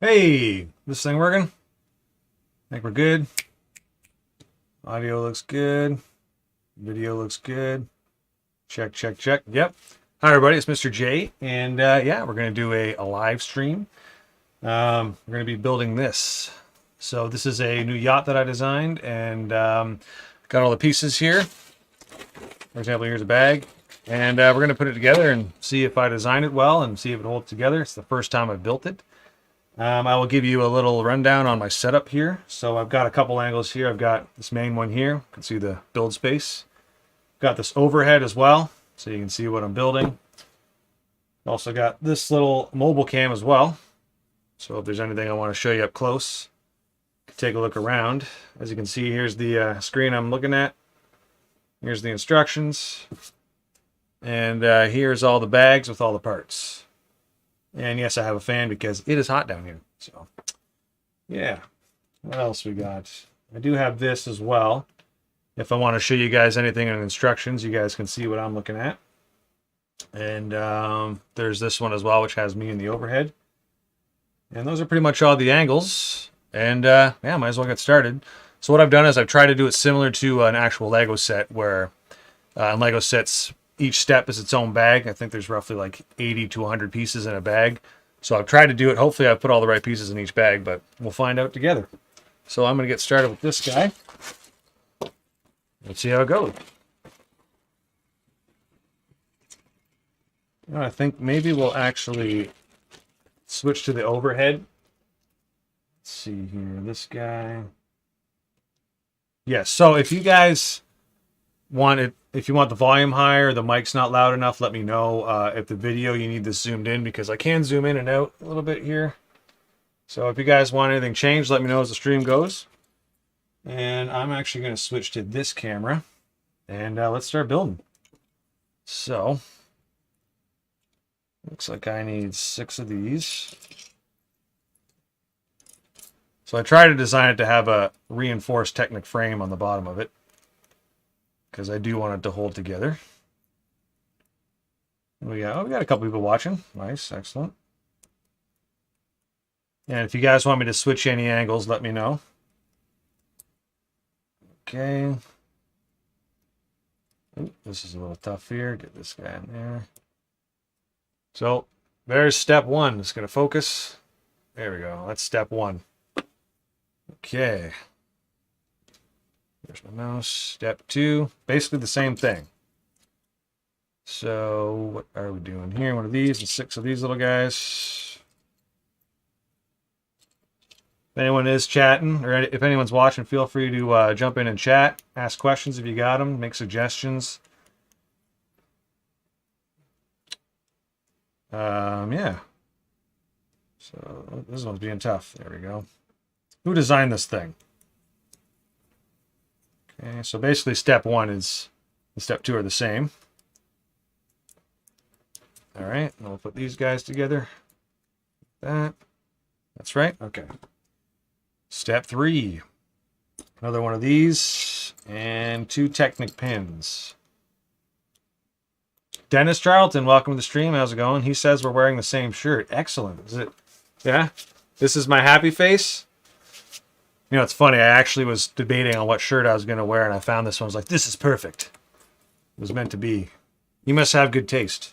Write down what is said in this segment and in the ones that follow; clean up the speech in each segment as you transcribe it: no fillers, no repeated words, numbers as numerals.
Hey, this thing working? Think we're good. Audio looks good. Video looks good. Check, check, check. Yep. Hi, everybody. It's Mr. J. And yeah, we're going to do a live stream. We're going to be building this. So this is a new yacht that I designed and got all the pieces here. For example, here's a bag. And we're going to put it together and see if I design it well and see if it holds together. It's the first time I've built it. I will give you a little rundown on my setup here. So I've got a couple angles here. I've got this main one here. You can see the build space. Got this overhead as well, so you can see what I'm building. Also got this little mobile cam as well. So if there's anything I want to show you up close, you can take a look around. As you can see, here's the screen I'm looking at. Here's the instructions. And here's all the bags with all the parts. And yes, I have a fan because it is hot down here. So, yeah. What else we got? I do have this as well. If I want to show you guys anything in instructions, you guys can see what I'm looking at. And there's this one as well, which has me in the overhead. And those are pretty much all the angles. And yeah, might as well get started. So what I've done is I've tried to do it similar to an actual Lego set where in Lego sets, each step is its own bag. I think there's roughly like 80 to 100 pieces in a bag. So I've tried to do it. Hopefully I've put all the right pieces in each bag, but we'll find out together. So I'm going to get started with this guy. Let's see how it goes. I think maybe we'll actually switch to the overhead. Let's see here, this guy. Yes, so if you guys want it, if you want the volume higher, the mic's not loud enough, let me know. If the video, you need this zoomed in because I can zoom in and out a little bit here. So if you guys want anything changed, let me know as the stream goes. And I'm actually going to switch to this camera. And let's start building. So, looks like I need 6 of these. So I try to design it to have a reinforced Technic frame on the bottom of it, because I do want it to hold together. We got a couple people watching. Nice, excellent. And if you guys want me to switch any angles, let me know. Okay. Ooh, this is a little tough here. Get this guy in there. So there's step 1. It's going to focus. There we go. That's step 1. Okay. There's my mouse. Step 2. Basically the same thing. So what are we doing here? One of these and 6 of these little guys. If anyone is chatting, or if anyone's watching, feel free to jump in and chat. Ask questions if you got them. Make suggestions. Yeah. So this one's being tough. There we go. Who designed this thing? Okay, so basically step 1 is and step 2 are the same. All right, and we'll put these guys together. That's right. Okay. Step 3. Another one of these and 2 Technic pins. Dennis Charlton, welcome to the stream. How's it going? He says we're wearing the same shirt. Excellent. Is it? Yeah. This is my happy face. You know, it's funny. I actually was debating on what shirt I was going to wear, and I found this one. I was like, this is perfect. It was meant to be. You must have good taste.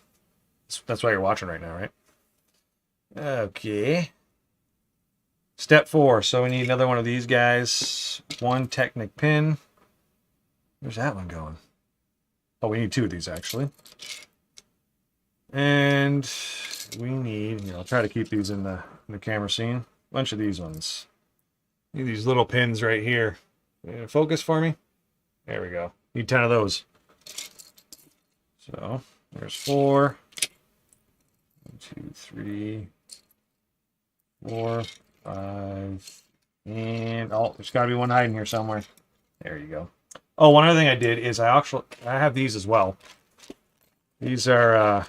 That's why you're watching right now, right? Okay. Step 4. So we need another one of these guys. 1 Technic pin. Where's that one going? Oh, we need 2 of these, actually. And we need, I'll try to keep these in the camera scene. A bunch of these ones. Need these little pins right here. Focus for me. There we go. Need 10 of those. So there's 4. 1, 2, 3, 4, 5, and oh, there's got to be one hiding here somewhere. There you go. Oh, one other thing I did is I have these as well. These are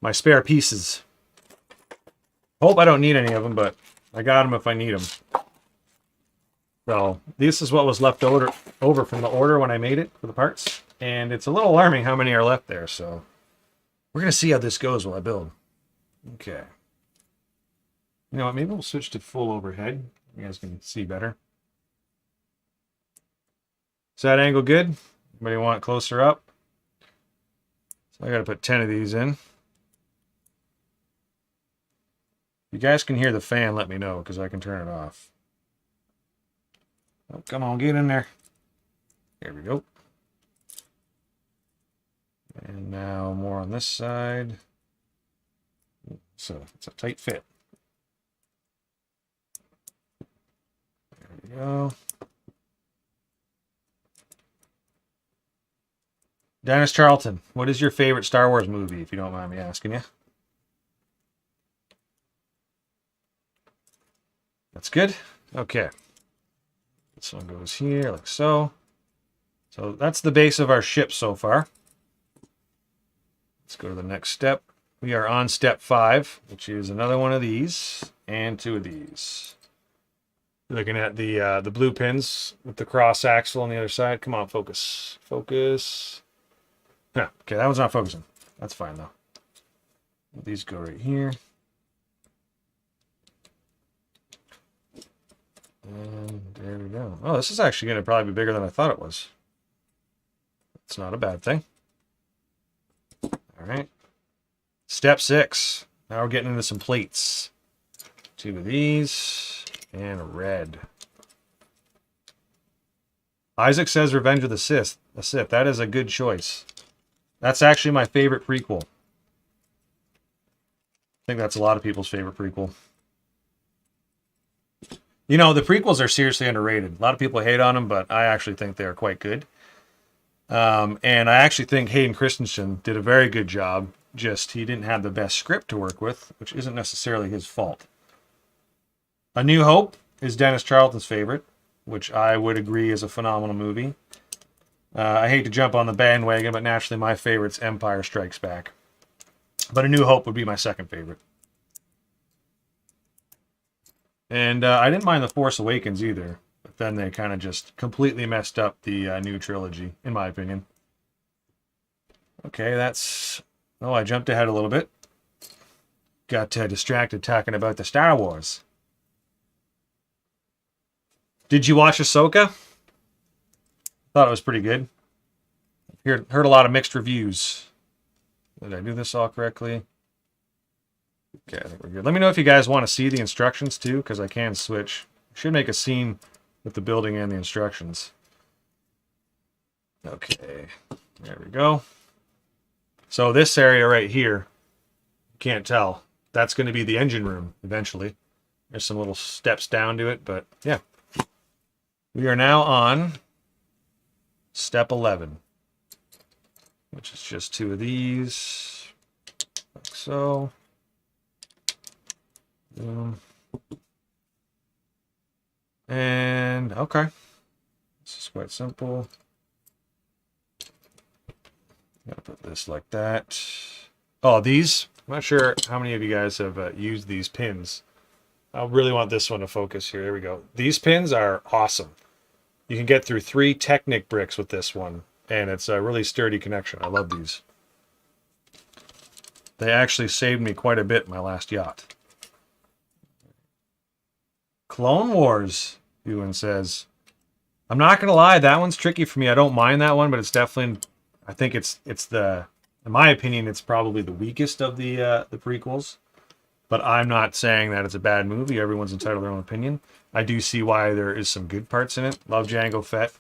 my spare pieces. Hope I don't need any of them, but I got them if I need them. So this is what was left over from the order when I made it for the parts. And it's a little alarming how many are left there. So we're going to see how this goes while I build. Okay. You know what? Maybe we'll switch to full overhead. You guys can see better. Is that angle good? Anybody want it closer up? So I got to put 10 of these in. If you guys can hear the fan, let me know, because I can turn it off. Oh, come on, get in there. There we go. And now more on this side. So it's a tight fit. There we go. Dennis Charlton, what is your favorite Star Wars movie, if you don't mind me asking you? That's good. Okay. This one goes here like so. So that's the base of our ship so far. Let's go to the next step. We are on step 5, which is another one of these and 2 of these. Looking at the blue pins with the cross axle on the other side. Come on, focus. Focus. Yeah, okay, that one's not focusing. That's fine though. These go right here. And there we go. Oh, this is actually going to probably be bigger than I thought it was. It's not a bad thing. All right. Step 6. Now we're getting into some plates. 2 of these and a red. Isaac says Revenge of the Sith. That is a good choice. That's actually my favorite prequel. I think that's a lot of people's favorite prequel. You know, the prequels are seriously underrated. A lot of people hate on them, but I actually think they're quite good. And I actually think Hayden Christensen did a very good job. Just he didn't have the best script to work with, which isn't necessarily his fault. A New Hope is Dennis Charlton's favorite, which I would agree is a phenomenal movie. I hate to jump on the bandwagon, but naturally my favorite's Empire Strikes Back. But A New Hope would be my second favorite. And I didn't mind The Force Awakens either, but then they kind of just completely messed up the new trilogy, in my opinion. Okay, that's... Oh, I jumped ahead a little bit. Got distracted talking about the Star Wars. Did you watch Ahsoka? Thought it was pretty good. Heard a lot of mixed reviews. Did I do this all correctly? Okay, I think we're good. Let me know if you guys want to see the instructions too, because I can switch. I should make a scene with the building and the instructions. Okay, there we go. So this area right here, you can't tell. That's going to be the engine room eventually. There's some little steps down to it, but yeah. We are now on step 11, which is just 2 of these, like so. And okay, this is quite simple. Gotta put this like that. Oh, these, I'm not sure how many of you guys have used these pins. I really want this one to focus here. There we go. These pins are awesome. You can get through 3 Technic bricks with this one, and it's a really sturdy connection. I love these. They actually saved me quite a bit in my last yacht. Clone Wars, Ewan says. I'm not going to lie, that one's tricky for me. I don't mind that one, but it's definitely, I think it's the, in my opinion, it's probably the weakest of the prequels. But I'm not saying that it's a bad movie. Everyone's entitled to their own opinion. I do see why there is some good parts in it. Love Jango Fett.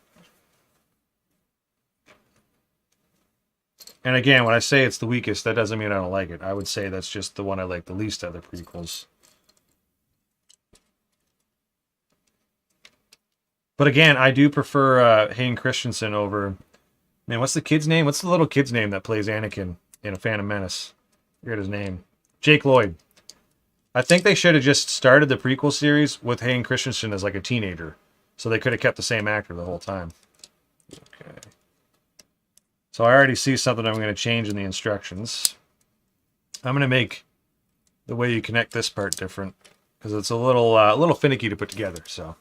And again, when I say it's the weakest, that doesn't mean I don't like it. I would say that's just the one I like the least of the prequels. But again, I do prefer Hayden Christensen over... Man, what's the kid's name? What's the little kid's name that plays Anakin in A Phantom Menace? I forget his name. Jake Lloyd. I think they should have just started the prequel series with Hayden Christensen as like a teenager. So they could have kept the same actor the whole time. Okay. So I already see something I'm going to change in the instructions. I'm going to make the way you connect this part different. Because it's a little finicky to put together. So.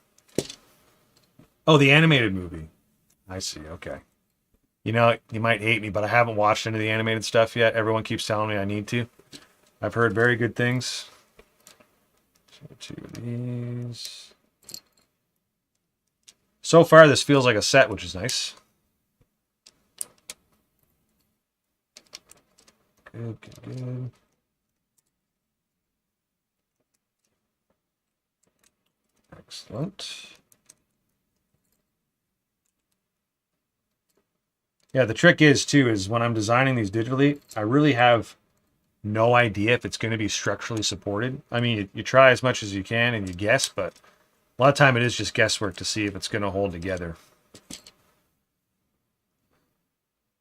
Oh, the animated movie. I see. Okay. You know, you might hate me, but I haven't watched any of the animated stuff yet. Everyone keeps telling me I need to. I've heard very good things. 2 of these. So far, this feels like a set, which is nice. Good, good, good. Excellent. Yeah, the trick is, too, is when I'm designing these digitally, I really have no idea if it's going to be structurally supported. I mean, you try as much as you can and you guess, but a lot of time it is just guesswork to see if it's going to hold together.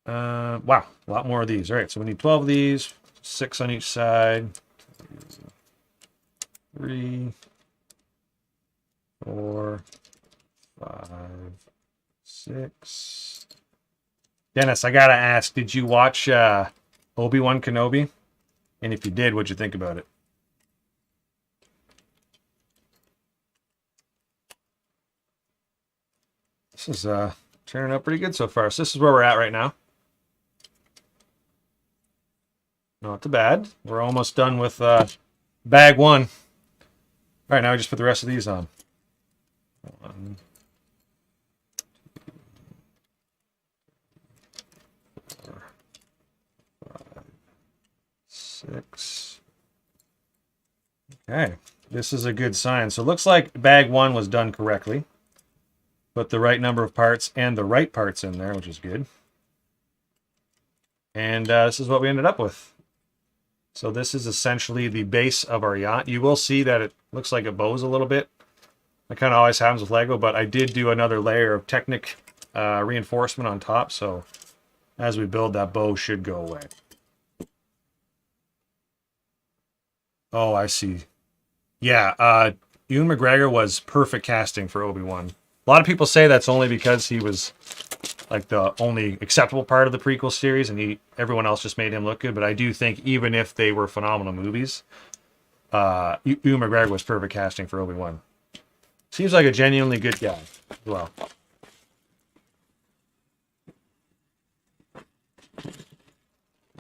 Wow, a lot more of these. All right, so we need 12 of these, 6 on each side. 3, 4, 5, 6. Dennis, I gotta ask, did you watch Obi-Wan Kenobi? And if you did, what'd you think about it? This is turning out pretty good so far. So this is where we're at right now. Not too bad. We're almost done with bag 1. All right, now we just put the rest of these on. 1, 2, 4, 5, 6. Okay, this is a good sign. So it looks like bag 1 was done correctly. Put the right number of parts and the right parts in there, which is good. And this is what we ended up with. So this is essentially the base of our yacht. You will see that it looks like it bows a little bit. That kind of always happens with Lego, but I did do another layer of Technic reinforcement on top, so as we build, that bow should go away. Oh, I see. Yeah, Ewan McGregor was perfect casting for Obi-Wan. A lot of people say that's only because he was like the only acceptable part of the prequel series, and everyone else just made him look good. But I do think even if they were phenomenal movies, Ewan McGregor was perfect casting for Obi-Wan. Seems like a genuinely good guy as well.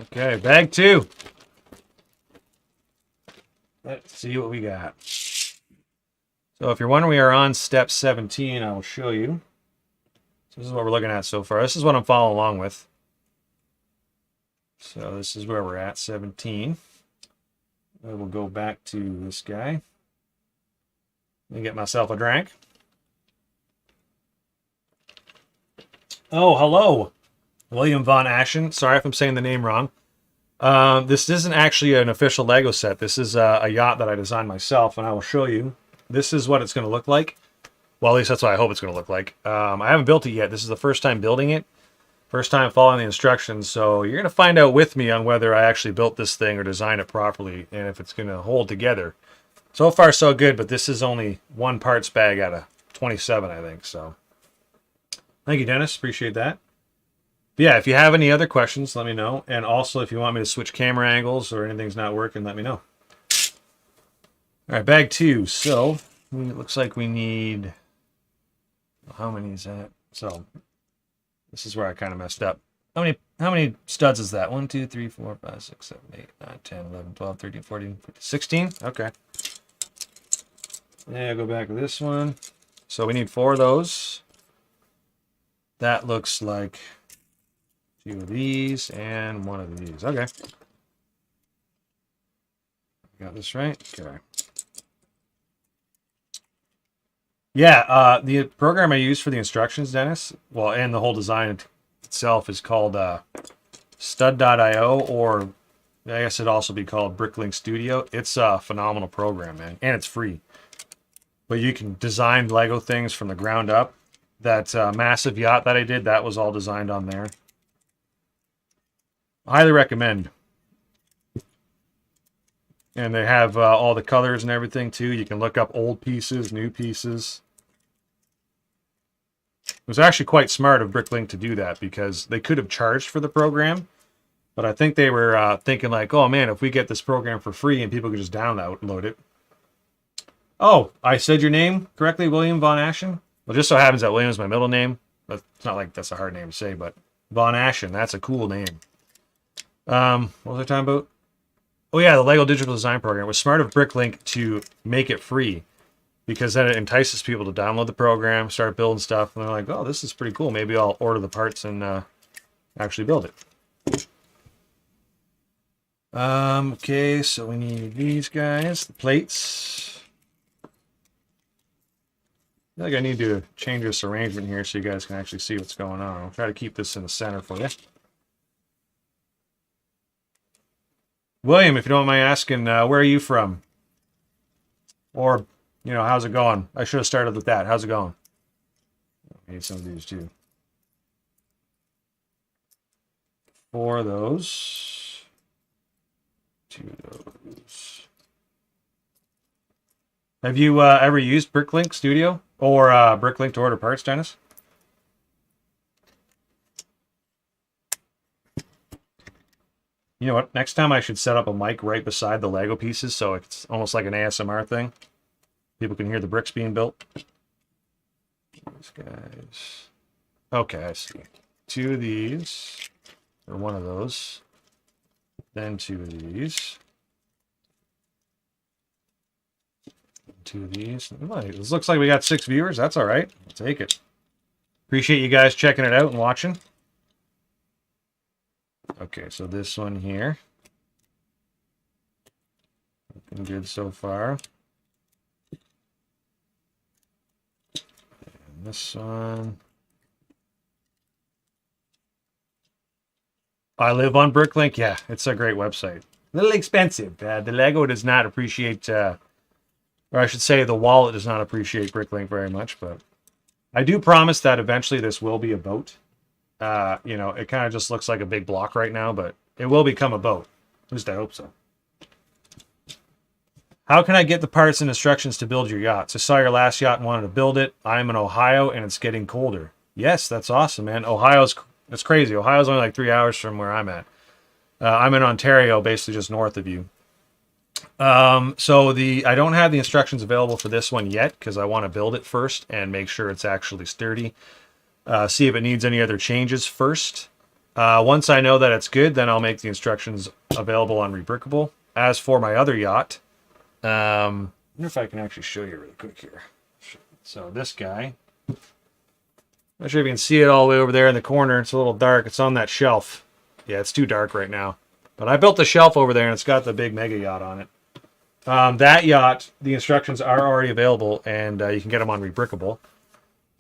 Okay, bag 2. Let's see what we got. So if you're wondering, we are on step 17. I will show you. So this is what we're looking at so far. This is what I'm following along with. So this is where we're at, 17. I will go back to this guy. Let me get myself a drink. Oh, hello, William Von Ashen. Sorry if I'm saying the name wrong. This isn't actually an official Lego set. This is a yacht that I designed myself, and I will show you. This is what it's going to look like. Well, at least that's what I hope it's going to look like. I haven't built it yet. This is the first time building it. First time following the instructions. So you're going to find out with me on whether I actually built this thing or designed it properly and if it's going to hold together. So far, so good, but this is only 1 parts bag out of 27, I think. So thank you, Dennis. Appreciate that. But yeah, if you have any other questions, let me know. And also, if you want me to switch camera angles or anything's not working, let me know. All right, bag 2. So it looks like we need... How many is that? So this is where I kind of messed up. How many studs is that? 1, 2, 3, 4, 5, 6, 7, 8, 9, 10, 11, 12, 13, 14, 15, 16? Okay. Yeah, go back to this one. So we need 4 of those. That looks like 2 of these and 1 of these. Okay. Got this right? Okay. Yeah, the program I use for the instructions, Dennis, well, and the whole design itself is called stud.io, or I guess it'd also be called Bricklink Studio. It's a phenomenal program, man, and it's free. But you can design Lego things from the ground up. That massive yacht that I did, that was all designed on there. Highly recommend. And they have all the colors and everything, too. You can look up old pieces, new pieces. It was actually quite smart of Bricklink to do that, because they could have charged for the program. But I think they were thinking like, oh, man, if we get this program for free and people could just download it. Oh, I said your name correctly, William Von Ashen? Well, just so happens that William is my middle name. But it's not like that's a hard name to say, but Von Ashen, that's a cool name. What was I talking about? Oh yeah, the Lego Digital Design Program. It was smart of Bricklink to make it free because then it entices people to download the program, start building stuff, and they're like, oh, this is pretty cool. Maybe I'll order the parts and actually build it. Okay, so we need these guys, the plates. I feel like I need to change this arrangement here so you guys can actually see what's going on. I'll try to keep this in the center for you. William, if you don't mind asking, where are you from? Or, you know, how's it going? I should have started with that. How's it going? I need some of these too. 4 of those. 2 of those. Have you ever used Bricklink Studio or Bricklink to order parts, Dennis? You know what? Next time I should set up a mic right beside the Lego pieces so it's almost like an ASMR thing. People can hear the bricks being built. These guys. Okay, I see. 2 of these. Or 1 of those. Then 2 of these. 2 of these. This looks like we got 6 viewers. That's all right. I'll take it. Appreciate you guys checking it out and watching. Okay, so this one here. Looking good so far. And this one. I live on Bricklink. Yeah, it's a great website. A little expensive. The Lego does not appreciate, or I should say the wallet does not appreciate Bricklink very much, but I do promise that eventually this will be a boat. You know, it kind of just looks like a big block right now, but it will become a boat. At least I hope so. How can I get the parts and instructions to build your yachts? I saw your last yacht and wanted to build it. I'm in Ohio and it's getting colder. Yes, that's awesome, man. It's crazy. Ohio's only like 3 hours from where I'm at. I'm in Ontario, basically just north of you. So I don't have the instructions available for this one yet because I want to build it first and make sure it's actually sturdy. See if it needs any other changes first. Once I know that it's good, then I'll make the instructions available on Rebrickable. As for my other yacht, I wonder if I can actually show you really quick here. So this guy, I'm not sure if you can see it all the way over there in the corner. It's a little dark. It's on that shelf. Yeah, it's too dark right now. But I built the shelf over there, and it's got the big mega yacht on it. That yacht, the instructions are already available, and you can get them on Rebrickable.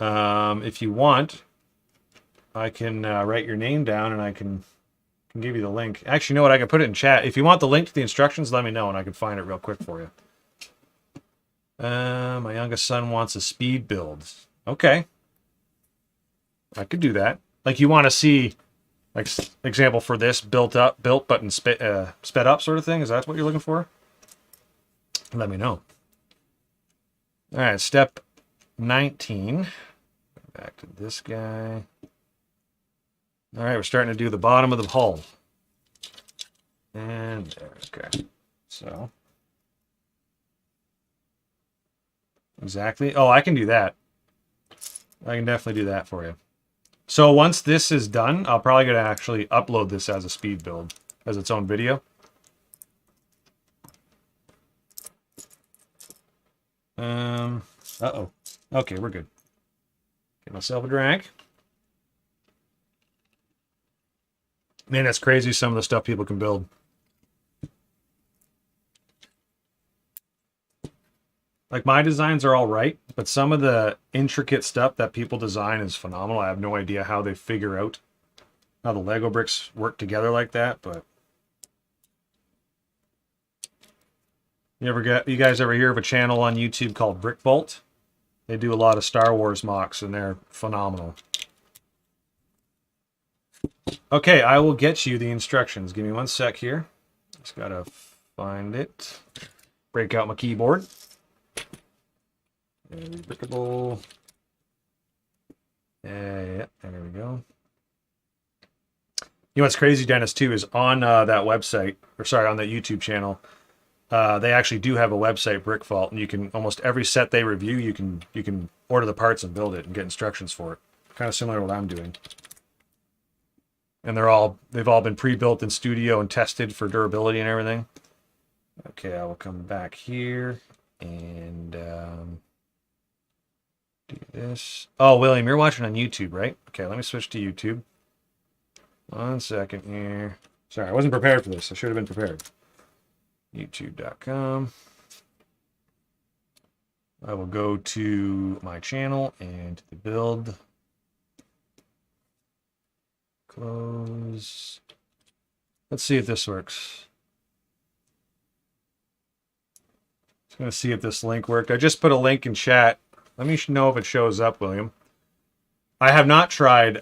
If you want, I can write your name down and I can give you the link. Actually, you know what? I can put it in chat. If you want the link to the instructions, let me know and I can find it real quick for you. My youngest son wants a speed build. Okay. I could do that. Like you want to see, like example for this, built but in sped up sort of thing? Is that what you're looking for? Let me know. All right, step 19. Back to this guy. All right, we're starting to do the bottom of the hull. And there, okay. So. Exactly. Oh, I can do that. I can definitely do that for you. So once this is done, I'll probably going to actually upload this as a speed build, as its own video. Uh-oh. Okay, we're good. Get myself a drink. Man, that's crazy some of the stuff people can build. Like my designs are all right, but some of the intricate stuff that people design is phenomenal. I have no idea how they figure out how the Lego bricks work together like that, but you guys ever hear of a channel on YouTube called Brick Vault? They do a lot of Star Wars mocks and they're phenomenal. Okay, I will get you the instructions. Give me 1 sec here. Just gotta find it. Break out my keyboard. Rebrickable. Yeah, there we go. You know what's crazy, Dennis, too, is on that website, or sorry, on that YouTube channel, they actually do have a website, Brick Vault, and you can almost every set they review, you can order the parts and build it and get instructions for it. Kind of similar to what I'm doing. And they've all been pre-built in studio and tested for durability and everything. Okay, I will come back here and do this. Oh, William, you're watching on YouTube, right? Okay, let me switch to YouTube. 1 second here. Sorry, I wasn't prepared for this. I should have been prepared. YouTube.com. I will go to my channel and to the build. Close. Let's see if this works. Just going to see if this link worked. I just put a link in chat. Let me know if it shows up, William. I have not tried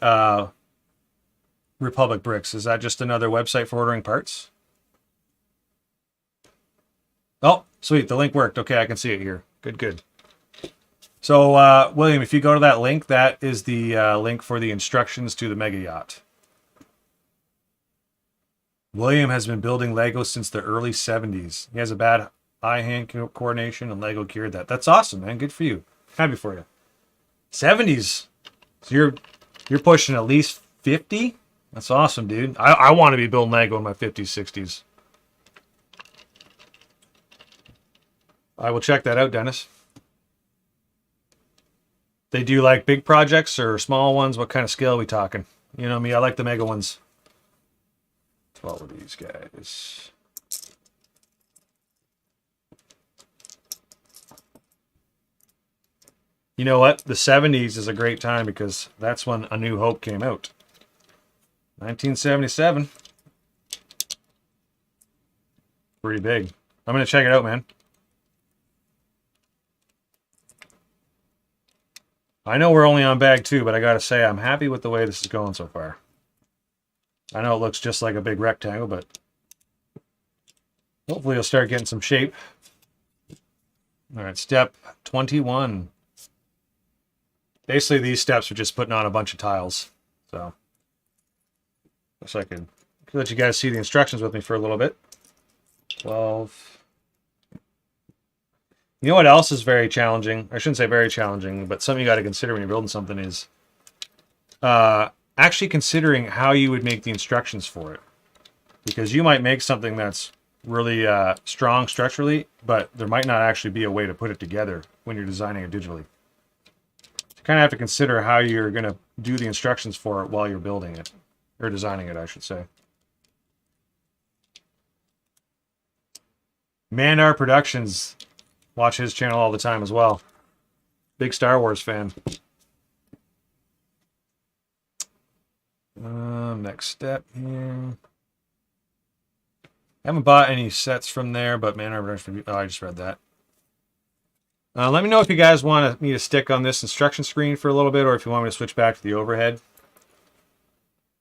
Republic Bricks. Is that just another website for ordering parts? Oh, sweet. The link worked. Okay, I can see it here. Good, good. So, William, if you go to that link, that is the link for the instructions to the Mega Yacht. William has been building Lego since the early 70s. He has a bad eye-hand coordination, and Lego cured that. That's awesome, man. Good for you. Happy for you. 70s. So you're pushing at least 50? That's awesome, dude. I want to be building Lego in my 50s, 60s. I will check that out, Dennis. They do like big projects or small ones? What kind of scale are we talking? You know me, I like the mega ones. 12 of these guys. You know what? The 70s is a great time because that's when A New Hope came out. 1977. Pretty big. I'm going to check it out, man. I know we're only on bag 2, but I got to say I'm happy with the way this is going so far. I know it looks just like a big rectangle, but hopefully you'll start getting some shape. All right, step 21. Basically, these steps are just putting on a bunch of tiles. So, I could let you guys see the instructions with me for a little bit. 12. You know what else is very challenging? I shouldn't say very challenging, but something you got to consider when you're building something is actually considering how you would make the instructions for it. Because you might make something that's really strong structurally, but there might not actually be a way to put it together when you're designing it digitally. You kind of have to consider how you're going to do the instructions for it while you're building it. Or designing it, I should say. Mandar Productions. Watch his channel all the time as well. Big Star Wars fan. Next step here. I haven't bought any sets from there, but Mandar Productions. Oh, I just read that. Let me know if you guys want me to stick on this instruction screen for a little bit, or if you want me to switch back to the overhead.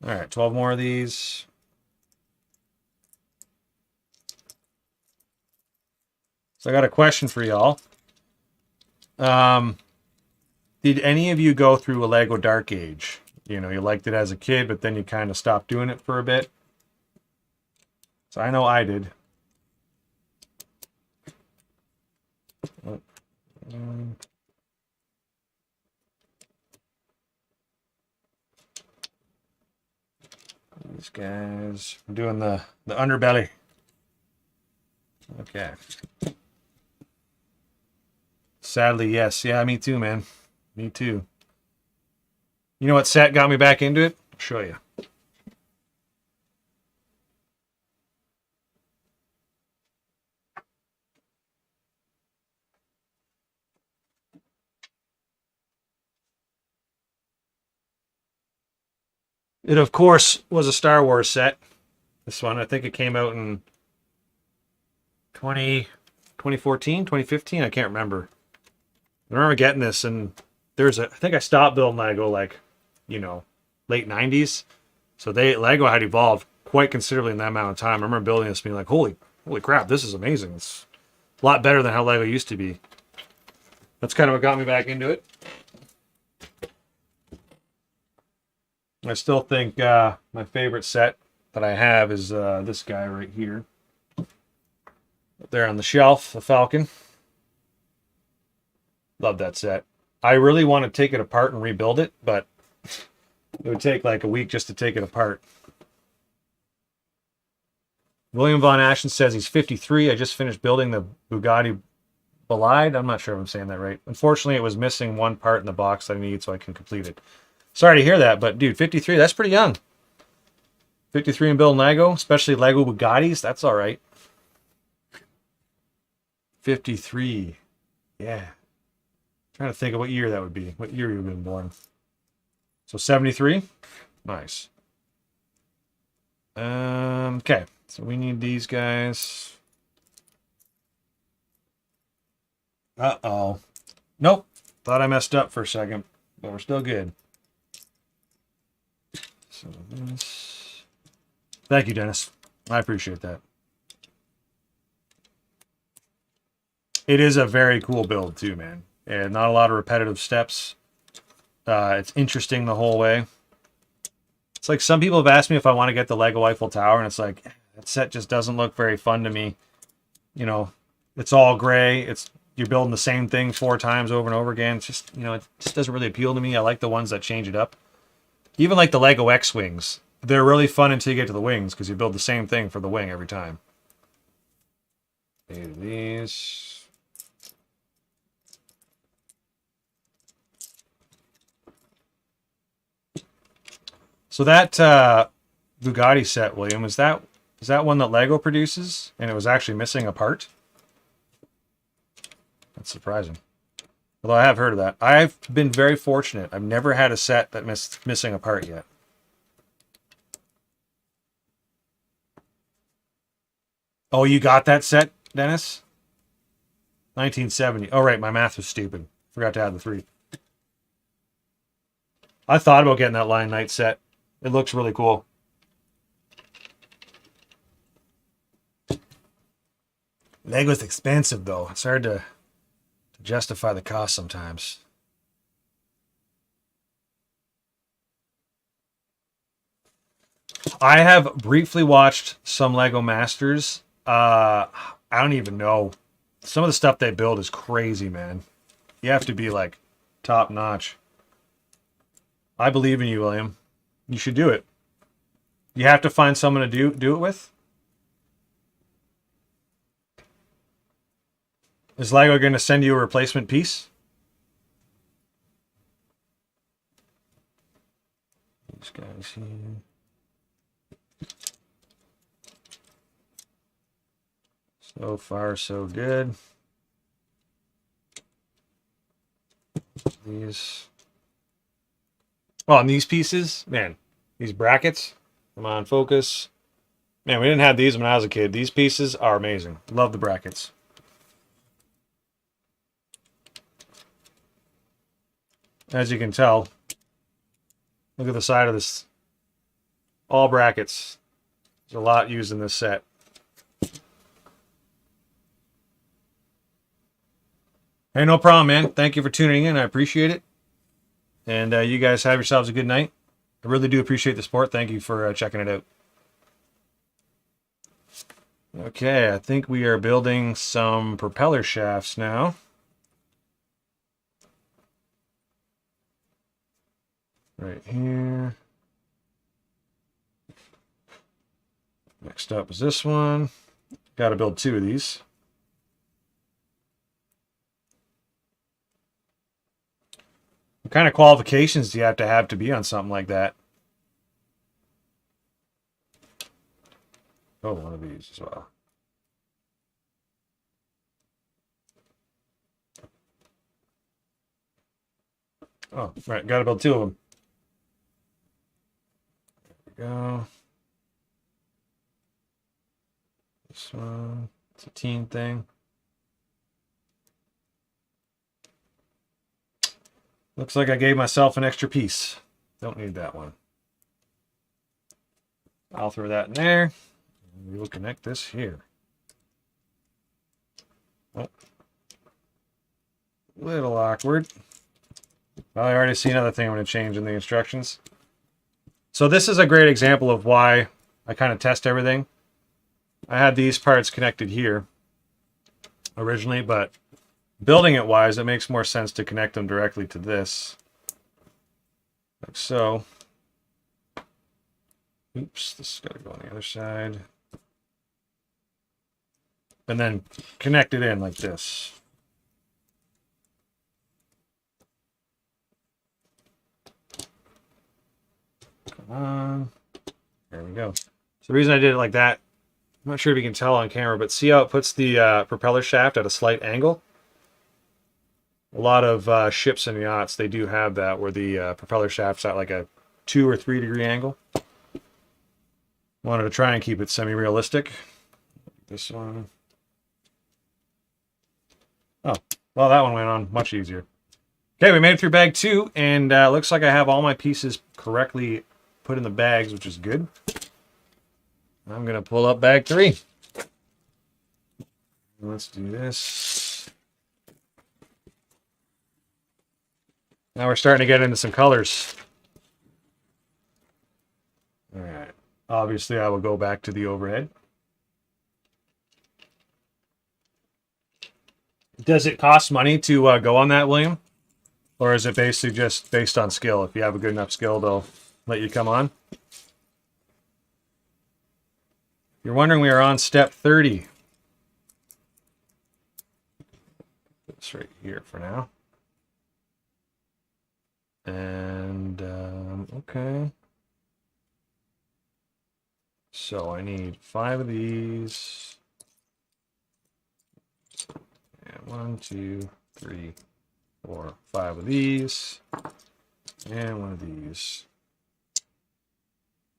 All right, 12 more of these. So I got a question for y'all. Did any of you go through a Lego Dark Age? You know, you liked it as a kid, but then you kind of stopped doing it for a bit. So I know I did. These guys, I'm doing the underbelly. Okay. Sadly, yes. Yeah, me too, man. Me too. You know what set got me back into it? I'll show you. It, of course, was a Star Wars set. This one, I think it came out in 2014, 2015. I can't remember. I remember getting this, and I think I stopped building Lego, like, you know, late 90s. So Lego had evolved quite considerably in that amount of time. I remember building this and being like, holy crap, this is amazing. It's a lot better than how Lego used to be. That's kind of what got me back into it. I still think my favorite set that I have is this guy right here. Up there on the shelf, the Falcon. Love that set. I really want to take it apart and rebuild it, but it would take like a week just to take it apart. William Von Ashton says he's 53. I just finished building the Bugatti Bolide. I'm not sure if I'm saying that right. Unfortunately, it was missing one part in the box that I need so I can complete it. Sorry to hear that, but dude, 53, that's pretty young. 53 and building Lego, especially Lego Bugattis, that's all right. 53. Yeah. Trying to think of what year that would be. What year you've been born. So 73. Nice. Okay. So we need these guys. Uh-oh. Nope. Thought I messed up for a second, but we're still good. So this. Thank you, Dennis. I appreciate that. It is a very cool build too, man. And not a lot of repetitive steps. It's interesting the whole way. It's like some people have asked me if I want to get the Lego Eiffel Tower, and it's like, that set just doesn't look very fun to me. You know, it's all gray. You're building the same thing 4 times over and over again. It's just, it just doesn't really appeal to me. I like the ones that change it up. Even like the Lego X-Wings. They're really fun until you get to the wings, because you build the same thing for the wing every time. 8 of these. So that Bugatti set, William, is that one that Lego produces, and it was actually missing a part? That's surprising. Although I have heard of that. I've been very fortunate. I've never had a set that missing a part yet. Oh, you got that set, Dennis? 1970. Oh, right. My math was stupid. Forgot to add the 3. I thought about getting that Lion Knight set. It looks really cool. Lego's expensive, though. It's hard to justify the cost sometimes. I have briefly watched some Lego Masters. I don't even know. Some of the stuff they build is crazy, man. You have to be like top notch. I believe in you, William. You should do it. You have to find someone to do it with. Is Lego going to send you a replacement piece? These guys here. So far, so good. These. Oh, and these pieces, man, these brackets. Come on, focus. Man, we didn't have these when I was a kid. These pieces are amazing. Love the brackets. As you can tell, look at the side of this. All brackets. There's a lot used in this set. Hey, no problem, man. Thank you for tuning in. I appreciate it. And you guys have yourselves a good night. I really do appreciate the support. Thank you for checking it out. Okay, I think we are building some propeller shafts now. Right here. Next up is this one. Got to build 2 of these. What kind of qualifications do you have to be on something like that? Oh, one of these as well. Oh, right. Got to build 2 of them. There we go. This one. It's a team thing. Looks like I gave myself an extra piece. Don't need that one. I'll throw that in there. We will connect this here. Oh. Little awkward. Well, I already see another thing I'm going to change in the instructions. So this is a great example of why I kind of test everything. I had these parts connected here originally, but building it wise, it makes more sense to connect them directly to this. Like so. Oops, this has got to go on the other side. and then connect it in like this. Come on. There we go. So the reason I did it like that, I'm not sure if you can tell on camera, but see how it puts the propeller shaft at a slight angle? A lot of ships and yachts, they do have that, where the propeller shaft's at like a 2 or 3 degree angle. Wanted to try and keep it semi-realistic. This one. Oh, well, that one went on much easier. Okay, we made it through bag 2, and looks like I have all my pieces correctly put in the bags, which is good. I'm going to pull up bag 3. Let's do this. Now we're starting to get into some colors. All right. Obviously, I will go back to the overhead. Does it cost money to go on that, William? Or is it basically just based on skill? If you have a good enough skill, they'll let you come on? You're wondering, we are on step 30. It's right here for now. And, okay. So I need 5 of these. And 1, 2, 3, 4, 5 of these. And 1 of these.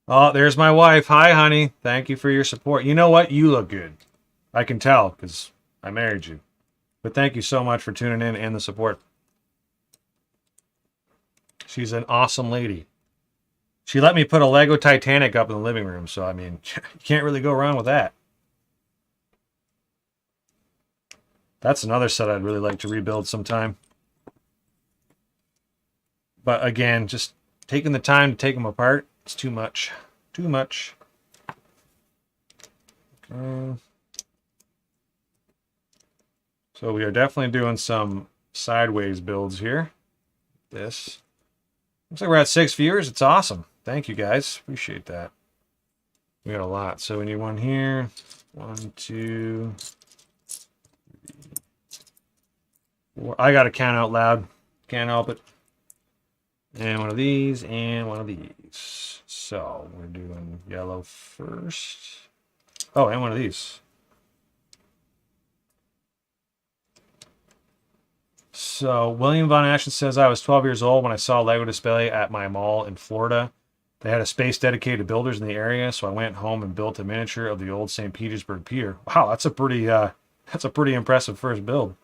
Oh, there's my wife. Hi, honey. Thank you for your support. You know what? You look good. I can tell because I married you. But thank you so much for tuning in and the support. She's an awesome lady. She let me put a Lego Titanic up in the living room, so I mean, you can't really go wrong with that. That's another set I'd really like to rebuild sometime. But again, just taking the time to take them apart, it's too much. Too much. Okay. So we are definitely doing some sideways builds here. This. Looks like we're at 6 viewers. It's awesome. Thank you, guys. Appreciate that. We got a lot. So we need one here. 1, 2, 3, 4. I got to count out loud. Can't help it. And one of these, and one of these. So we're doing yellow first. Oh, and one of these. So William Von Ashton says, I was 12 years old when I saw a Lego display at my mall in Florida. They had a space dedicated to builders in the area, so I went home and built a miniature of the old St. Petersburg Pier. Wow, that's a pretty impressive first build.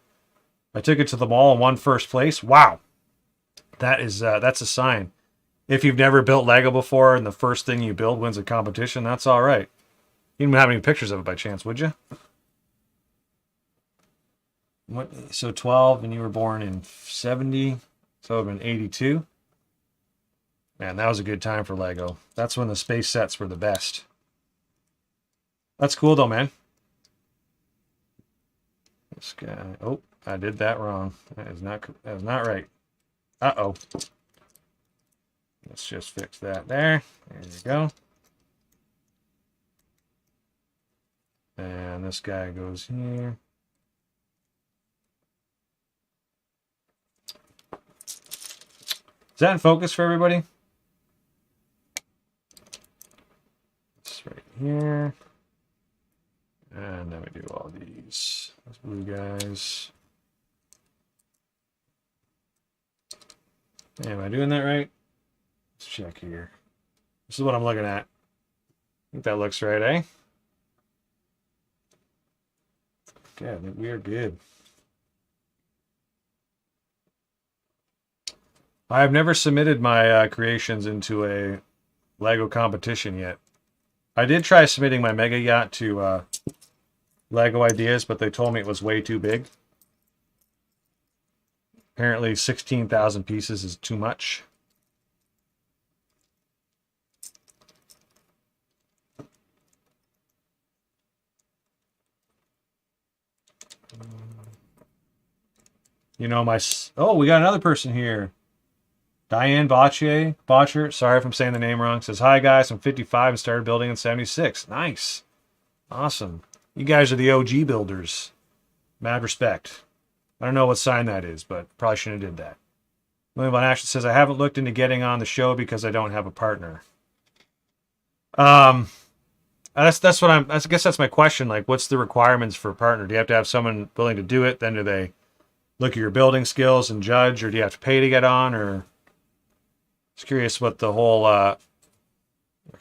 I took it to the mall and won first place. Wow. That's a sign. If you've never built Lego before and the first thing you build wins a competition, that's all right. You didn't have any pictures of it by chance, would you? What? So 12, and you were born in 70, so it would have been 82. Man, that was a good time for Lego. That's when the space sets were the best. That's cool though, man. This guy. Oh, I did that wrong. That is not right. Uh-oh. Let's just fix that there. There you go. And this guy goes here. Is that in focus for everybody? It's right here. And then we do all these blue guys. Am I doing that right? Let's check here. This is what I'm looking at. I think that looks right, eh? Okay, I think we are good. I have never submitted my creations into a Lego competition yet. I did try submitting my Mega Yacht to Lego Ideas, but they told me it was way too big. Apparently 16,000 pieces is too much. You know, oh, we got another person here. Diane Botcher, sorry if I'm saying the name wrong, says, hi guys, I'm 55 and started building in 76. Nice. Awesome. You guys are the OG builders. Mad respect. I don't know what sign that is, but probably shouldn't have did that. William Von Ashton says, I haven't looked into getting on the show because I don't have a partner. That's what I guess that's my question. Like, what's the requirements for a partner? Do you have to have someone willing to do it? Then do they look at your building skills and judge, or do you have to pay to get on? Or just curious what the whole like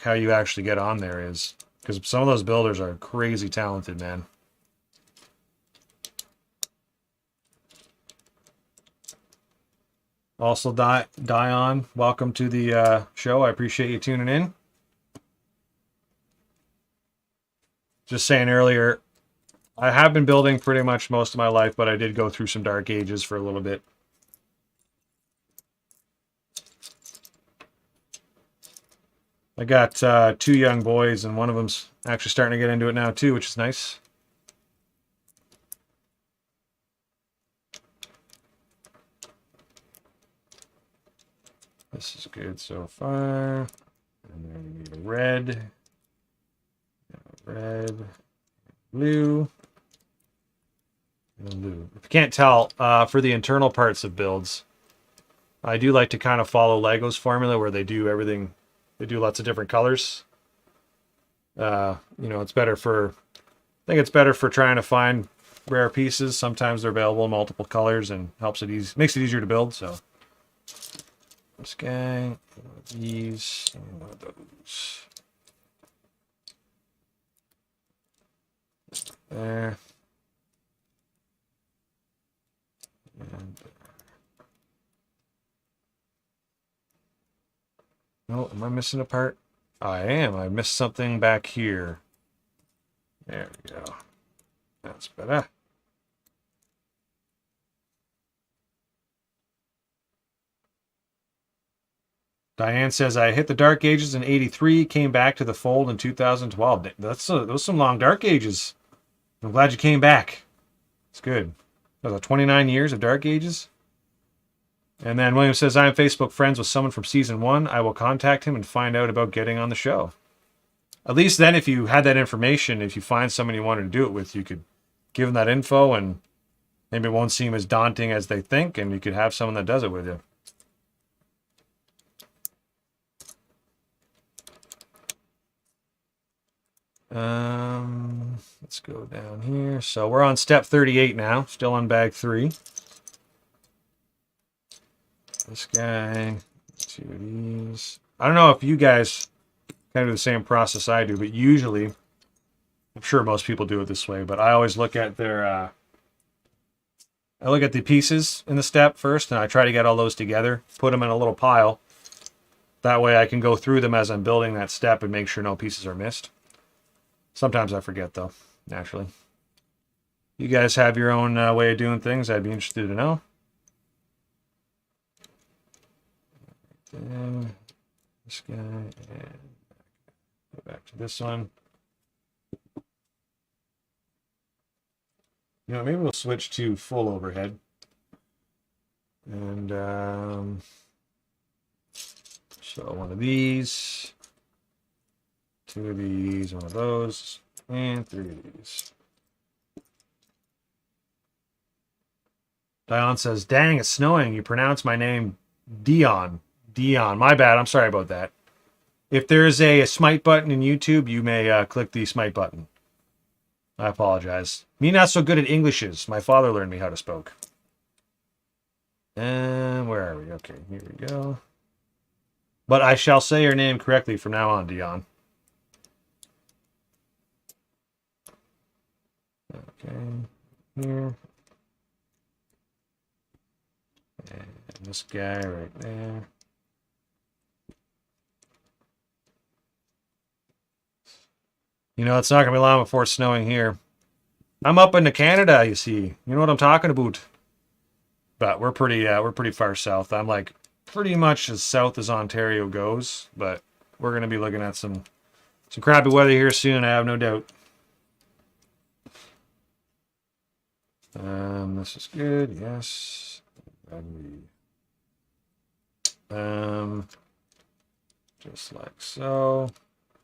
how you actually get on there is, because some of those builders are crazy talented, man. Also, Dion, welcome to the show. I appreciate you tuning in. Just saying earlier, I have been building pretty much most of my life, but I did go through some dark ages for a little bit. I got 2 young boys, and one of them's actually starting to get into it now too, which is nice. This is good so far. And then we need a red, blue, and blue. If you can't tell, for the internal parts of builds, I do like to kind of follow Lego's formula where they do everything. They do lots of different colors. It's better for, I think it's better for trying to find rare pieces. Sometimes they're available in multiple colors and makes it easier to build. So this guy, these, and one of those. There. And oh, am I missing a part? I am. I missed something back here. There we go. That's better. Diane says, I hit the dark ages in 83, came back to the fold in 2012. Those are some long dark ages. I'm glad you came back. It's good. That was 29 years of dark ages. And then William says, I am Facebook friends with someone from season 1. I will contact him and find out about getting on the show. At least then, if you had that information, if you find someone you wanted to do it with, you could give them that info, and maybe it won't seem as daunting as they think, and you could have someone that does it with you. Let's go down here. So we're on step 38 now, still on bag 3. This guy, 2 of these. I don't know if you guys kind of do the same process I do, but usually, I'm sure most people do it this way, but I always look at I look at the pieces in the step first, and I try to get all those together, put them in a little pile. That way I can go through them as I'm building that step and make sure no pieces are missed. Sometimes I forget, though, naturally. You guys have your own way of doing things. I'd be interested to know. Then this guy, and go back to this one. Maybe we'll switch to full overhead. And so one of these, 2 of these, 1 of those, and 3 of these. Dion says, dang, it's snowing. You pronounce my name Dion. Dion. My bad. I'm sorry about that. If there's a smite button in YouTube, you may click the smite button. I apologize. Me not so good at Englishes. My father learned me how to spoke. And where are we? Okay, here we go. But I shall say your name correctly from now on, Dion. Okay, here. And this guy right there. It's not going to be long before it's snowing here. I'm up into Canada, you see. You know what I'm talking about. But we're pretty far south. I'm like pretty much as south as Ontario goes, but we're going to be looking at some crappy weather here soon, I have no doubt. This is good, yes. Just like so.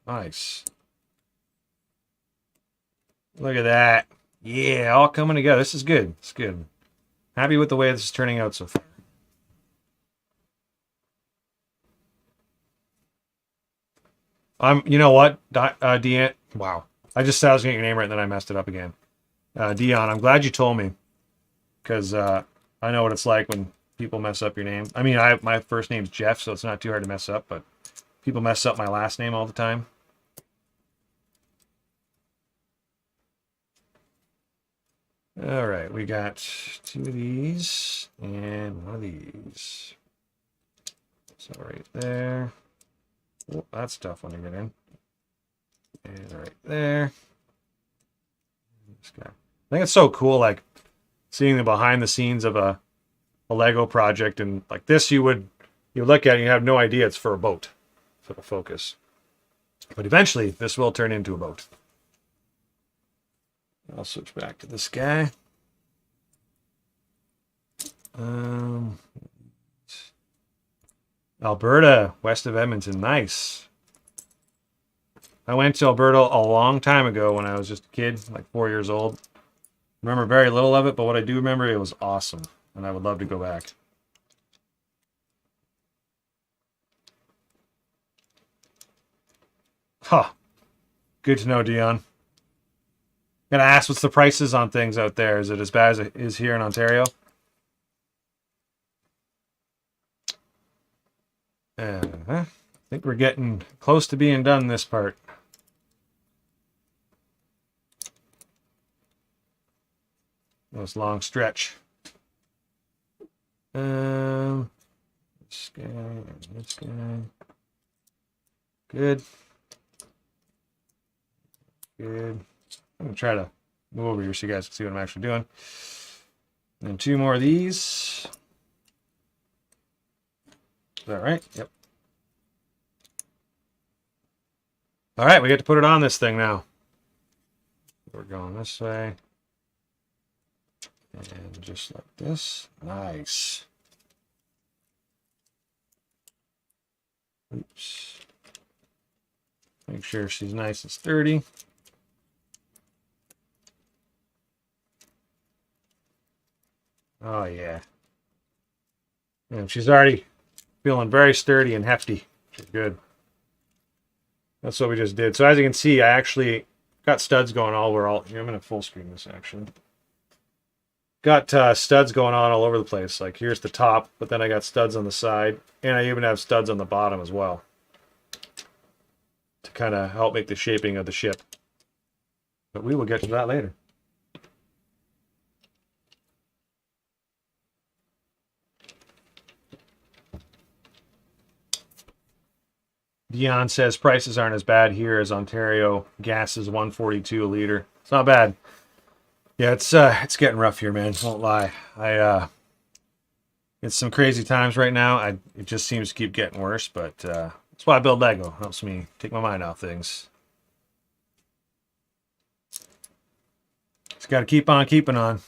Nice. Look at that. Yeah, all coming together. This is good. It's good. Happy with the way this is turning out so far. You know what, Deanne? Wow. I just said I was going to get your name right, and then I messed it up again. Dion, I'm glad you told me, because I know what it's like when people mess up your name. I mean, my first name's Jeff, so it's not too hard to mess up, but people mess up my last name all the time. All right, we got 2 of these and 1 of these. So right there. Oh, that's a tough one to get in. And right there. This guy. I think it's so cool, like seeing the behind the scenes of a Lego project, and like this, you look at it and you have no idea it's for a boat for the focus. But eventually, this will turn into a boat. I'll switch back to this guy. Alberta, west of Edmonton. Nice. I went to Alberta a long time ago when I was just a kid, like 4 years old. Remember very little of it, but what I do remember, it was awesome, and I would love to go back. Huh. Good to know, Dion. Gonna ask what's the prices on things out there. Is it as bad as it is here in Ontario? I think we're getting close to being done this part. This long stretch. This guy and this guy. Good. Good. I'm gonna try to move over here so you guys can see what I'm actually doing. And then 2 more of these. Is that right? Yep. All right, we get to put it on this thing now. We're going this way. And just like this. Nice. Oops. Make sure she's nice and sturdy. Oh, yeah. And she's already feeling very sturdy and hefty, which is good. That's what we just did. So as you can see, I actually got studs going all over all. Here, I'm going to full screen this actually. Got studs going on all over the place. Like here's the top, but then I got studs on the side, and I even have studs on the bottom as well to kind of help make the shaping of the ship. But we will get to that later. Dion says prices aren't as bad here as Ontario. Gas is $1.42 a liter. It's not bad. Yeah, it's getting rough here, man. Won't lie. It's some crazy times right now. It just seems to keep getting worse, but that's why I build Lego. It helps me take my mind off things. Just got to keep on keeping on.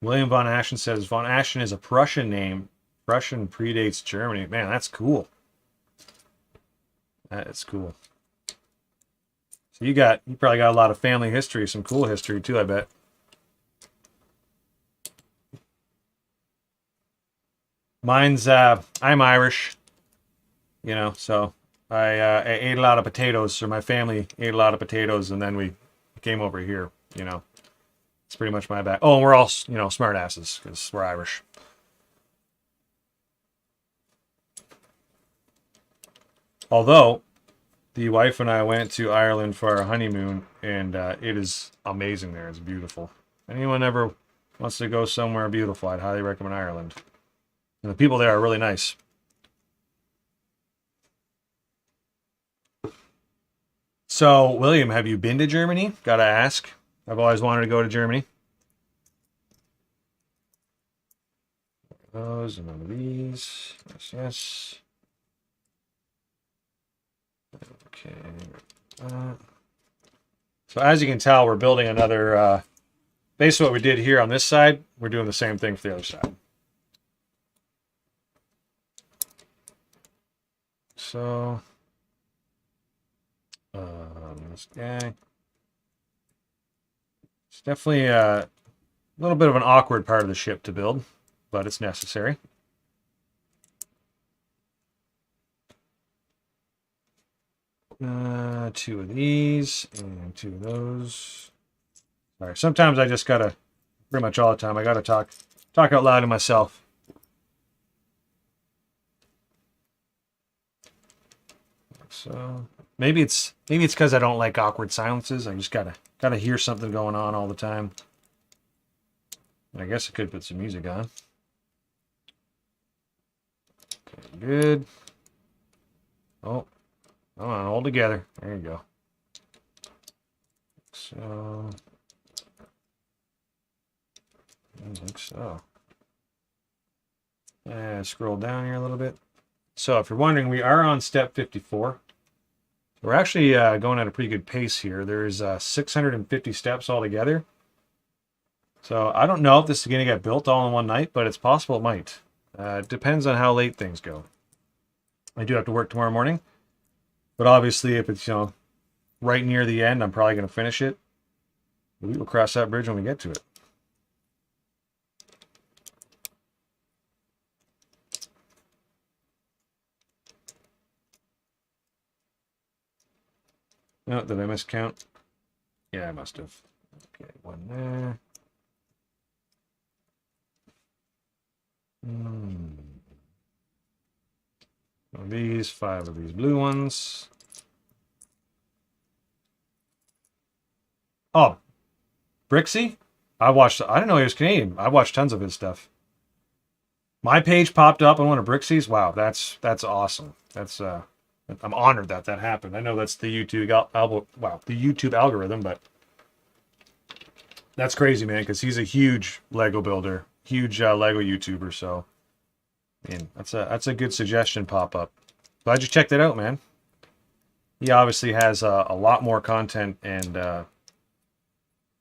William von Aschen says von Aschen is a Prussian name. Prussian predates Germany. Man, that's cool. That is cool. So you probably got a lot of family history, some cool history too, I bet. Mine's I'm Irish, you know, so I ate a lot of potatoes, or my family ate a lot of potatoes, and then we came over here, you know. It's pretty much my back. Oh, and we're all, you know, smart asses because we're Irish. Although, the wife and I went to Ireland for our honeymoon, and it is amazing there. It's beautiful. Anyone ever wants to go somewhere beautiful, I'd highly recommend Ireland. And the people there are really nice. So, William, have you been to Germany? Gotta ask. I've always wanted to go to Germany. Those and one of these. Yes, yes. Okay. So as you can tell, we're building another. Basically, what we did here on this side, we're doing the same thing for the other side. so. This guy. It's definitely a little bit of an awkward part of the ship to build, but it's necessary. Two of these and two of those. All right, sometimes I just gotta, pretty much all the time, I gotta talk out loud to myself. So maybe it's because I don't like awkward silences. I just gotta hear something going on all the time. I guess I could put some music on. Okay, good. Oh, come on, all together. There you go. So, I think so. And scroll down here a little bit. So if you're wondering, we are on step 54. We're actually going at a pretty good pace here. There's 650 steps altogether. So I don't know if this is going to get built all in one night, but it's possible it might. It depends on how late things go. I do have to work tomorrow morning, but obviously if it's, right near the end, I'm probably going to finish it. We will cross that bridge when we get to it. No, did I miscount? Yeah, I must have. Okay, one there. These, 5 of these blue ones. Oh, Brixie? I didn't know he was Canadian. I watched tons of his stuff. My page popped up on one of Brixie's. Wow, that's awesome. That's I'm honored that happened. I know that's the YouTube the YouTube algorithm, but that's crazy, man, because he's a huge Lego builder, huge Lego YouTuber. So, man, that's a good suggestion pop up. Glad you checked it out, man. He obviously has a lot more content and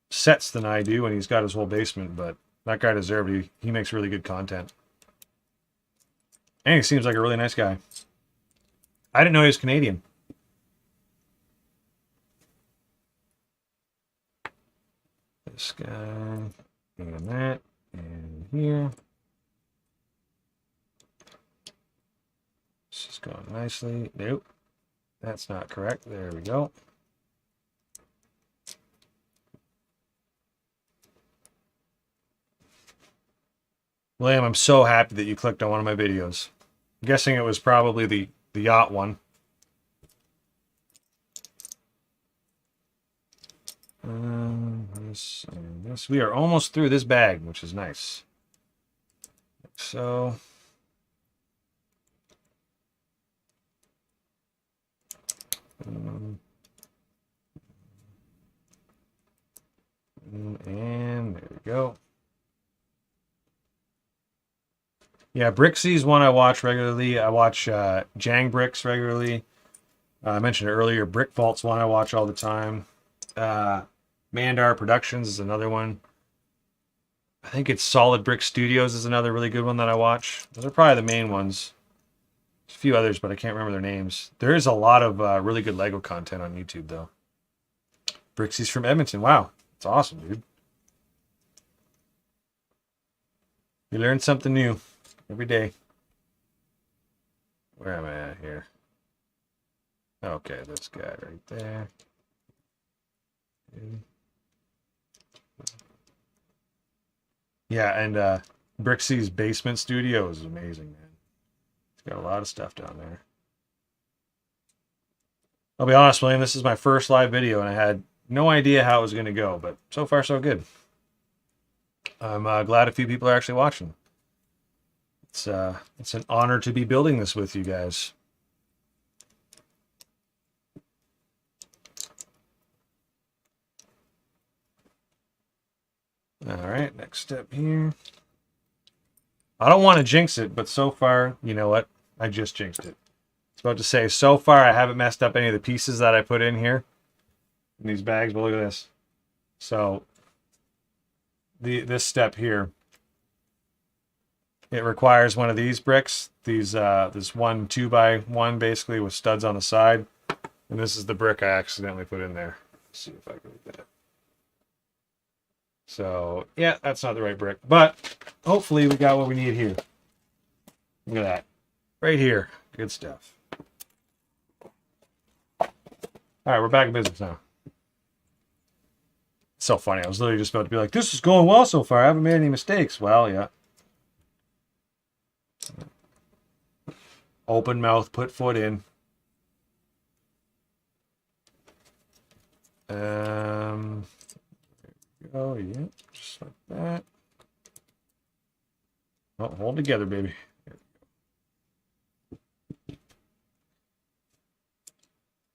sets than I do, and he's got his whole basement. But that guy deserved it. He makes really good content, and he seems like a really nice guy. I didn't know he was Canadian. This guy, and that, and here. This is going nicely. Nope, that's not correct. There we go. William, I'm so happy that you clicked on one of my videos. I'm guessing it was probably the yacht one. This and this. We are almost through this bag, which is nice. So, and there we go. Yeah, Brixie's one I watch regularly. I watch Jang Bricks regularly. I mentioned it earlier. Brick Vault's one I watch all the time. Mandar Productions is another one. I think it's Solid Brick Studios is another really good one that I watch. Those are probably the main ones. There's a few others, but I can't remember their names. There is a lot of really good Lego content on YouTube, though. Brixie's from Edmonton. Wow, that's awesome, dude. You learn something new every day. Where am I at here? Okay, this guy right there. Yeah, and Brixie's basement studio is amazing, man. It's got a lot of stuff down there. I'll be honest, William, this is my first live video, and I had no idea how it was going to go, but so far so good. I'm glad a few people are actually watching. It's an honor to be building this with you guys. All right, next step here. I don't want to jinx it, but so far, you know what? I just jinxed it. I was about to say, so far I haven't messed up any of the pieces that I put in here in these bags, but look at this. So this step here it requires one of these bricks. These this 2x1 basically with studs on the side, and this is the brick I accidentally put in there. Let's see if I can get that. So yeah, that's not the right brick, but hopefully we got what we need here. Look at that, right here. Good stuff. All right, we're back in business now. It's so funny. I was literally just about to be like, "This is going well so far. I haven't made any mistakes." Well, yeah. Open mouth, put foot in. Oh yeah, just like that. Oh, hold together, baby.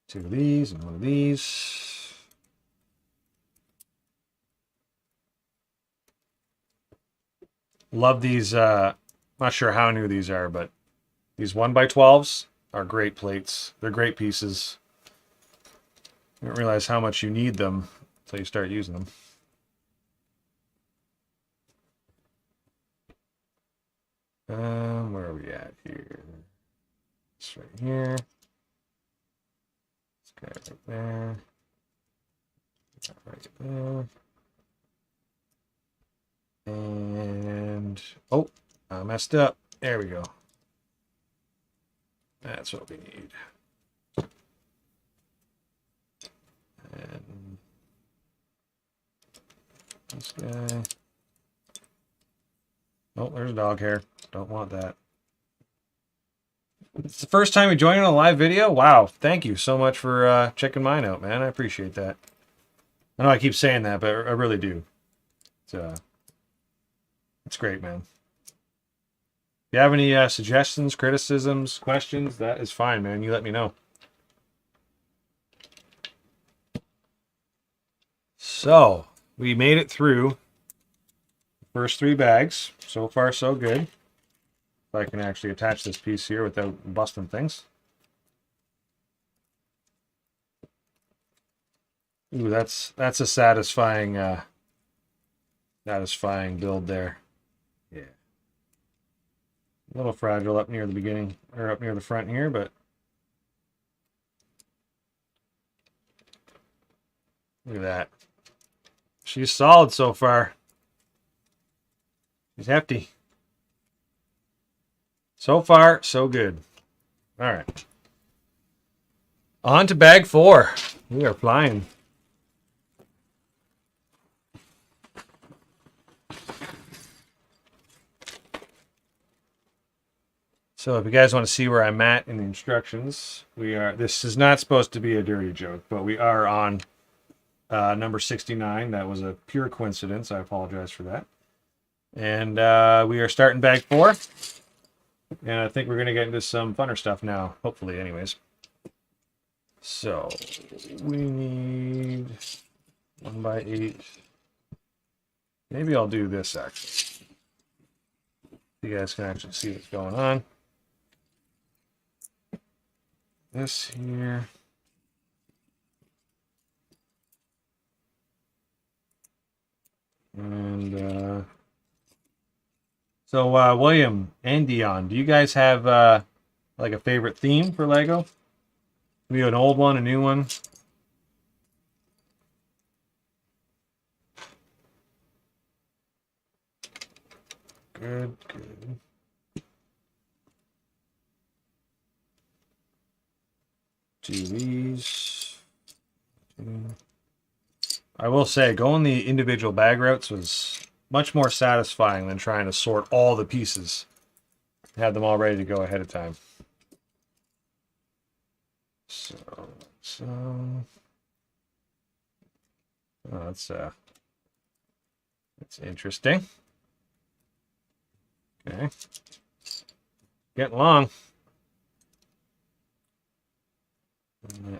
Two of these and one of these. Love these. Not sure how new these are, but these 1x12s are great plates. They're great pieces. You don't realize how much you need them until you start using them. Where are we at here? It's right here. This guy right there. That right there. And oh, I messed up. There we go. That's what we need. And this guy. Oh, there's dog hair. Don't want that. It's the first time you joined a live video? Wow. Thank you so much for checking mine out, man. I appreciate that. I know I keep saying that, but I really do. It's great, man. If you have any suggestions, criticisms, questions, that is fine, man. You let me know. So, we made it through the first 3 bags. So far, so good. If I can actually attach this piece here without busting things. Ooh, that's a satisfying build there. Yeah. A little fragile up near the beginning, or up near the front here, but look at that. She's solid so far. She's hefty. So far, so good. All right. On to bag 4. We are flying. So if you guys want to see where I'm at in the instructions, this is not supposed to be a dirty joke, but we are on number 69. That was a pure coincidence. I apologize for that. And we are starting bag 4. And I think we're going to get into some funner stuff now, hopefully anyways. So we need 1x8. Maybe I'll do this actually. You guys can actually see what's going on. This here. And so William and Dion, do you guys have like a favorite theme for Lego? Maybe an old one, a new one? Good, good. Do these. I will say, going the individual bag routes was much more satisfying than trying to sort all the pieces. Have them all ready to go ahead of time. So oh, that's interesting. Okay. Getting long.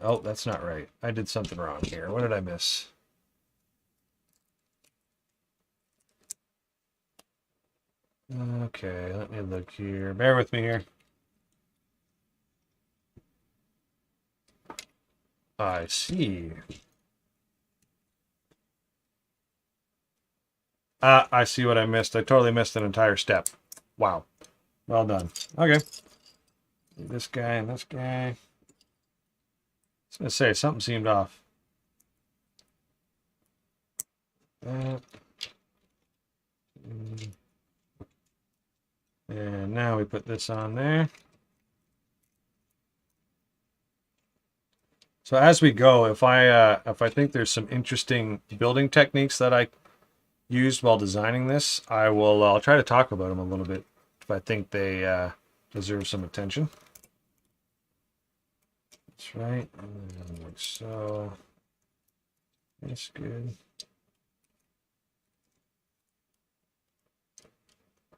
Oh, that's not right. I did something wrong here. What did I miss? Okay, let me look here. Bear with me here. I see. I see what I missed. I totally missed an entire step. Wow. Well done. Okay. This guy and this guy. I was going to say, something seemed off. That. And now we put this on there. So as we go, if I think there's some interesting building techniques that I used while designing this, I'll try to talk about them a little bit if I think they deserve some attention. That's right. And like so. That's good.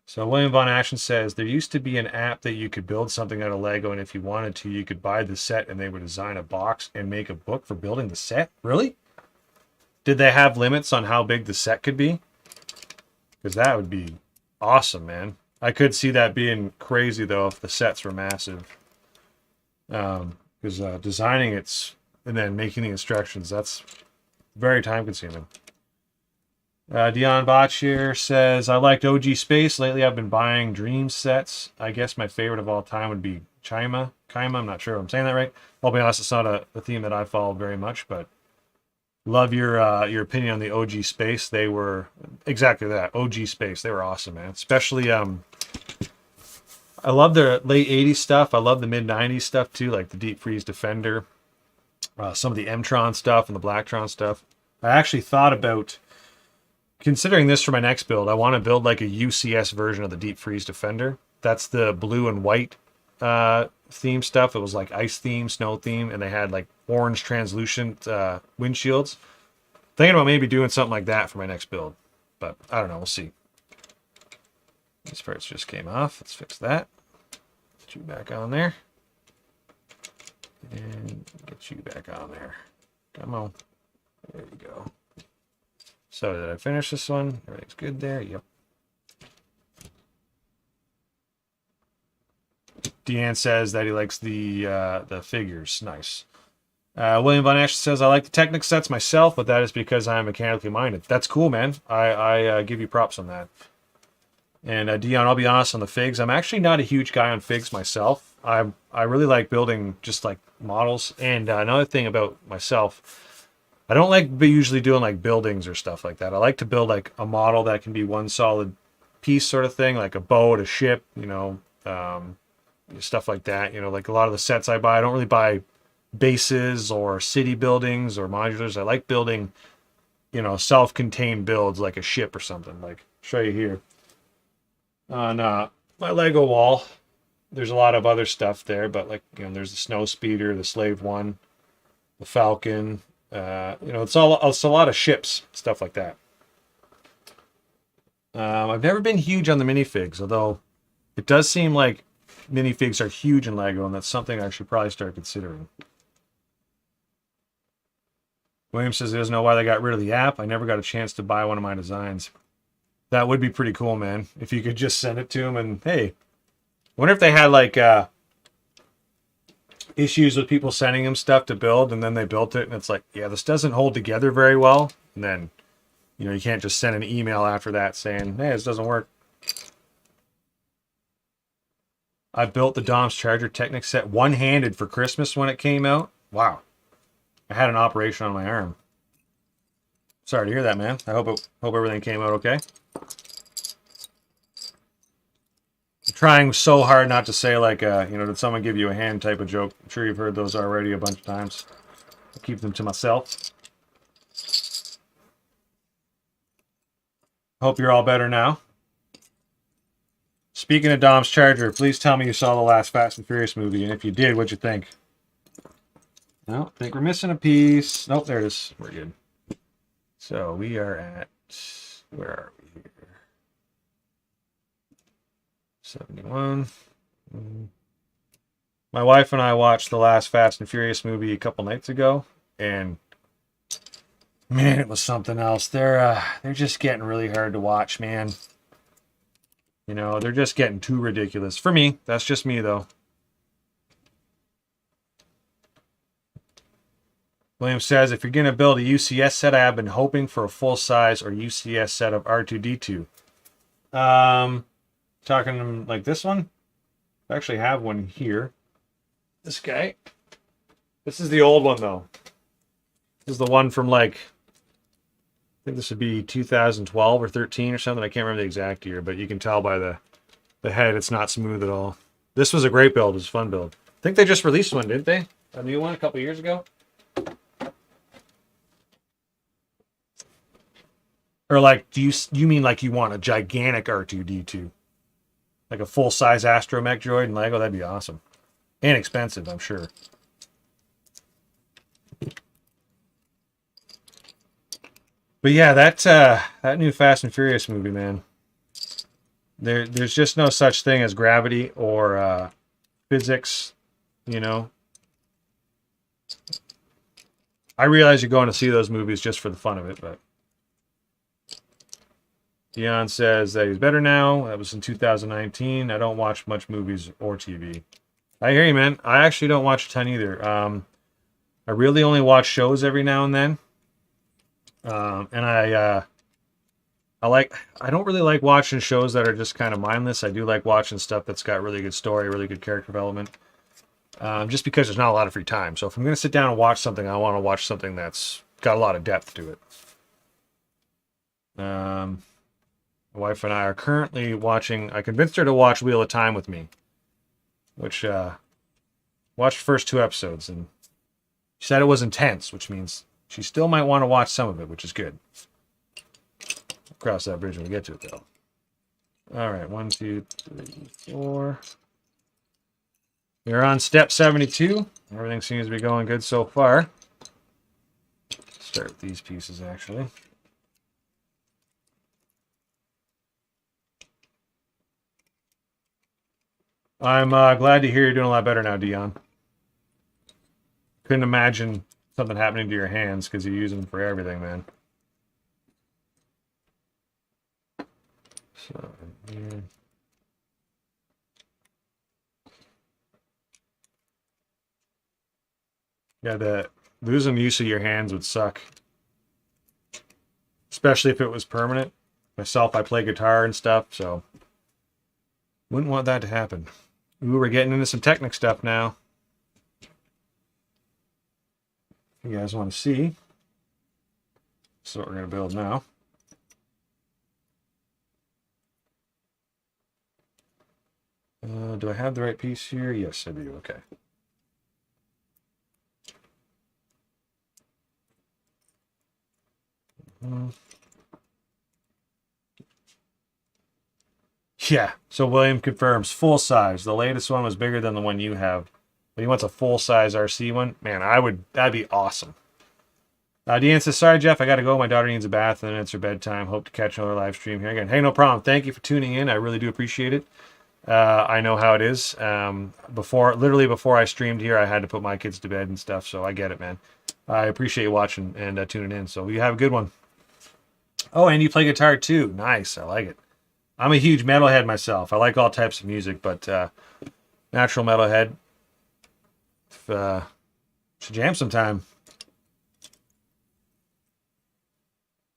So William Von Ashton says, there used to be an app that you could build something out of Lego, and if you wanted to, you could buy the set and they would design a box and make a book for building the set. Really? Did they have limits on how big the set could be? Because that would be awesome, man. I could see that being crazy, though, if the sets were massive. Because designing it and then making the instructions, that's very time consuming. Dion Botch here says, I liked OG Space. Lately I've been buying Dream sets. I guess my favorite of all time would be Kaima. I'm not sure if I'm saying that right. I'll be honest, it's not a theme that I followed very much, but love your opinion on the OG Space. They were exactly that. OG Space. They were awesome, man. Especially, I love the late 80s stuff. I love the mid 90s stuff too, like the Deep Freeze Defender, some of the M-Tron stuff and the Blacktron stuff. I actually thought about considering this for my next build. I want to build like a UCS version of the Deep Freeze Defender. That's the blue and white theme stuff. It was like ice theme, snow theme, and they had like orange translucent windshields. Thinking about maybe doing something like that for my next build, but I don't know. We'll see. These parts just came off. Let's fix that. Get you back on there. And get you back on there. Come on. There you go. So did I finish this one? Everything's good there. Yep. Deanne says that he likes the figures. Nice. William Von Ash says, I like the Technic sets myself, but that is because I'm mechanically minded. That's cool, man. I give you props on that. And Dion, I'll be honest on the figs. I'm actually not a huge guy on figs myself. I really like building just like models. And another thing about myself, I don't like usually doing like buildings or stuff like that. I like to build like a model that can be one solid piece sort of thing, like a boat, a ship, stuff like that. Like a lot of the sets I buy, I don't really buy bases or city buildings or modulars. I like building, self-contained builds like a ship or something. Like, show you here. On my Lego wall, there's a lot of other stuff there, but like, there's the Snow Speeder, the Slave One, the Falcon. It's a lot of ships, stuff like that. I've never been huge on the minifigs, although it does seem like minifigs are huge in Lego, and that's something I should probably start considering. William says he doesn't know why they got rid of the app. I never got a chance to buy one of my designs. That would be pretty cool, man. If you could just send it to him and, hey, I wonder if they had like issues with people sending him stuff to build, and then they built it and it's like, yeah, this doesn't hold together very well. And then, you can't just send an email after that saying, hey, this doesn't work. I built the Dom's Charger Technic set one-handed for Christmas when it came out. Wow. I had an operation on my arm. Sorry to hear that, man. I hope everything came out okay. I'm trying so hard not to say like, did someone give you a hand type of joke. I'm sure you've heard those already a bunch of times. I'll keep them to myself. Hope you're all better now. Speaking of Dom's Charger, please tell me you saw the last Fast and Furious movie, and if you did, what'd you think? No, I think we're missing a piece. Nope, there it is. We're good. So we are at, where are we here? 71. My wife and I watched the last Fast and Furious movie a couple nights ago, and man, it was something else. They're just getting really hard to watch, man. They're just getting too ridiculous. For me, that's just me, though. William says, if you're going to build a UCS set, I have been hoping for a full-size or UCS set of R2-D2. Talking like this one. I actually have one here. This guy. This is the old one though. This is the one from like, I think this would be 2012 or 13 or something. I can't remember the exact year, but you can tell by the head it's not smooth at all. This was a great build. It was a fun build. I think they just released one, didn't they? A new one a couple years ago. Or like, do you mean like you want a gigantic R2D2? Like a full-size astromech droid in Lego? That'd be awesome. And expensive, I'm sure. But yeah, that new Fast and Furious movie, man. There's just no such thing as gravity or physics, you know. I realize you're going to see those movies just for the fun of it, but Dion says that he's better now. That was in 2019. I don't watch much movies or TV. I hear you, man. I actually don't watch a ton either. I really only watch shows every now and then. And I don't really like watching shows that are just kind of mindless. I do like watching stuff that's got really good story, really good character development. Just because there's not a lot of free time. So if I'm going to sit down and watch something, I want to watch something that's got a lot of depth to it. My wife and I are currently watching. I convinced her to watch Wheel of Time with me, which watched the first 2 episodes, and she said it was intense, which means she still might want to watch some of it, which is good. I'll cross that bridge when we get to it, though. All right, 1, 2, 3, 4. We're on step 72. Everything seems to be going good so far. Start with these pieces, actually. I'm glad to hear you're doing a lot better now, Dion. Couldn't imagine something happening to your hands because you use them for everything, man. So, here. Yeah, losing use of your hands would suck. Especially if it was permanent. Myself, I play guitar and stuff, so wouldn't want that to happen. Ooh, we're getting into some Technic stuff now. If you guys want to see. That's what we're going to build now. Do I have the right piece here? Yes, I do. Okay. Yeah, so William confirms full size. The latest one was bigger than the one you have. But he wants a full size RC one. Man, that'd be awesome. Deanne says, sorry, Jeff, I got to go. My daughter needs a bath and it's her bedtime. Hope to catch another live stream here again. Hey, no problem. Thank you for tuning in. I really do appreciate it. I know how it is. Literally before I streamed here, I had to put my kids to bed and stuff, so I get it, man. I appreciate you watching and tuning in. So you have a good one. Oh, and you play guitar too. Nice. I like it. I'm a huge metalhead myself. I like all types of music, but natural metalhead. Should jam sometime.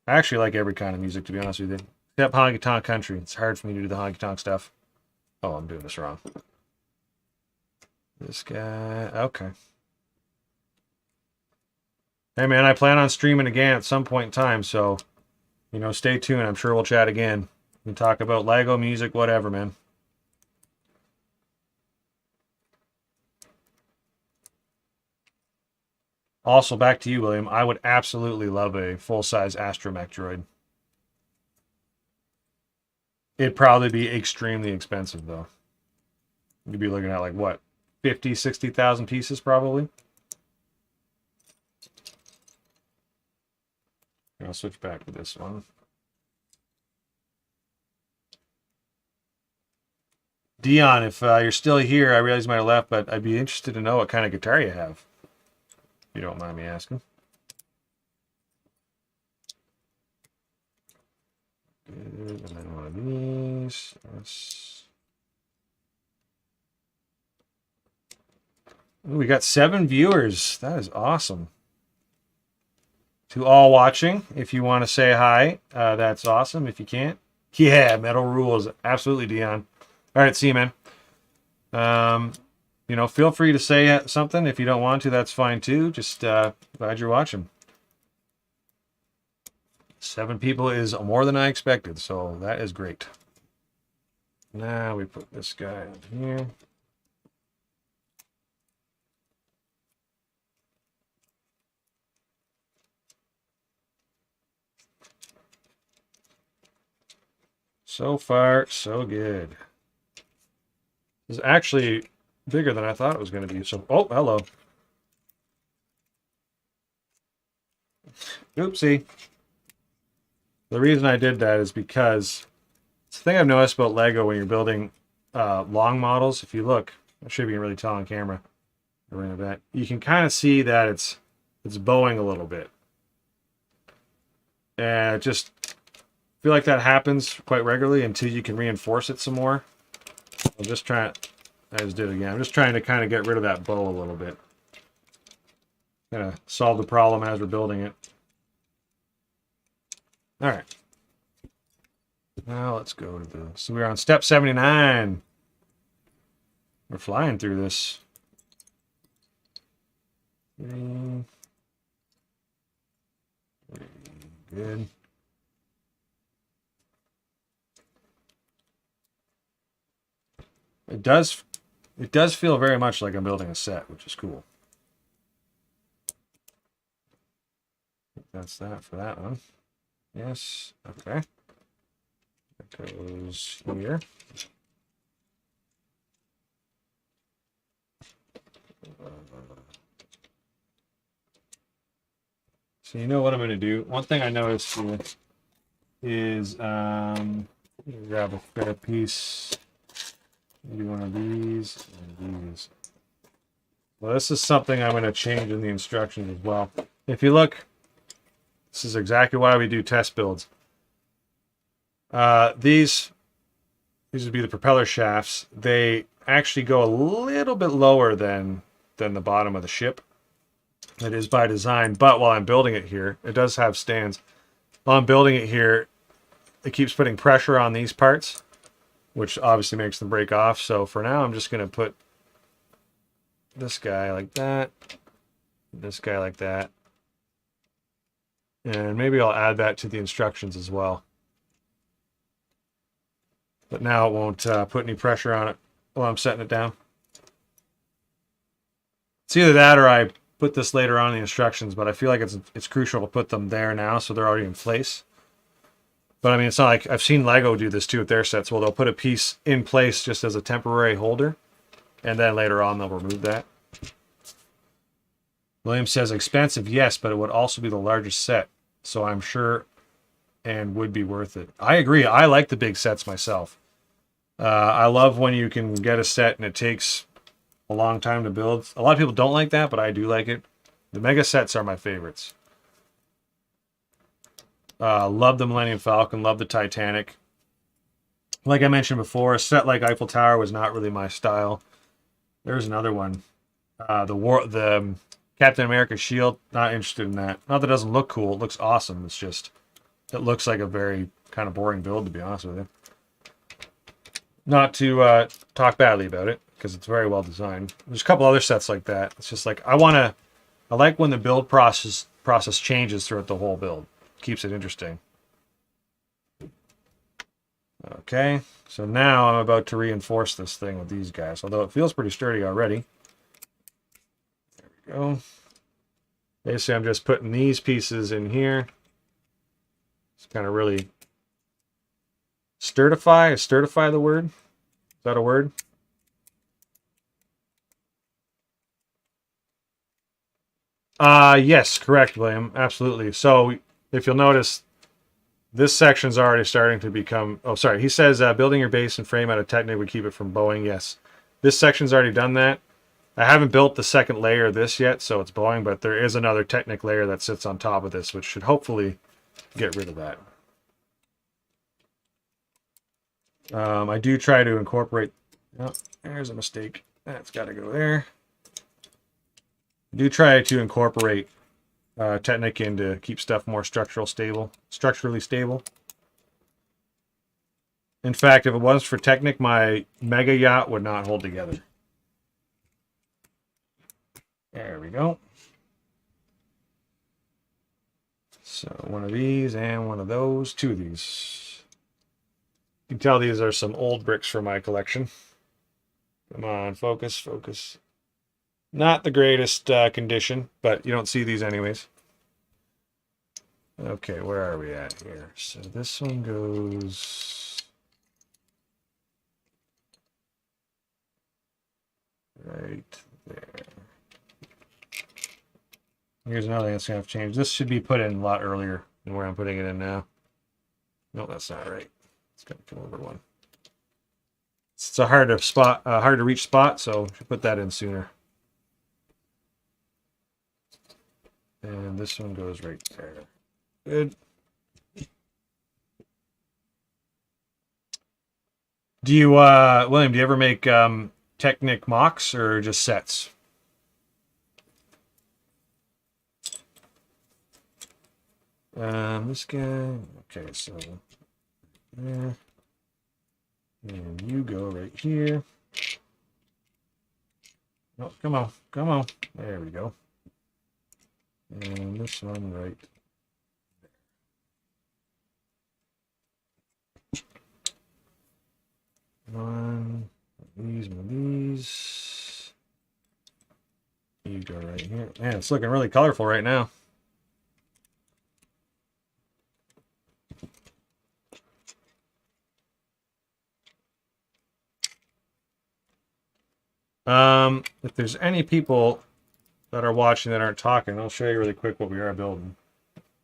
I actually like every kind of music, to be honest with you. Except honky tonk country. It's hard for me to do the honky tonk stuff. Oh, I'm doing this wrong. This guy. Okay. Hey, man, I plan on streaming again at some point in time, so, stay tuned. I'm sure we'll chat again. We can talk about Lego, music, whatever, man. Also, back to you, William. I would absolutely love a full-size astromech droid. It'd probably be extremely expensive, though. You'd be looking at, like, what, 50, 60,000 pieces, probably? I'll switch back to this one. Dion, if you're still here, I realize you might have left, but I'd be interested to know what kind of guitar you have. If you don't mind me asking. Good, and then one of these. Ooh, we got 7 viewers. That is awesome. To all watching, if you want to say hi, that's awesome. If you can't, yeah, metal rules. Absolutely, Dion. All right, see you, man. You know, feel free to say something. If you don't want to, that's fine too. Just glad you're watching. 7 people is more than I expected, so that is great. Now we put this guy in here. So far, so good. This is actually bigger than I thought it was going to be. So, oh, hello. Oopsie. The reason I did that is because it's the thing I've noticed about Lego when you're building long models. If you look, I should be really tall on camera. You can kind of see that it's bowing a little bit. And just feel like that happens quite regularly until you can reinforce it some more. I'm just trying, I just did it again. I'm just trying to kind of get rid of that bow a little bit. Kind of solve the problem as we're building it. All right. Now let's go to the, so we're on step 79. We're flying through this. Good. It does feel very much like I'm building a set, which is cool. That's that for that one. Yes, okay. That goes here. So you know what I'm going to do? One thing I noticed here is grab a fair piece. Maybe one of these and these. Well, this is something I'm going to change in the instructions as well. If you look, this is exactly why we do test builds. These would be the propeller shafts. They actually go a little bit lower than the bottom of the ship. It is by design, but while I'm building it here, it does have stands. While I'm building it here, it keeps putting pressure on these parts, which obviously makes them break off. So for now, I'm just going to put this guy like that, this guy like that, and maybe I'll add that to the instructions as well. But now it won't put any pressure on it while I'm setting it down. It's either that or I put this later on in the instructions, but I feel like it's crucial to put them there now so they're already in place. But I mean, it's not like, I've seen Lego do this too with their sets. Well, they'll put a piece in place just as a temporary holder, and then later on they'll remove that. William says, expensive, yes, but it would also be the largest set, so I'm sure and would be worth it. I agree. I like the big sets myself. I love when you can get a set and it takes a long time to build. A lot of people don't like that, but I do like it. The mega sets are my favorites. Love the Millennium Falcon, love the Titanic. Like I mentioned before, a set like Eiffel Tower was not really my style. There's another one. The Captain America shield, not interested in that. Not that it doesn't look cool, it looks awesome. It's just, it looks like a very kind of boring build, to be honest with you. Not to talk badly about it, because it's very well designed. There's a couple other sets like that. It's just like, I like when the build process changes throughout the whole build. Keeps it interesting. Okay, so now I'm about to reinforce this thing with these guys, although it feels pretty sturdy already. There we go. Basically, I'm just putting these pieces in here. It's kind of really sturdify. Is sturdify the word? Is that a word? Yes, correct, William. Absolutely. So if you'll notice, this section's already starting to become... Oh, sorry. He says building your base and frame out of Technic would keep it from bowing. Yes. This section's already done that. I haven't built the second layer of this yet, so it's bowing, but there is another Technic layer that sits on top of this, which should hopefully get rid of that. I do try to incorporate... Oh, there's a mistake. That's got to go there. I do try to incorporate Technic in to keep stuff more structurally stable. In fact, if it wasn't for Technic, my Mega Yacht would not hold together. There we go. So one of these and one of those, two of these. You can tell these are some old bricks for my collection. Come on, focus, focus. Not the greatest condition, but you don't see these anyways. Okay, where are we at here? So this one goes right there. Here's another thing that's going to have to change. This should be put in a lot earlier than where I'm putting it in now. No, that's not right. It's going to come over one. It's a hard to reach spot, so I should put that in sooner. And this one goes right there. Good. Do you, William, do you ever make Technic mocks or just sets? This guy, okay, so, yeah, and you go right here. Oh, come on, come on, there we go. And this one right there. One of these. You go right here. Man, it's looking really colorful right now. If there's any people that are watching that aren't talking, I'll show you really quick what we are building.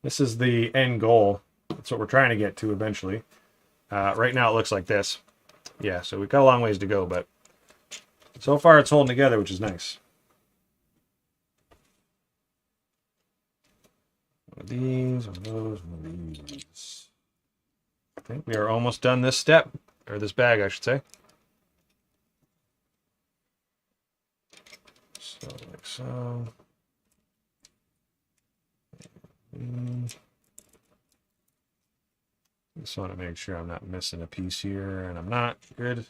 This is the end goal. That's what we're trying to get to eventually. Right now it looks like this. Yeah, so we've got a long ways to go, but so far it's holding together, which is nice. One of these, one of those, one of these. I think we are almost done this step, or this bag, I should say. So, like so. Just want to make sure I'm not missing a piece here, and I'm not. Good.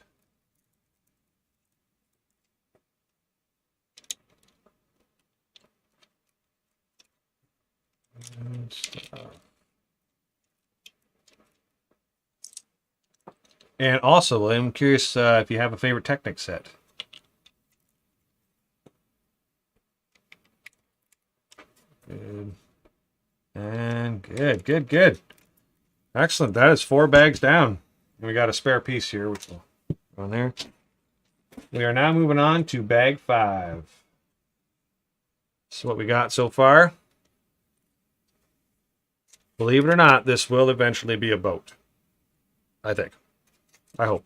And also, I'm curious if you have a favorite Technic set. Good. And good, good, good. Excellent. That is 4 bags down. And we got a spare piece here, which will go on there. We are now moving on to bag 5. This is what we got so far. Believe it or not, this will eventually be a boat. I think. I hope.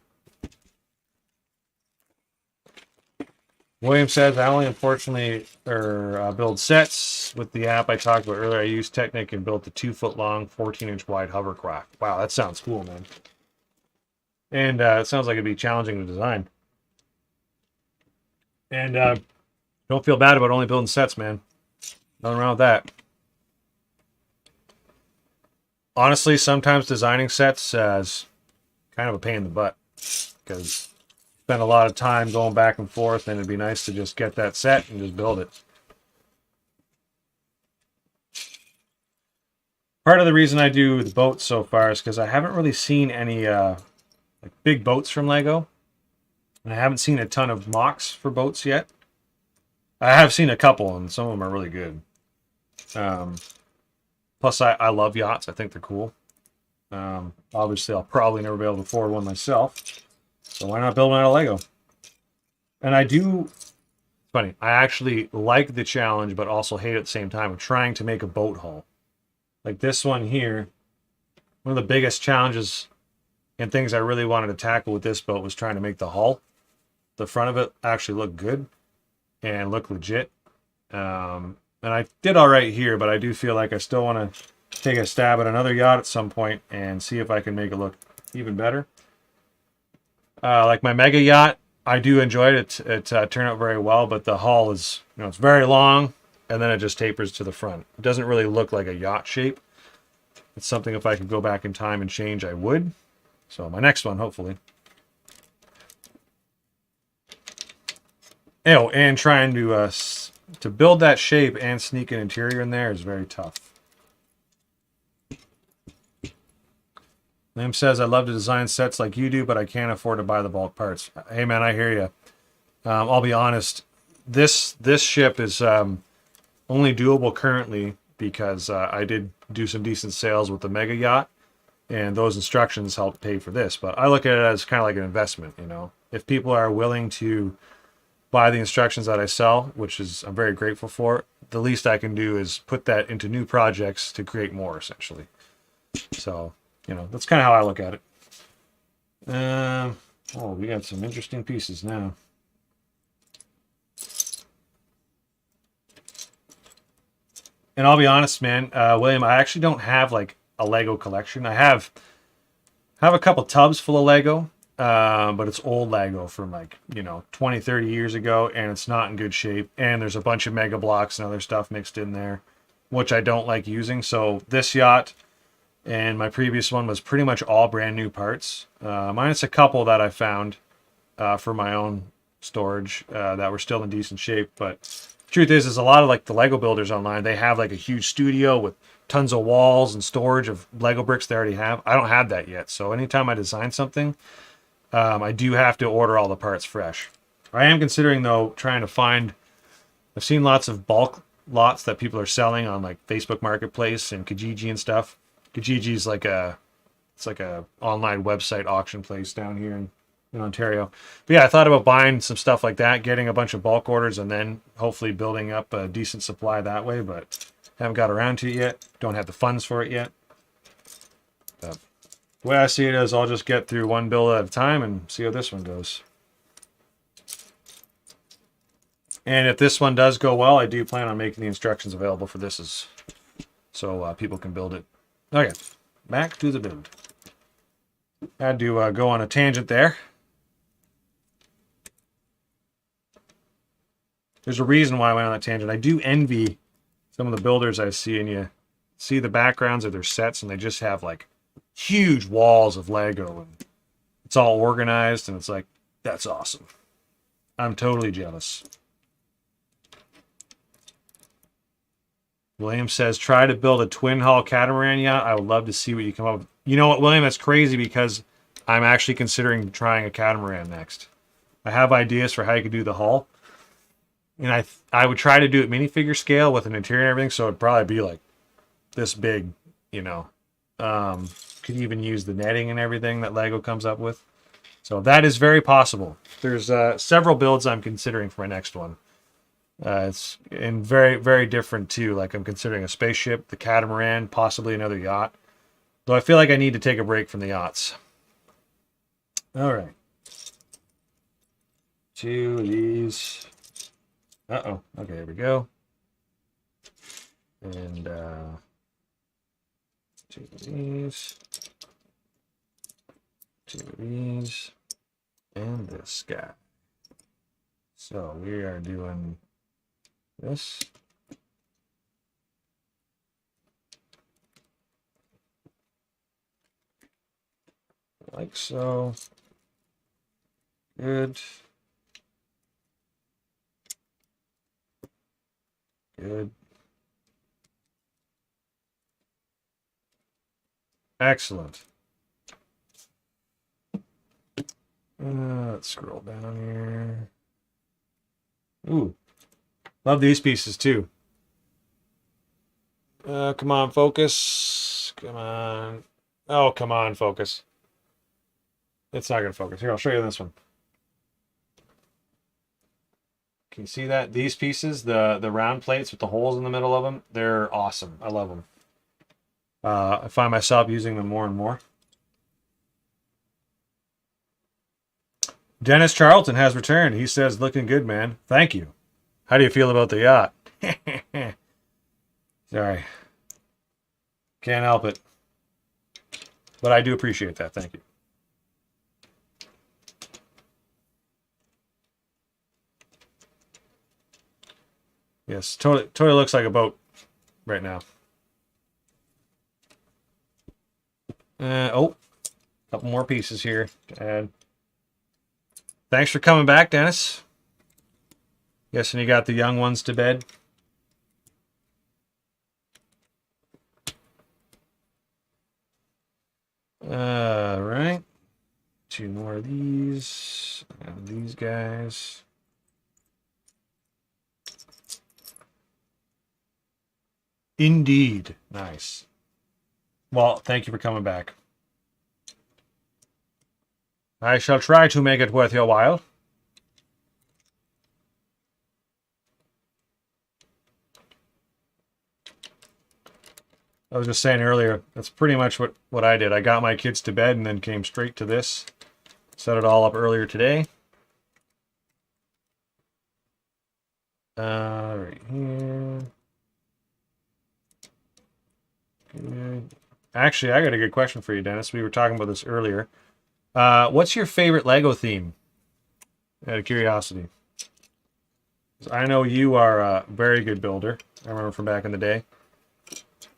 William says, I only unfortunately build sets with the app I talked about earlier. I used Technic and built a 2-foot-long, 14-inch wide hovercraft. Wow, that sounds cool, man. And it sounds like it'd be challenging to design. And don't feel bad about only building sets, man. Nothing wrong with that. Honestly, sometimes designing sets is kind of a pain in the butt because spend a lot of time going back and forth, and it'd be nice to just get that set and just build it. Part of the reason I do the boats so far is because I haven't really seen any like big boats from Lego, and I haven't seen a ton of mocks for boats yet. I have seen a couple, and some of them are really good. Plus, I love yachts. I think they're cool. Obviously, I'll probably never be able to afford one myself. So why not build one out of Lego? And I do, it's funny, I actually like the challenge, but also hate it at the same time of trying to make a boat hull. Like this one here, one of the biggest challenges and things I really wanted to tackle with this boat was trying to make the hull. The front of it actually look good and look legit. And I did all right here, but I do feel like I still want to take a stab at another yacht at some point and see if I can make it look even better. Like my Mega Yacht, I do enjoy it. It turned out very well, but the hull is, it's very long, and then it just tapers to the front. It doesn't really look like a yacht shape. It's something if I could go back in time and change, I would. So my next one, hopefully. Oh, and trying to build that shape and sneak an interior in there is very tough. Liam says, I love to design sets like you do, but I can't afford to buy the bulk parts. Hey, man, I hear you. I'll be honest. This ship is only doable currently because I did do some decent sales with the Mega Yacht, and those instructions helped pay for this. But I look at it as kind of like an investment, you know. If people are willing to buy the instructions that I sell, which is I'm very grateful for, the least I can do is put that into new projects to create more, essentially. So, you know, that's kind of how I look at it. Oh, we got some interesting pieces now. And I'll be honest, man, William, I actually don't have like a Lego collection. I have a couple tubs full of Lego, but it's old Lego from like, you know, 20, 30 years ago, and it's not in good shape. And there's a bunch of Mega Blocks and other stuff mixed in there, which I don't like using. So this yacht and my previous one was pretty much all brand new parts, minus a couple that I found for my own storage that were still in decent shape. But truth is a lot of like the Lego builders online, they have like a huge studio with tons of walls and storage of Lego bricks they already have. I don't have that yet. So anytime I design something, I do have to order all the parts fresh. I am considering though trying to find, I've seen lots of bulk lots that people are selling on like Facebook Marketplace and Kijiji and stuff. Kijiji's like it's like a online website auction place down here in Ontario. But yeah, I thought about buying some stuff like that, getting a bunch of bulk orders, and then hopefully building up a decent supply that way, but haven't got around to it yet. Don't have the funds for it yet. But the way I see it is I'll just get through one build at a time and see how this one goes. And if this one does go well, I do plan on making the instructions available for this so people can build it. Okay, back to the build. I had to go on a tangent there. There's a reason why I went on that tangent. I do envy some of the builders I see, and you see the backgrounds of their sets, and they just have like huge walls of Lego, and it's all organized, and it's like, that's awesome. I'm totally jealous. William says, try to build a twin hull catamaran yacht. I would love to see what you come up with. You know what, William? That's crazy because I'm actually considering trying a catamaran next. I have ideas for how you could do the hull. And I would try to do it minifigure scale with an interior and everything, so it'd probably be like this big, you know. Could even use the netting and everything that Lego comes up with. So that is very possible. There's several builds I'm considering for my next one. It's in very, very different too. Like I'm considering a spaceship, the catamaran, possibly another yacht. Though I feel like I need to take a break from the yachts. All right. Two of these. Uh-oh. Okay, here we go. And two of these. Two of these. And this guy. So we are doing this. Like so. Good. Good. Excellent. Let's scroll down here. Ooh. Love these pieces too. Come on, focus. Come on. Oh, come on, focus. It's not going to focus. Here, I'll show you this one. Can you see that? These pieces, the round plates with the holes in the middle of them, they're awesome. I love them. I find myself using them more and more. Dennis Charlton has returned. He says, looking good, man. Thank you. How do you feel about the yacht? Sorry. Can't help it. But I do appreciate that. Thank you. Yes, totally looks like a boat right now. Oh, couple couple more pieces here to add. Thanks for coming back, Dennis. Guessing you got the young ones to bed. All right. 2 more of these. And these guys. Indeed. Nice. Well, thank you for coming back. I shall try to make it worth your while. I was just saying earlier, that's pretty much what I did. I got my kids to bed and then came straight to this. Set it all up earlier today. Right here. Good. Actually, I got a good question for you, Dennis. We were talking about this earlier. What's your favorite Lego theme? Out of curiosity. I know you are a very good builder. I remember from back in the day.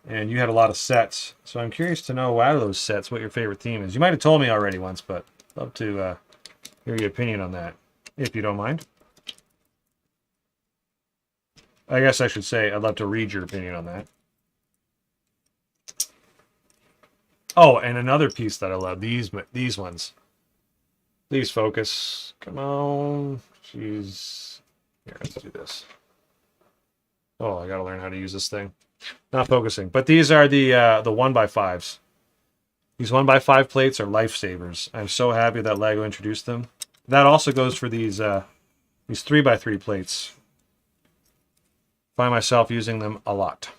And you had a lot of sets. So I'm curious to know, out of those sets, what your favorite theme is. You might have told me already once, but I'd love to hear your opinion on that, if you don't mind. I guess I should say I'd love to read your opinion on that. Oh, and another piece that I love, these ones. Please focus. Come on. Jeez. Here, let's do this. Oh, I gotta learn how to use this thing. Not focusing. But these are the 1x5s. These 1x5 plates are lifesavers. I'm so happy that Lego introduced them. That also goes for these 3x3 plates. Find myself using them a lot.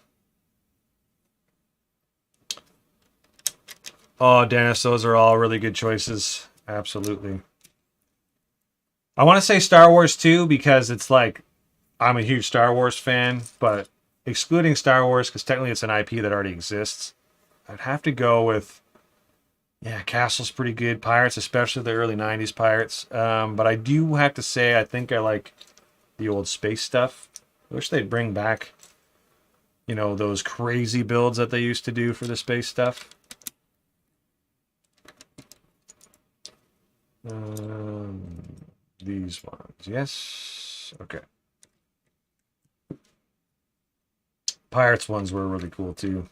Oh, Dennis, those are all really good choices. Absolutely. I want to say Star Wars 2 because it's like, I'm a huge Star Wars fan, but excluding Star Wars, because technically it's an IP that already exists, I'd have to go with, yeah, Castle's pretty good. Pirates, especially the early 90s Pirates. But I do have to say, I think I like the old space stuff. I wish they'd bring back, you know, those crazy builds that they used to do for the space stuff. These ones, yes. Okay. Pirates ones were really cool too.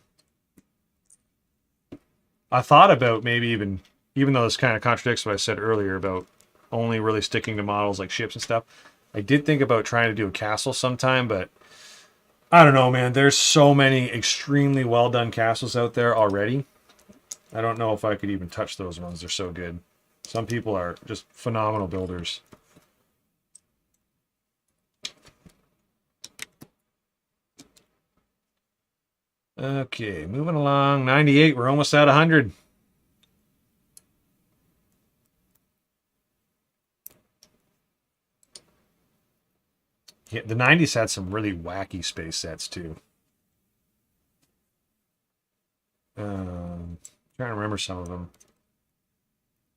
I thought about maybe even though this kind of contradicts what I said earlier about only really sticking to models like ships and stuff, I did think about trying to do a castle sometime, but I don't know, man. There's so many extremely well done castles out there already. I don't know if I could even touch those ones. They're so good. Some people are just phenomenal builders. Okay, moving along. 98, we're almost at 100. Yeah, the 90s had some really wacky space sets too. Trying to remember some of them.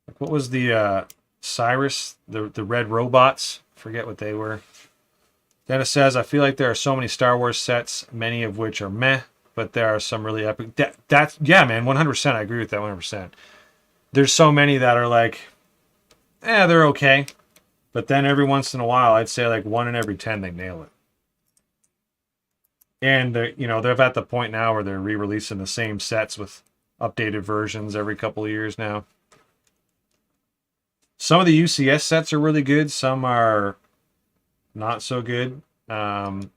Like, what was the Cyrus, the red robots? Forget what they were. Dennis says, I feel like there are so many Star Wars sets, many of which are meh, but there are some really epic. That's yeah, man, 100%. I agree with that 100%. There's so many that are like, they're okay. But then every once in a while, I'd say like 1 in every 10, they nail it. And, you know, they're at the point now where they're re-releasing the same sets with updated versions every couple of years now. Some of the UCS sets are really good. Some are not so good. Some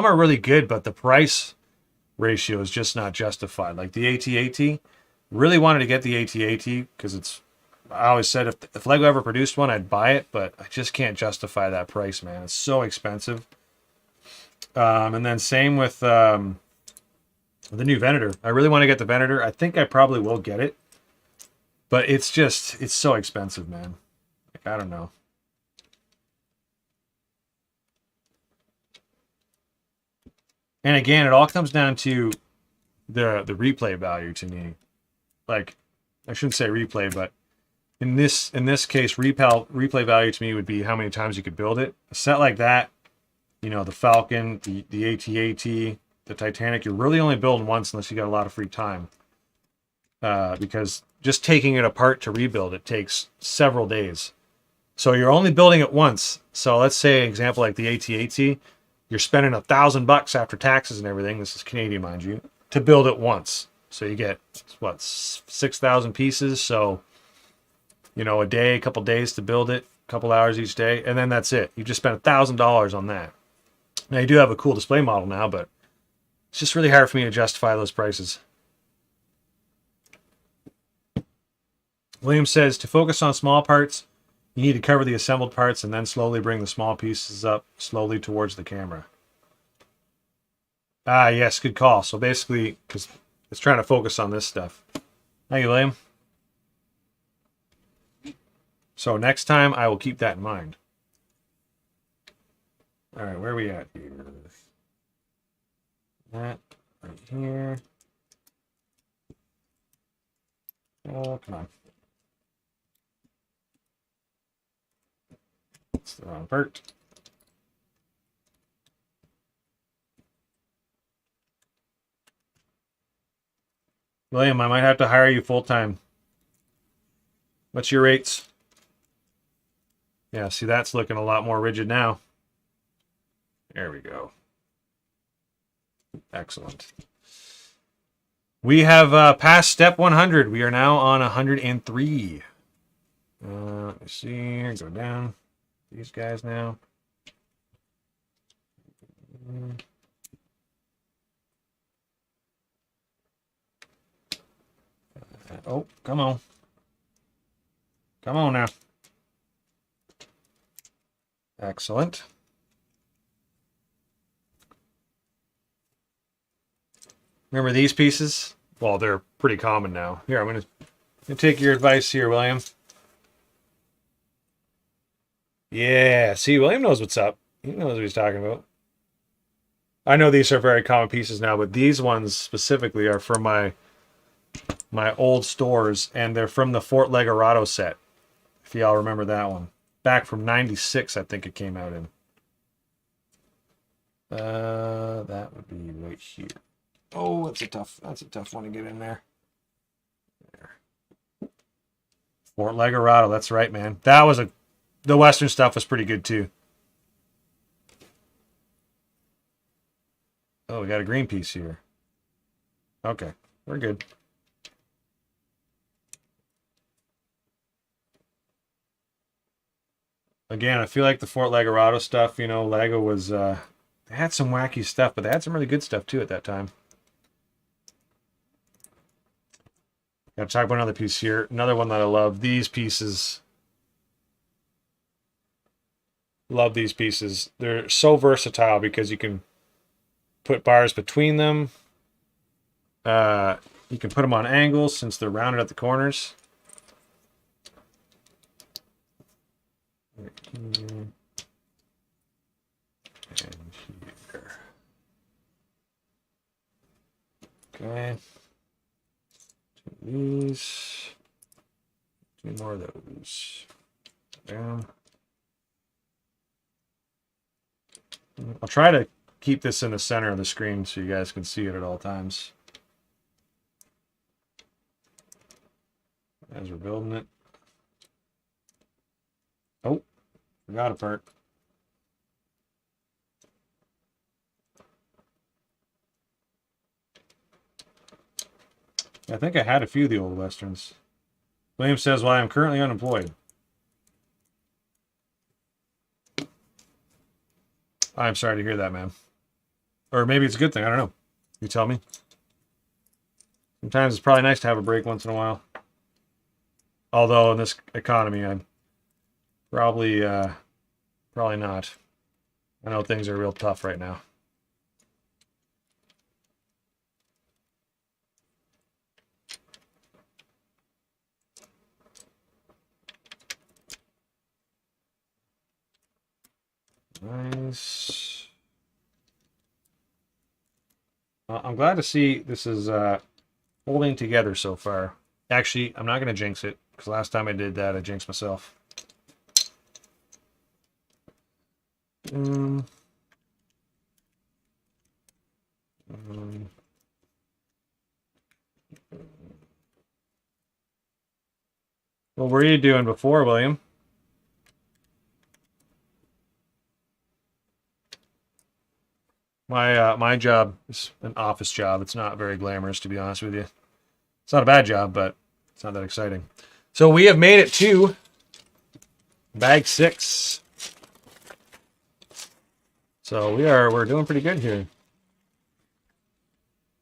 are really good, but the price ratio is just not justified. Like the AT-AT, really wanted to get the AT-AT because it's, I always said if Lego ever produced one, I'd buy it, but I just can't justify that price, man. It's so expensive. And then same with the new Venator. I really want to get the Venator. I think I probably will get it. But it's just, it's so expensive, man. Like, I don't know. And again, it all comes down to the replay value to me. Like, I shouldn't say replay, but in this case, replay value to me would be how many times you could build it. A set like that, you know, the Falcon, the AT-AT, the Titanic, you're really only building once unless you got a lot of free time. because just taking it apart to rebuild it takes several days. So you're only building it once. So let's say an example like the AT-AT, you're spending $1,000 after taxes and everything. This is Canadian, mind you, to build it once. So you get what, 6,000 pieces. So, you know, a day, a couple days to build it, a couple hours each day, and then that's it. You just spent $1,000 on that. Now you do have a cool display model now, but it's just really hard for me to justify those prices. William says to focus on small parts, you need to cover the assembled parts and then slowly bring the small pieces up slowly towards the camera. Ah, yes, good call. So basically, because it's trying to focus on this stuff. Thank you, William. So next time, I will keep that in mind. All right, where are we at here? That right here. Oh, come on. It's the wrong part. William, I might have to hire you full-time. What's your rates? Yeah, see, that's looking a lot more rigid now. There we go. Excellent. We have passed step 100. We are now on 103. Let me see here. Go down. These guys now. Oh, come on. Come on now. Excellent. Remember these pieces? Well, they're pretty common now. Here, I'm going to take your advice here, William. Yeah, see, William knows what's up. He knows what he's talking about. I know these are very common pieces now, but these ones specifically are from my old stores, and they're from the Fort Legorado set, if y'all remember that one. Back from 96, I think it came out in. That would be right here. Oh, that's a tough one to get in there. There. Fort Legorado, that's right, man. The Western stuff was pretty good too. Oh, we got a green piece here. Okay, we're good. Again, I feel like the Fort Legorado stuff, you know, Lego was, they had some wacky stuff, but they had some really good stuff too at that time. Gotta talk about another piece here. Another one that I love. These pieces. Love these pieces. They're so versatile because you can put bars between them. You can put them on angles since they're rounded at the corners. And here. Okay. These. Two more of those. Down. I'll try to keep this in the center of the screen so you guys can see it at all times. As we're building it. Oh, forgot a part. I think I had a few of the old Westerns. William says, well, I am currently unemployed. I'm sorry to hear that, man. Or maybe it's a good thing. I don't know. You tell me. Sometimes it's probably nice to have a break once in a while. Although in this economy, I'm probably not. I know things are real tough right now. Nice. I'm glad to see this is holding together so far. Actually, I'm not going to jinx it, because last time I did that, I jinxed myself. What were you doing before, William? My job is an office job. It's not very glamorous, to be honest with you. It's not a bad job, but it's not that exciting. So we have made it to bag 6. So we're doing pretty good here.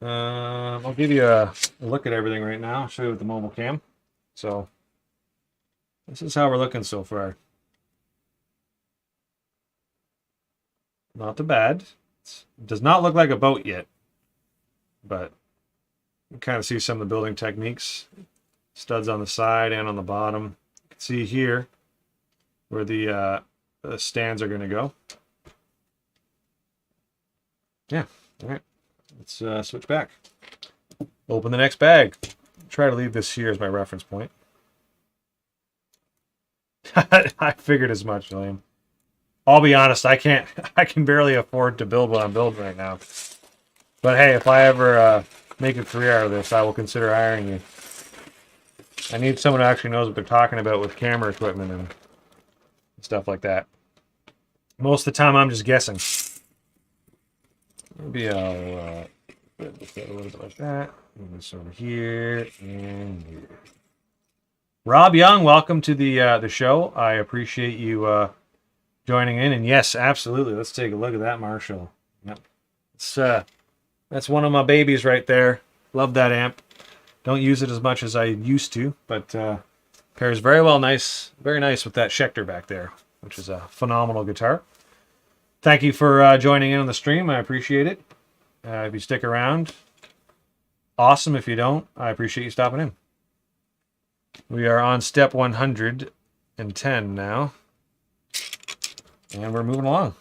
I'll give you a look at everything right now. I'll show you with the mobile cam. So this is how we're looking so far. Not too bad. It does not look like a boat yet, but you can kind of see some of the building techniques. Studs on the side and on the bottom. You can see here where the stands are going to go. Yeah, all right. Let's switch back. Open the next bag. Try to leave this here as my reference point. I figured as much, William. I'll be honest, I can barely afford to build what I'm building right now. But hey, if I ever make a career out of this, I will consider hiring you. I need someone who actually knows what they're talking about with camera equipment and stuff like that. Most of the time, I'm just guessing. Maybe I'll put this a little bit like that. Move this over here and here. Rob Young, welcome to the show. I appreciate you joining in. And yes, absolutely. Let's take a look at that Marshall. Yep. That's one of my babies right there. Love that amp. Don't use it as much as I used to, but pairs very nice with that Schecter back there, which is a phenomenal guitar. Thank you for joining in on the stream. I appreciate it. If you stick around, awesome. If you don't, I appreciate you stopping in. We are on step 110 now, and we're moving along.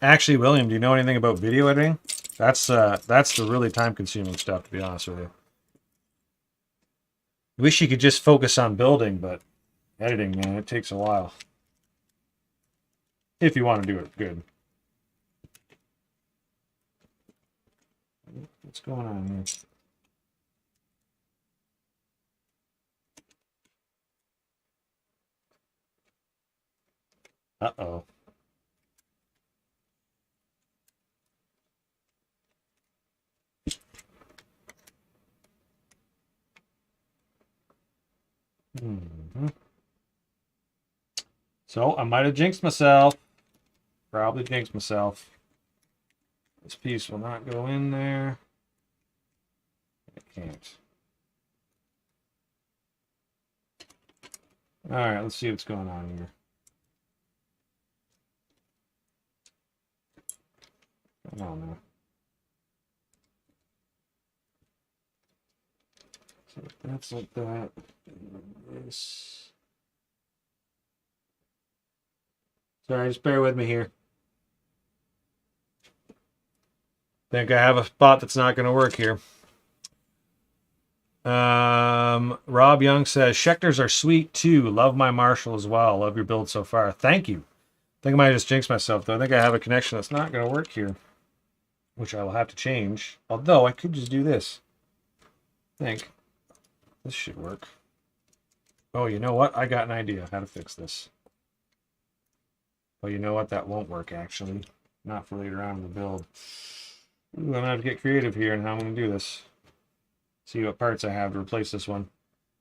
Actually, William, do you know anything about video editing? That's the really time-consuming stuff, to be honest with you. Wish you could just focus on building, but editing, man, it takes a while. If you want to do it good. What's going on here? Uh-oh. So I might have jinxed myself. Probably jinxed myself. This piece will not go in there. It can't. All right, let's see what's going on here. Come on now. So that's like that. This. Sorry, just bear with me here. Think I have a spot that's not going to work here. Rob Young says, Schecters are sweet too. Love my Marshall as well. Love your build so far. Thank you. I think I might have just jinxed myself, though. I think I have a connection that's not going to work here, which I will have to change. Although I could just do this. I think this should work. Oh, you know what? I got an idea how to fix this. Oh, you know what? That won't work, actually. Not for later on in the build. Ooh, I'm going to have to get creative here in how I'm going to do this. See what parts I have to replace this one.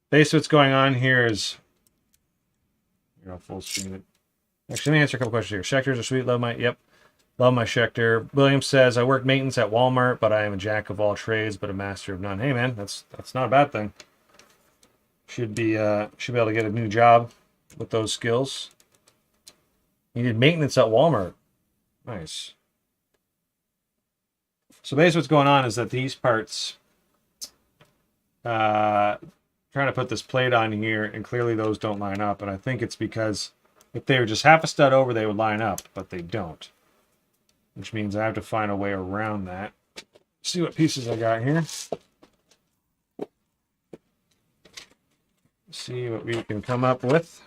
Basically, what's going on here is... Here, I'll full screen it. Actually, let me answer a couple questions here. Schecters are sweet. Love my... Yep. Love my Schecter. William says, I work maintenance at Walmart, but I am a jack of all trades, but a master of none. Hey, man, that's not a bad thing. Should be able to get a new job with those skills. You did maintenance at Walmart. Nice. So basically what's going on is that these parts, trying to put this plate on here, and clearly those don't line up. And I think it's because if they were just half a stud over, they would line up, but they don't. Which means I have to find a way around that. See what pieces I got here. See what we can come up with.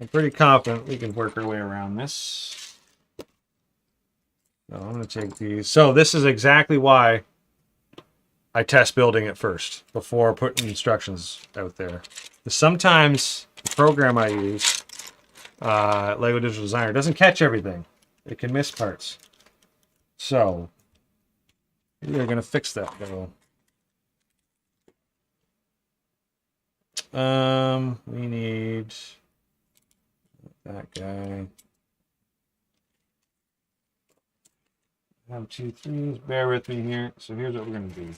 I'm pretty confident we can work our way around this. No, I'm going to take these. So this is exactly why I test building it first before putting instructions out there. Sometimes the program I use, Lego Digital Designer, doesn't catch everything. It can miss parts. So we're going to fix that though. We need that guy. 1, 2, 3. Bear with me here. So here's what we're going to do.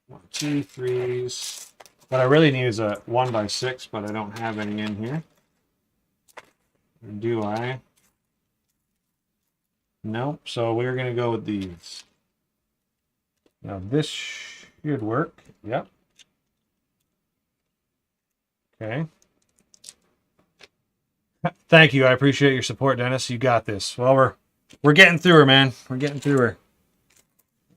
1, 2, 3. What I really need is a 1x6, but I don't have any in here. Or do I? Nope. So we're going to go with these. Now this should work. Yep. Okay. Thank you. I appreciate your support, Dennis. You got this. Well, we're getting through her, man. We're getting through her.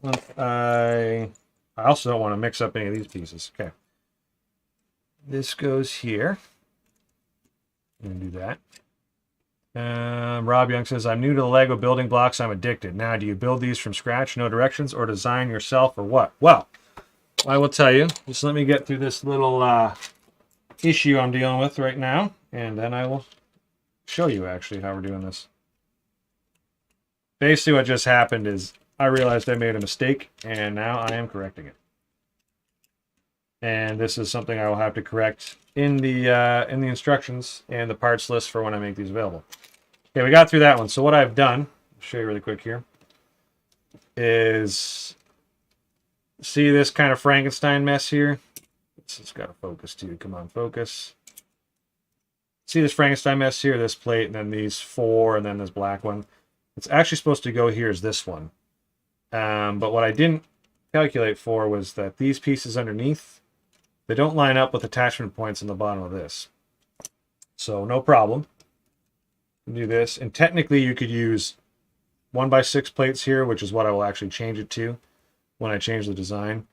Well, I also don't want to mix up any of these pieces. Okay. This goes here. I'm going to do that. Rob Young says, I'm new to the Lego building blocks. I'm addicted. Now, do you build these from scratch, no directions, or design yourself, or what? Well, I will tell you. Just let me get through this little issue I'm dealing with right now, and then I will show you actually how we're doing this. Basically, what just happened is I realized I made a mistake, and now I am correcting it. And this is something I will have to correct in the instructions and the parts list for when I make these available. Okay, we got through that one. So what I've done, I'll show you really quick here, is see this kind of Frankenstein mess here? It's got to focus too. Come on, focus. See this Frankenstein mess here, this plate, and then these 4, and then this black one. It's actually supposed to go here as this one. But what I didn't calculate for was that these pieces underneath, they don't line up with attachment points in the bottom of this. So no problem. Do this. And technically you could use 1x6 plates here, which is what I will actually change it to when I change the design.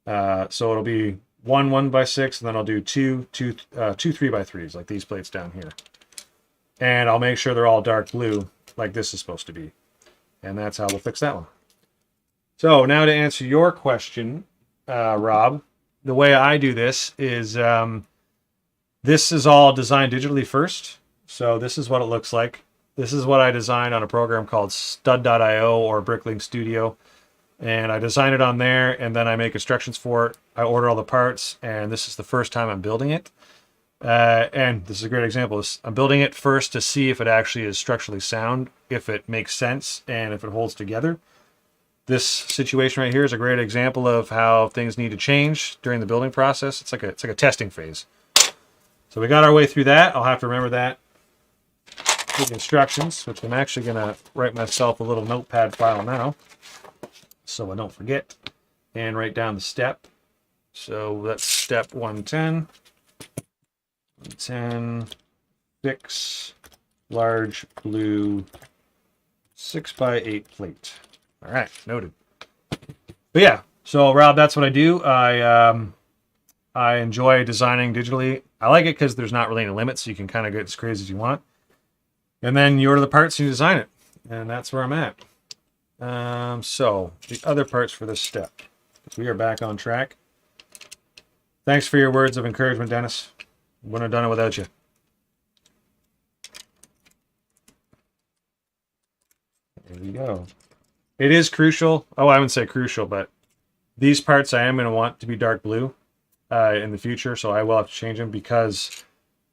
So it'll be 1 1x6, and then I'll do two 3x3s, like these plates down here. And I'll make sure they're all dark blue, like this is supposed to be. And that's how we'll fix that one. So now to answer your question, Rob, the way I do this is this is all designed digitally first. So this is what it looks like. This is what I designed on a program called stud.io or Bricklink Studio. And I design it on there, and then I make instructions for it. I order all the parts, and this is the first time I'm building it. And this is a great example. I'm building it first to see if it actually is structurally sound, if it makes sense, and if it holds together. This situation right here is a great example of how things need to change during the building process. It's like a testing phase. So we got our way through that. I'll have to remember that. The instructions, which I'm actually going to write myself a little notepad file now, so I don't forget, and write down the step. So that's step 110. 110, fix large blue 6x8 plate. All right, noted. But yeah, so Rob, that's what I do. I enjoy designing digitally. I like it because there's not really any limits, so you can kind of get as crazy as you want. And then you order the parts and you design it. And that's where I'm at. So the other parts for this step. We are back on track. Thanks for your words of encouragement, Dennis. Wouldn't have done it without you. There we go. It is crucial. Oh, I wouldn't say crucial, but these parts I am going to want to be dark blue in the future, so I will have to change them because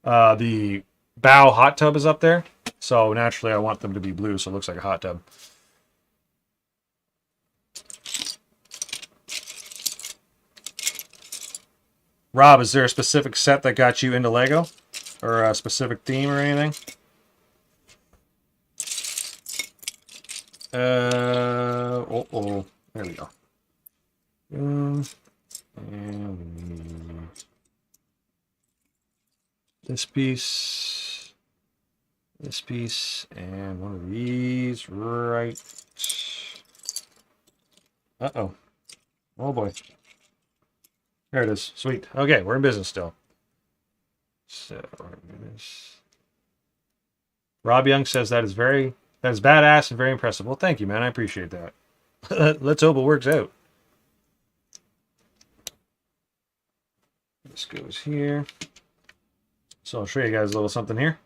the bow hot tub is up there. So naturally I want them to be blue, so it looks like a hot tub. Rob, is there a specific set that got you into Lego? Or a specific theme or anything? There we go. And this piece, and one of these right. Uh-oh. Oh boy. There it is. Sweet. Okay, we're in business still. So we're going to do this. Rob Young says that is badass and very impressive. Well, thank you, man. I appreciate that. Let's hope it works out. This goes here. So I'll show you guys a little something here.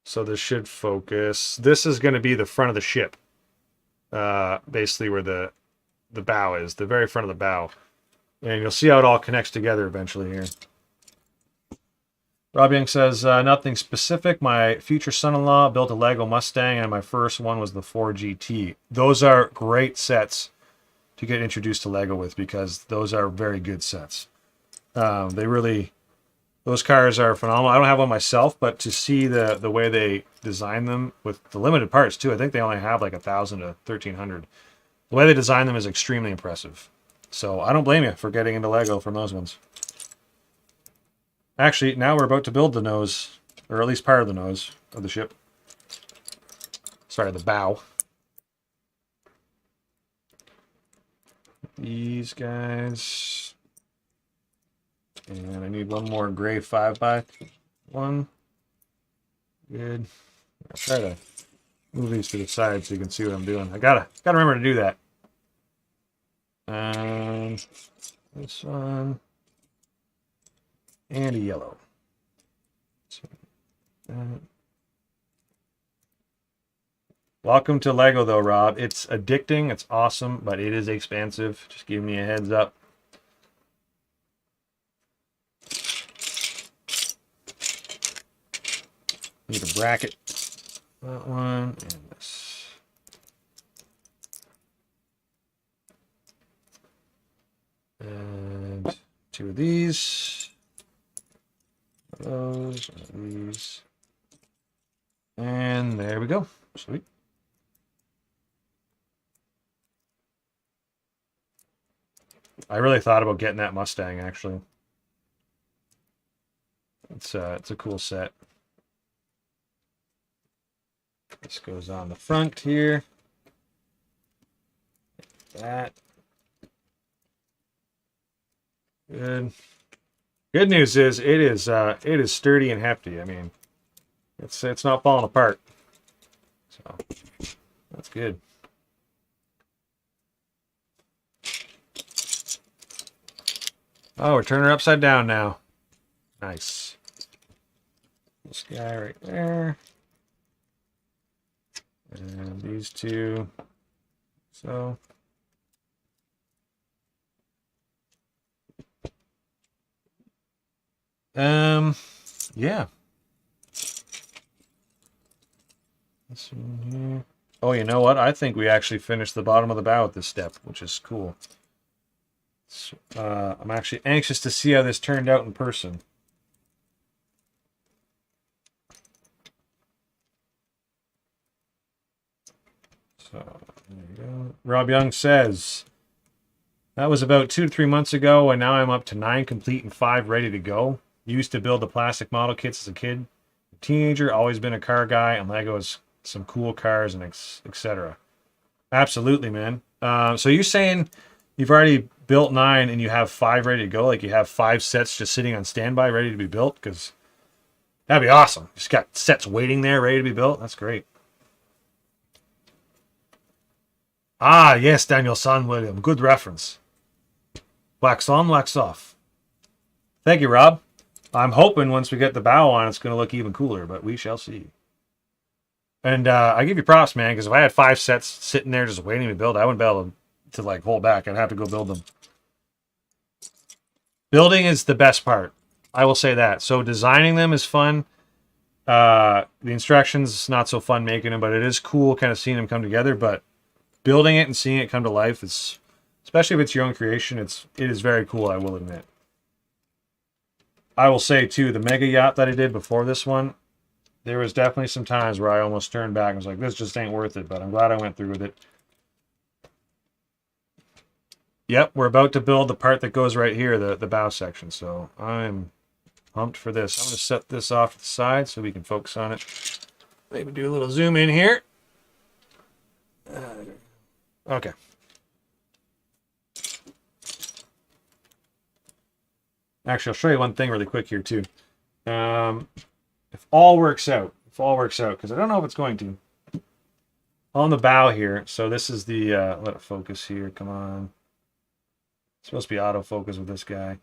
So this should focus. This is going to be the front of the ship. Basically where the bow is, the very front of the bow. And you'll see how it all connects together eventually here. Rob Young says, nothing specific. My future son-in-law built a Lego Mustang, and my first one was the 4GT. Those are great sets to get introduced to Lego with, because those are very good sets. Those cars are phenomenal. I don't have one myself, but to see the way they design them with the limited parts too, I think they only have like 1,000 to 1,300. The way they design them is extremely impressive. So I don't blame you for getting into Lego from those ones. Actually, now we're about to build the nose, or at least part of the nose of the ship. Sorry, the bow. These guys. And I need one more gray 5x1. Good. I'll try to move these to the side so you can see what I'm doing. I gotta remember to do that. This one. And a yellow. So, welcome to Lego though, Rob. It's addicting, it's awesome, but it is expensive. Just give me a heads up. Need a bracket. That one and this. And two of these. Those, these. And there we go. Sweet. I really thought about getting that Mustang, actually. It's a cool set. This goes on the front here. That. Good. Good news is it is sturdy and hefty. I mean, it's not falling apart. So that's good. Oh, we're turning her upside down now. Nice. This guy right there. And these two. So. Yeah. This one here. Oh, you know what? I think we actually finished the bottom of the bow with this step, which is cool. So, I'm actually anxious to see how this turned out in person. So, there you go. Rob Young says, that was about 2 to 3 months ago, and now I'm up to 9 complete and 5 ready to go. Used to build the plastic model kits as a kid. Teenager, always been a car guy, and Lego has some cool cars and etc. Absolutely, man. So you're saying you've already built 9 and you have 5 ready to go? Like you have 5 sets just sitting on standby ready to be built? Because that'd be awesome. Just got sets waiting there ready to be built. That's great. Ah, yes, Daniel San William. Good reference. Wax on, wax off. Thank you, Rob. I'm hoping once we get the bow on, it's going to look even cooler, but we shall see. And I give you props, man, because if I had 5 sets sitting there just waiting to be built, I wouldn't be able to like hold back. I'd have to go build them. Building is the best part. I will say that. So designing them is fun. The instructions, not so fun making them, but it is cool kind of seeing them come together. But building it and seeing it come to life is, especially if it's your own creation, it is very cool, I will admit. I will say, too, the Mega Yacht that I did before this one, there was definitely some times where I almost turned back and was like, this just ain't worth it, but I'm glad I went through with it. Yep, we're about to build the part that goes right here, the bow section, so I'm pumped for this. I'm going to set this off to the side so we can focus on it. Maybe do a little zoom in here. Okay. Actually, I'll show you one thing really quick here, too. If all works out, because I don't know if it's going to. On the bow here, so this is the, let it focus here, come on. It's supposed to be autofocus with this guy.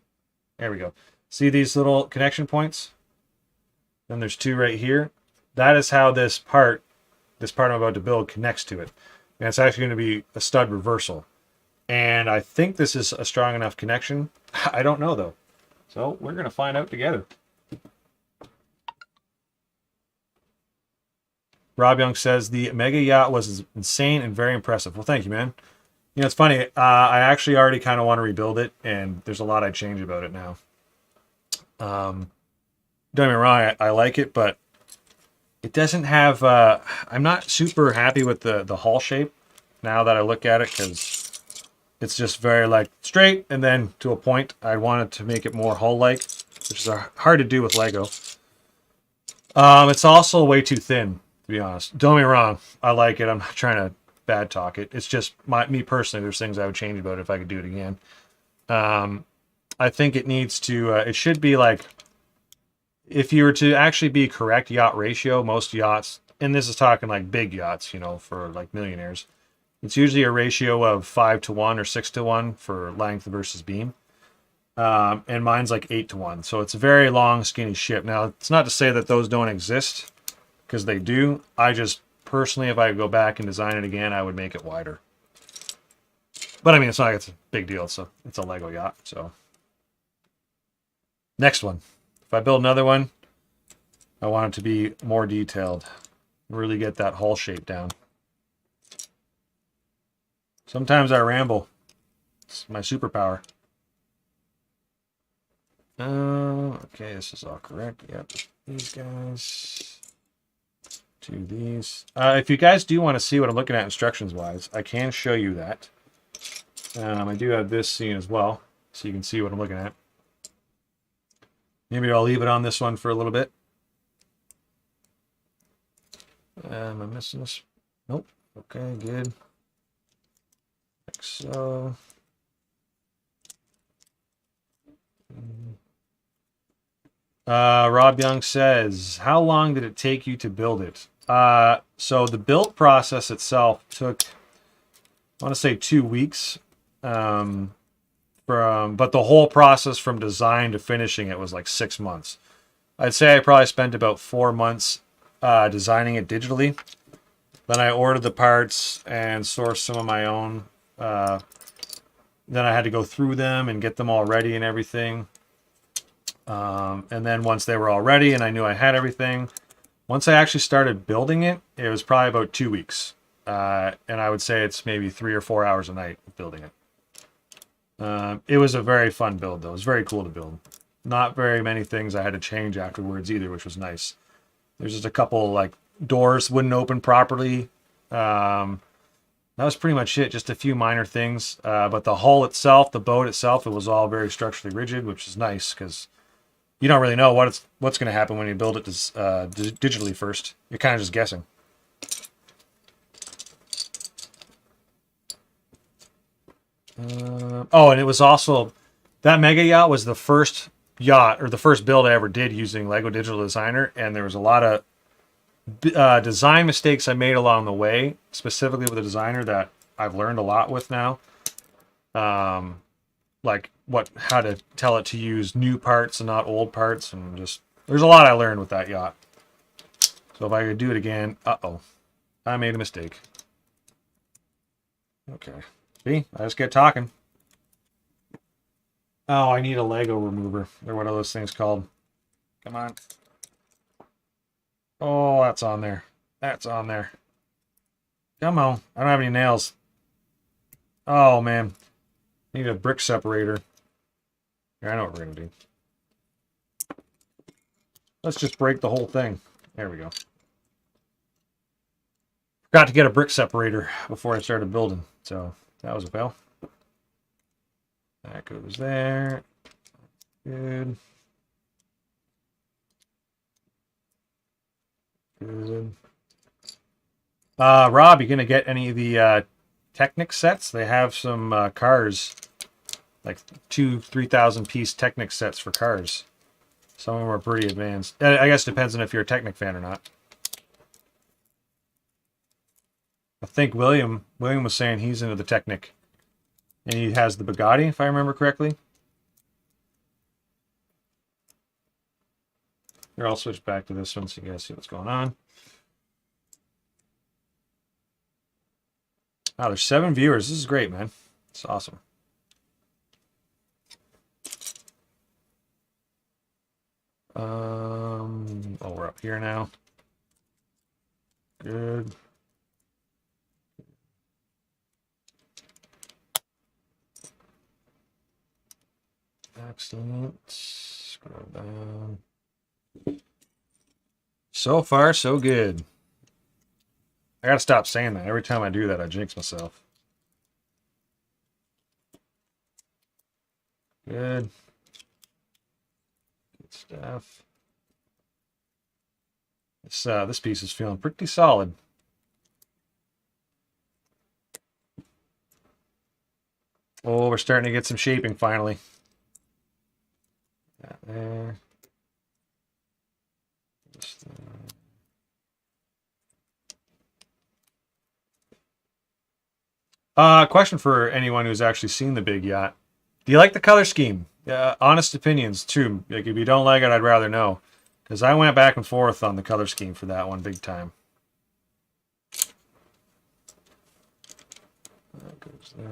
There we go. See these little connection points? Then there's two right here. That is how this part I'm about to build connects to it. And it's actually going to be a stud reversal. And I think this is a strong enough connection. I don't know though. So we're going to find out together. Rob Young says the Mega Yacht was insane and very impressive. Well, thank you, man. You know, it's funny. I actually already kind of want to rebuild it, and there's a lot I'd change about it now. Don't get me wrong, I like it, but it doesn't have... I'm not super happy with the hull shape now that I look at it, because it's just very, like, straight, and then to a point. I wanted to make it more hull-like, which is hard to do with Lego. It's also way too thin, to be honest. Don't get me wrong, I like it. I'm not trying to bad talk it. It's just me personally, there's things I would change about it if I could do it again. I think it needs to, it should be like, if you were to actually be correct yacht ratio, most yachts, and this is talking like big yachts, you know, for like millionaires, it's usually a ratio of 5-to-1 or 6-to-1 for length versus beam. And mine's like 8-to-1. So it's a very long, skinny ship. Now, it's not to say that those don't exist, because they do. I just, personally, if I could go back and design it again, I would make it wider. But I mean, it's not like it's a big deal. It's a Lego yacht, so. Next one. If I build another one, I want it to be more detailed. Really get that hull shape down. Sometimes I ramble. It's my superpower. Okay, this is all correct. Yep, these guys. To these. If you guys do want to see what I'm looking at instructions-wise, I can show you that. I do have this scene as well, so you can see what I'm looking at. Maybe I'll leave it on this one for a little bit. Am I missing this? Nope. Okay, good. Like so. Rob Young says, how long did it take you to build it? So the build process itself took, I want to say 2 weeks. But the whole process from design to finishing it was like 6 months. I'd say I probably spent about 4 months designing it digitally. Then I ordered the parts and sourced some of my own. Then I had to go through them and get them all ready and everything. And then once they were all ready and I knew I had everything, once I actually started building it, it was probably about 2 weeks. And I would say it's maybe 3 or 4 hours a night building it. It was a very fun build, though. It was very cool to build. Not very many things I had to change afterwards either, which was nice. There's just a couple, like, doors wouldn't open properly. That was pretty much it. Just a few minor things. But the hull itself, the boat itself, it was all very structurally rigid, which is nice because you don't really know what's going to happen when you build it digitally first. You're kind of just guessing. Oh, and it was also, that Mega Yacht was the first yacht, or the first build I ever did using Lego Digital Designer, and there was a lot of design mistakes I made along the way, specifically with the designer that I've learned a lot with now. Like how to tell it to use new parts and not old parts, and just, there's a lot I learned with that yacht. So if I could do it again, I made a mistake. Okay. See, I just get talking. Oh, I need a Lego remover. Or what are those things called? Come on. Oh, that's on there. That's on there. Come on. I don't have any nails. Oh, man. I need a brick separator. Here, I know what we're going to do. Let's just break the whole thing. There we go. Forgot to get a brick separator before I started building, so that was a fail. That goes there. Good. Good. Rob, you gonna get any of the Technic sets? They have some cars, like 2,000-3,000 piece Technic sets for cars. Some of them are pretty advanced. I guess it depends on if you're a Technic fan or not. I think William was saying he's into the Technic. And he has the Bugatti, if I remember correctly. Here, I'll switch back to this one so you guys see what's going on. Wow, there's 7 viewers. This is great, man. It's awesome. Oh, we're up here now. Good. Excellent. Scroll down. So far, so good. I gotta stop saying that. Every time I do that, I jinx myself. Good. Good stuff. This piece is feeling pretty solid. Oh, we're starting to get some shaping finally. That there. Just, question for anyone who's actually seen the big yacht. Do you like the color scheme? Honest opinions, too. Like, if you don't like it, I'd rather know. Because I went back and forth on the color scheme for that one big time. That goes there.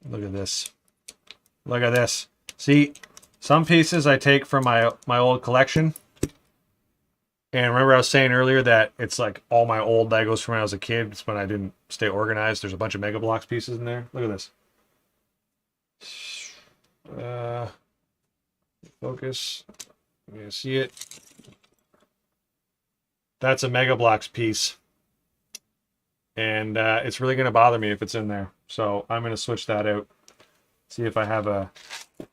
Look at this. Look at this. See, some pieces I take from my old collection. And remember I was saying earlier that it's like all my old Legos from when I was a kid. It's when I didn't stay organized. There's a bunch of Mega Bloks pieces in there. Look at this. Focus. You can see it. That's a Mega Bloks piece. And it's really going to bother me if it's in there. So I'm going to switch that out. See if I have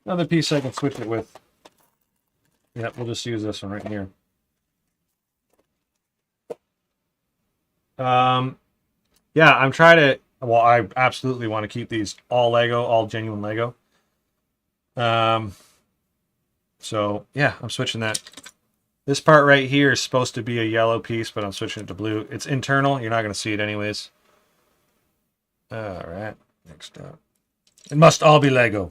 another piece I can switch it with. Yep, we'll just use this one right here. Yeah, I'm trying to, well, I absolutely want to keep these all Lego, all genuine Lego. So yeah, I'm switching that. This part right here is supposed to be a yellow piece, but I'm switching it to blue. It's internal. You're not going to see it anyways. All right, next up. It must all be Lego.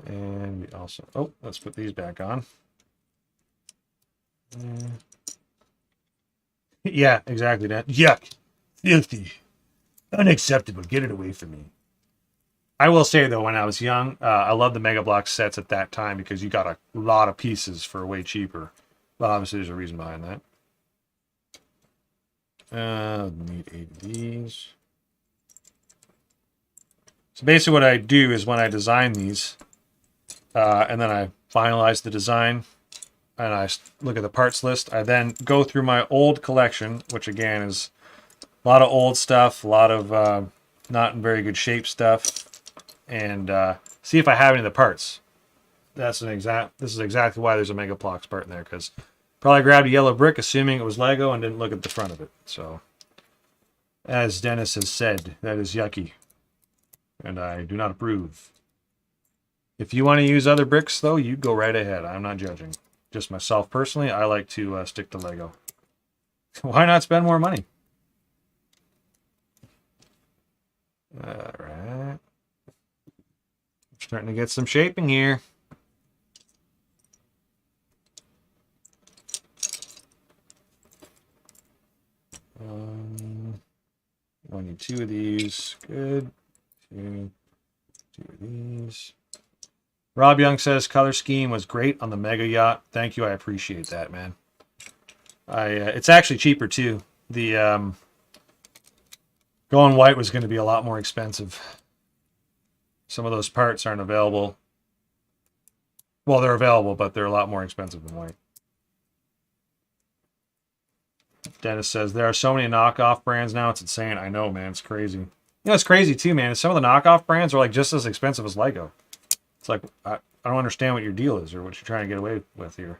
And we also, oh, let's put these back on. Yeah, exactly that. Yuck. Filthy. Unacceptable. Get it away from me. I will say, though, when I was young, I loved the Mega Bloks sets at that time because you got a lot of pieces for way cheaper. Well, obviously, there's a reason behind that. Need 8 of these. So basically what I do is when I design these, and then I finalize the design, and I look at the parts list, I then go through my old collection, which again is a lot of old stuff, a lot of not in very good shape stuff, and see if I have any of the parts. This is exactly why there's a Mega Bloks part in there, because probably grabbed a yellow brick assuming it was Lego and didn't look at the front of it. So, as Dennis has said, that is yucky. And I do not approve. If you want to use other bricks, though, you go right ahead. I'm not judging. Just myself personally, I like to stick to Lego. Why not spend more money? All right. Starting to get some shaping here. I need 2 of these. Good. Two of these. Rob Young says color scheme was great on the Mega Yacht. Thank you. I appreciate that, man. It's actually cheaper too. The going white was going to be a lot more expensive. Some of those parts aren't available. Well, they're available, but they're a lot more expensive than white. Dennis says there are so many knockoff brands now. It's insane. I know, man. It's crazy. You know, it's crazy too, man. Some of the knockoff brands are like just as expensive as Lego. It's like, I don't understand what your deal is or what you're trying to get away with here.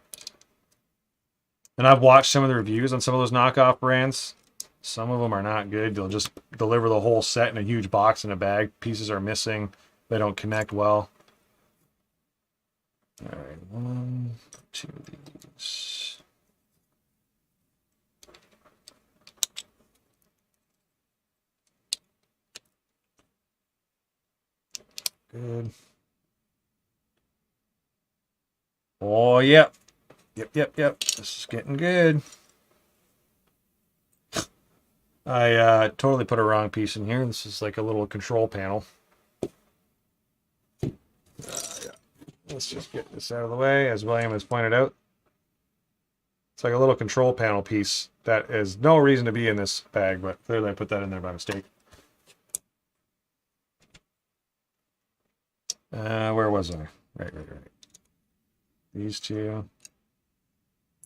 And I've watched some of the reviews on some of those knockoff brands. Some of them are not good. They'll just deliver the whole set in a huge box in a bag. Pieces are missing. They don't connect well. All right, 1, 2 of these. Good. Oh, yep. Yep. This is getting good. I totally put a wrong piece in here. This is like a little control panel. Yeah. Let's just get this out of the way, as William has pointed out. It's like a little control panel piece that is no reason to be in this bag, but clearly I put that in there by mistake. Where was I? Right. These two.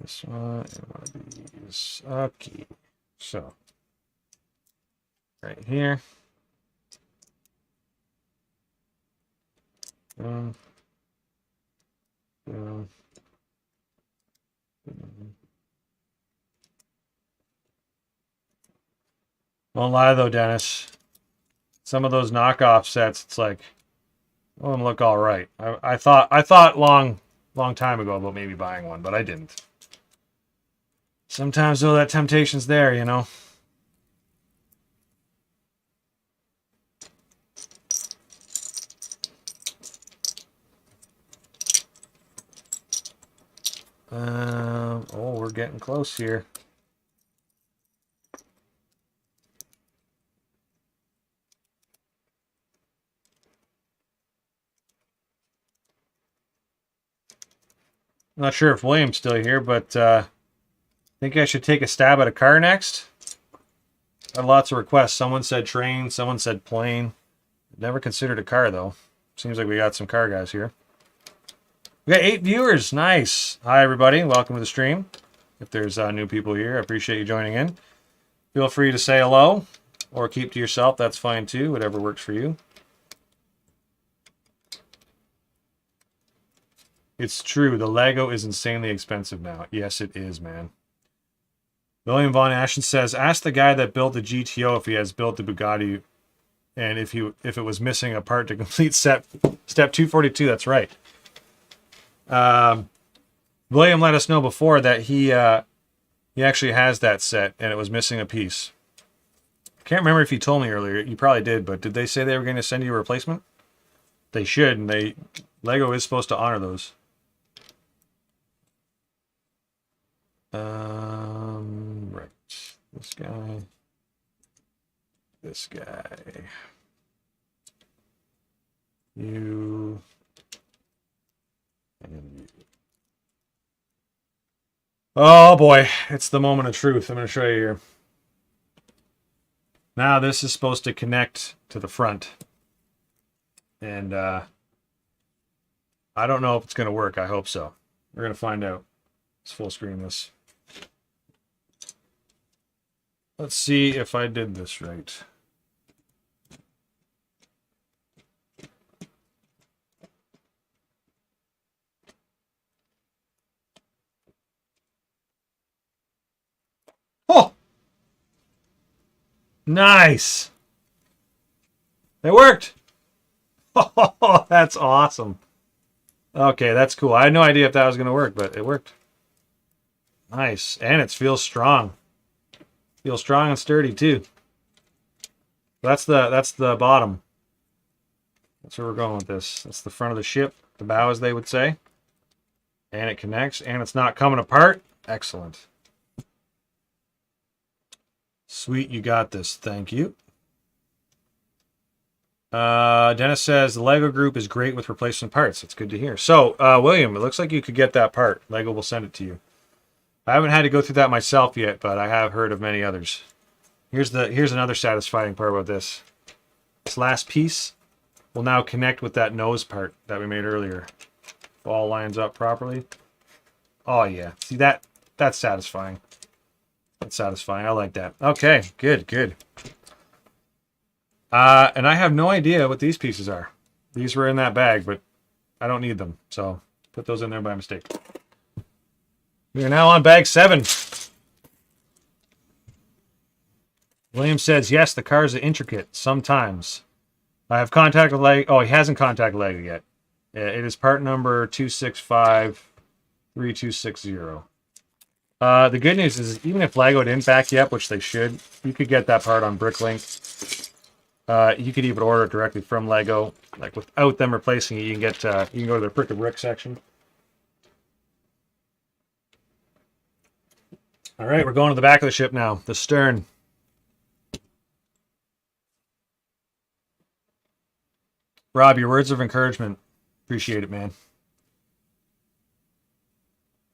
This one and one of these. Okay. So, right here. Boom. Won't lie though, Dennis. Some of those knockoff sets, it's like, oh, them look all right. I thought long time ago about maybe buying one, but I didn't. Sometimes though, that temptation's there, you know. Oh, we're getting close here. I'm not sure if William's still here, but I think I should take a stab at a car next. Got lots of requests. Someone said train, someone said plane. Never considered a car, though. Seems like we got some car guys here. We got 8 viewers. Nice. Hi, everybody. Welcome to the stream. If there's new people here, I appreciate you joining in. Feel free to say hello or keep to yourself. That's fine, too. Whatever works for you. It's true. The Lego is insanely expensive now. Yes, it is, man. William Von Ashen says, ask the guy that built the GTO if he has built the Bugatti and if it was missing a part to complete step 242. That's right. William let us know before that he actually has that set and it was missing a piece. Can't remember if he told me earlier. You probably did, but did they say they were going to send you a replacement? They should, and Lego is supposed to honor those. Right. This guy. You. And you. Oh boy, it's the moment of truth. I'm going to show you here. Now this is supposed to connect to the front. And I don't know if it's going to work. I hope so. We're going to find out. Let's full screen this. Let's see if I did this right. Oh! Nice! It worked! Oh, that's awesome. Okay, that's cool. I had no idea if that was going to work, but it worked. Nice. And it feels strong. Feels strong and sturdy too. That's the bottom. That's where we're going with this. That's the front of the ship, the bow as they would say. And it connects and it's not coming apart. Excellent. Sweet, you got this. Thank you. Dennis says the Lego group is great with replacement parts. That's good to hear. So, William, it looks like you could get that part. Lego will send it to you. I haven't had to go through that myself yet, but I have heard of many others. Here's another satisfying part about this. This last piece will now connect with that nose part that we made earlier. If all lines up properly. Oh yeah, see that's satisfying. That's satisfying. I like that. Okay, good. And I have no idea what these pieces are. These were in that bag, but I don't need them, so put those in there by mistake. We are now on bag 7. William says, yes, the cars are intricate sometimes. I have contacted Lego. Oh, he hasn't contacted Lego yet. It is part number 2653260. The good news is, even if Lego didn't back you up, which they should, you could get that part on Bricklink. You could even order it directly from Lego, like without them replacing it. You can get you can go to their Brick and Brick section. All right, we're going to the back of the ship now, the stern. Rob, your words of encouragement. Appreciate it, man.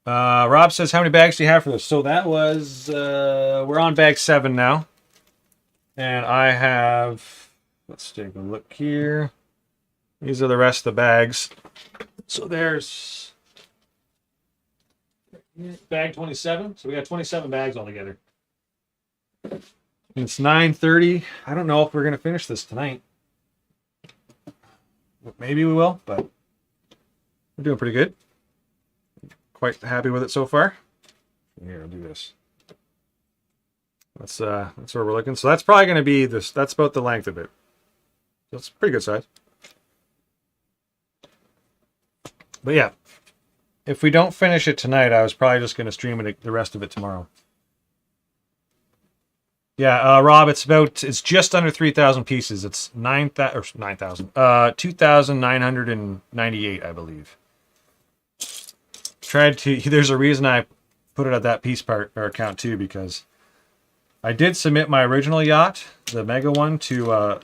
Rob says, how many bags do you have for this? So that was, we're on bag 7 now. And I have, let's take a look here. These are the rest of the bags. So there's bag 27. So we got 27 bags altogether. It's 9:30. I don't know if we're going to finish this tonight. Maybe we will, but we're doing pretty good. Quite happy with it so far. Here, I'll do this. That's where we're looking. So that's probably going to be this. That's about the length of it. So it's pretty good size. But yeah, if we don't finish it tonight, I was probably just going to stream it the rest of it tomorrow. Yeah, Rob, it's just under 3,000 pieces. It's 2,998, I believe. There's a reason I put it at that piece part or account too, because I did submit my original yacht, the mega one, to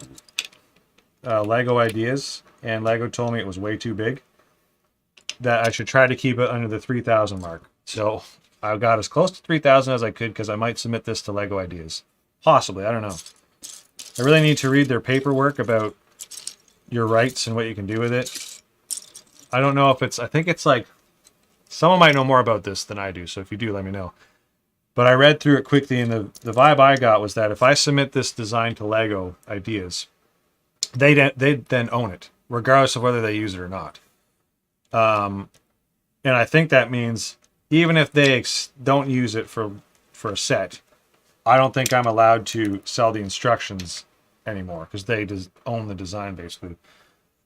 Lego Ideas, and Lego told me it was way too big, that I should try to keep it under the 3,000 mark. So I got as close to 3,000 as I could, because I might submit this to Lego Ideas. Possibly, I don't know. I really need to read their paperwork about your rights and what you can do with it. I don't know if I think it's like, someone might know more about this than I do, so if you do, let me know. But I read through it quickly, and the vibe I got was that if I submit this design to Lego Ideas, they then own it, regardless of whether they use it or not. And I think that means even if they don't use it for a set, I don't think I'm allowed to sell the instructions anymore, because they just own the design, basically.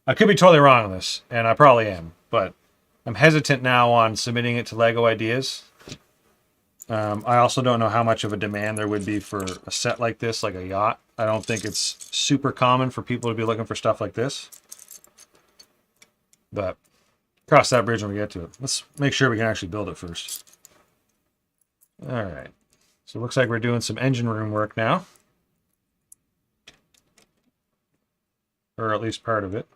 I could be totally wrong on this, and I probably am, but I'm hesitant now on submitting it to Lego Ideas. I also don't know how much of a demand there would be for a set like this, like a yacht. I don't think it's super common for people to be looking for stuff like this. But cross that bridge when we get to it. Let's make sure we can actually build it first. All right. So it looks like we're doing some engine room work now. Or at least part of it.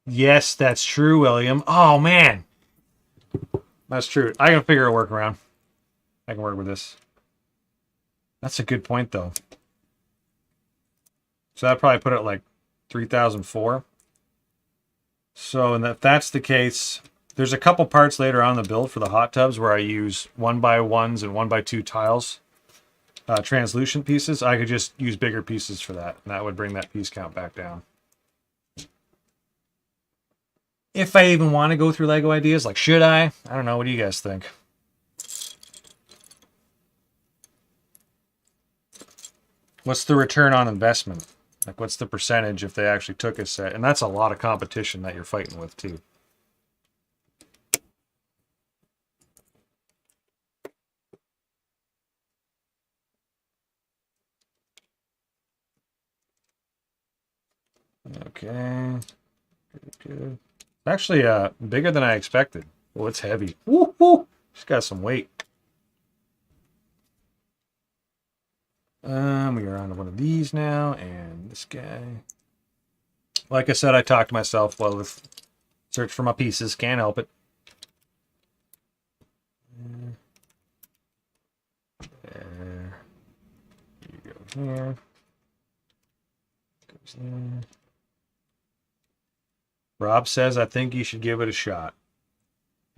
Yes, that's true, William. Oh, man. That's true. I can figure a workaround. I can work with this. That's a good point, though. So I'd probably put it at like 3,004. So if that's the case, there's a couple parts later on in the build for the hot tubs where I use 1x1s and 1x2 tiles, translucent pieces. I could just use bigger pieces for that, and that would bring that piece count back down. If I even want to go through Lego Ideas, like, should I? I don't know. What do you guys think? What's the return on investment? Like, what's the percentage if they actually took a set? And that's a lot of competition that you're fighting with, too. Okay. Good. Actually, bigger than I expected. Oh, it's heavy. Woo woo! It's got some weight. We are on one of these now, and this guy. Like I said, I talked to myself while with search for my pieces. Can't help it. There. You go here. Goes there. Rob says, I think you should give it a shot.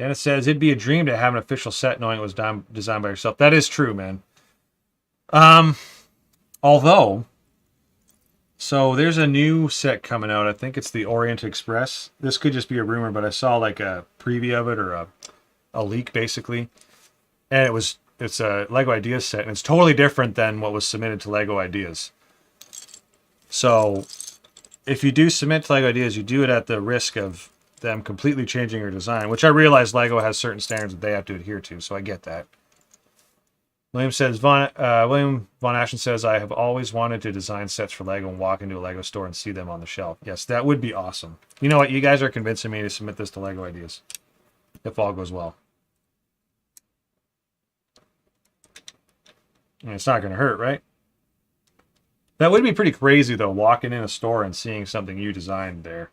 Dennis says, it'd be a dream to have an official set knowing it was designed by yourself. That is true, man. Although, So there's a new set coming out. I think it's the Orient Express. This could just be a rumor, but I saw like a preview of it or a leak basically. And it's a Lego Ideas set, and it's totally different than what was submitted to Lego Ideas. So if you do submit to Lego Ideas, you do it at the risk of them completely changing your design, which I realize Lego has certain standards that they have to adhere to, so I get that. William Von Ashton says, I have always wanted to design sets for Lego and walk into a Lego store and see them on the shelf. Yes, that would be awesome. You know what? You guys are convincing me to submit this to Lego Ideas, if all goes well. And it's not going to hurt, right? That would be pretty crazy, though, walking in a store and seeing something you designed there.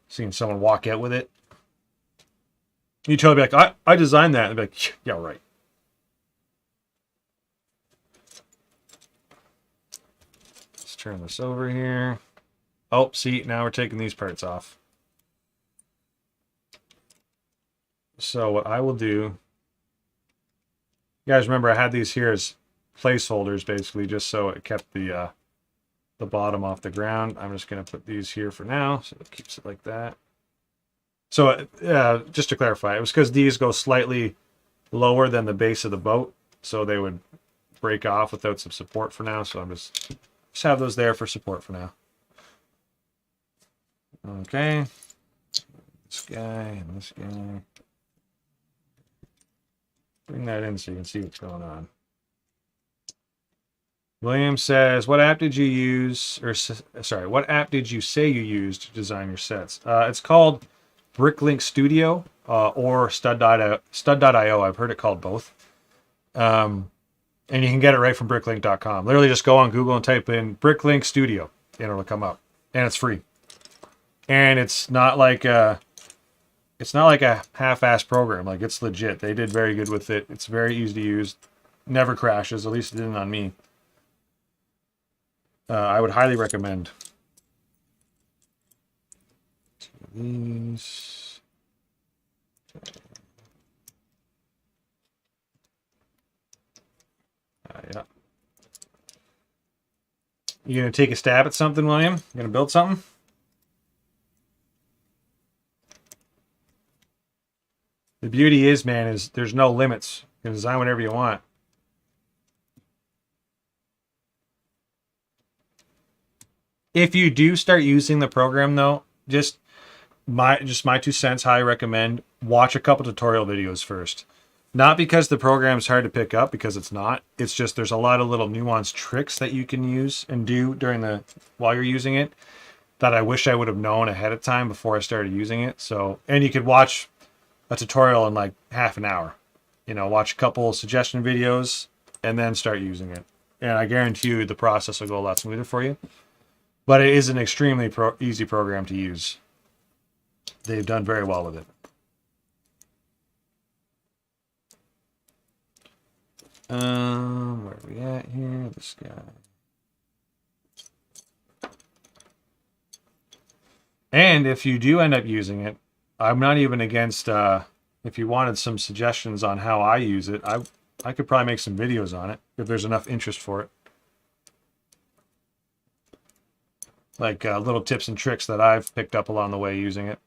Seeing someone walk out with it. You totally be like, I designed that. And they'd be like, yeah, right. Let's turn this over here. Oh, see, now we're taking these parts off. So what I will do... You guys remember I had these here as placeholders, basically, just so it kept the bottom off the ground. I'm just going to put these here for now, so it keeps it like that. So just to clarify, it was because these go slightly lower than the base of the boat, so they would break off without some support for now. So I'm just have those there for support for now. Okay, this guy and this guy. Bring that in so you can see what's going on. William says, what app did you use, or sorry, what app did you say you used to design your sets? It's called Bricklink Studio or Stud.io. I've heard it called both. And you can get it right from bricklink.com. Literally just go on Google and type in Bricklink Studio and it'll come up. And it's free. And it's not like a half-assed program. Like, it's legit. They did very good with it. It's very easy to use. Never crashes. At least it didn't on me. I would highly recommend. These. Yeah. You gonna take a stab at something, William? You gonna build something? The beauty is, man, is there's no limits. You can design whatever you want. If you do start using the program, though, just my 2 cents, how I recommend watch a couple tutorial videos first. Not because the program is hard to pick up, because it's not. It's just there's a lot of little nuanced tricks that you can use and do while you're using it that I wish I would have known ahead of time before I started using it. So, and you could watch a tutorial in like half an hour. You know, watch a couple suggestion videos and then start using it. And I guarantee you the process will go a lot smoother for you. But it is an extremely easy program to use. They've done very well with it. Where are we at here? This guy. And if you do end up using it, I'm not even against, if you wanted some suggestions on how I use it, I could probably make some videos on it if there's enough interest for it. Like little tips and tricks that I've picked up along the way using it.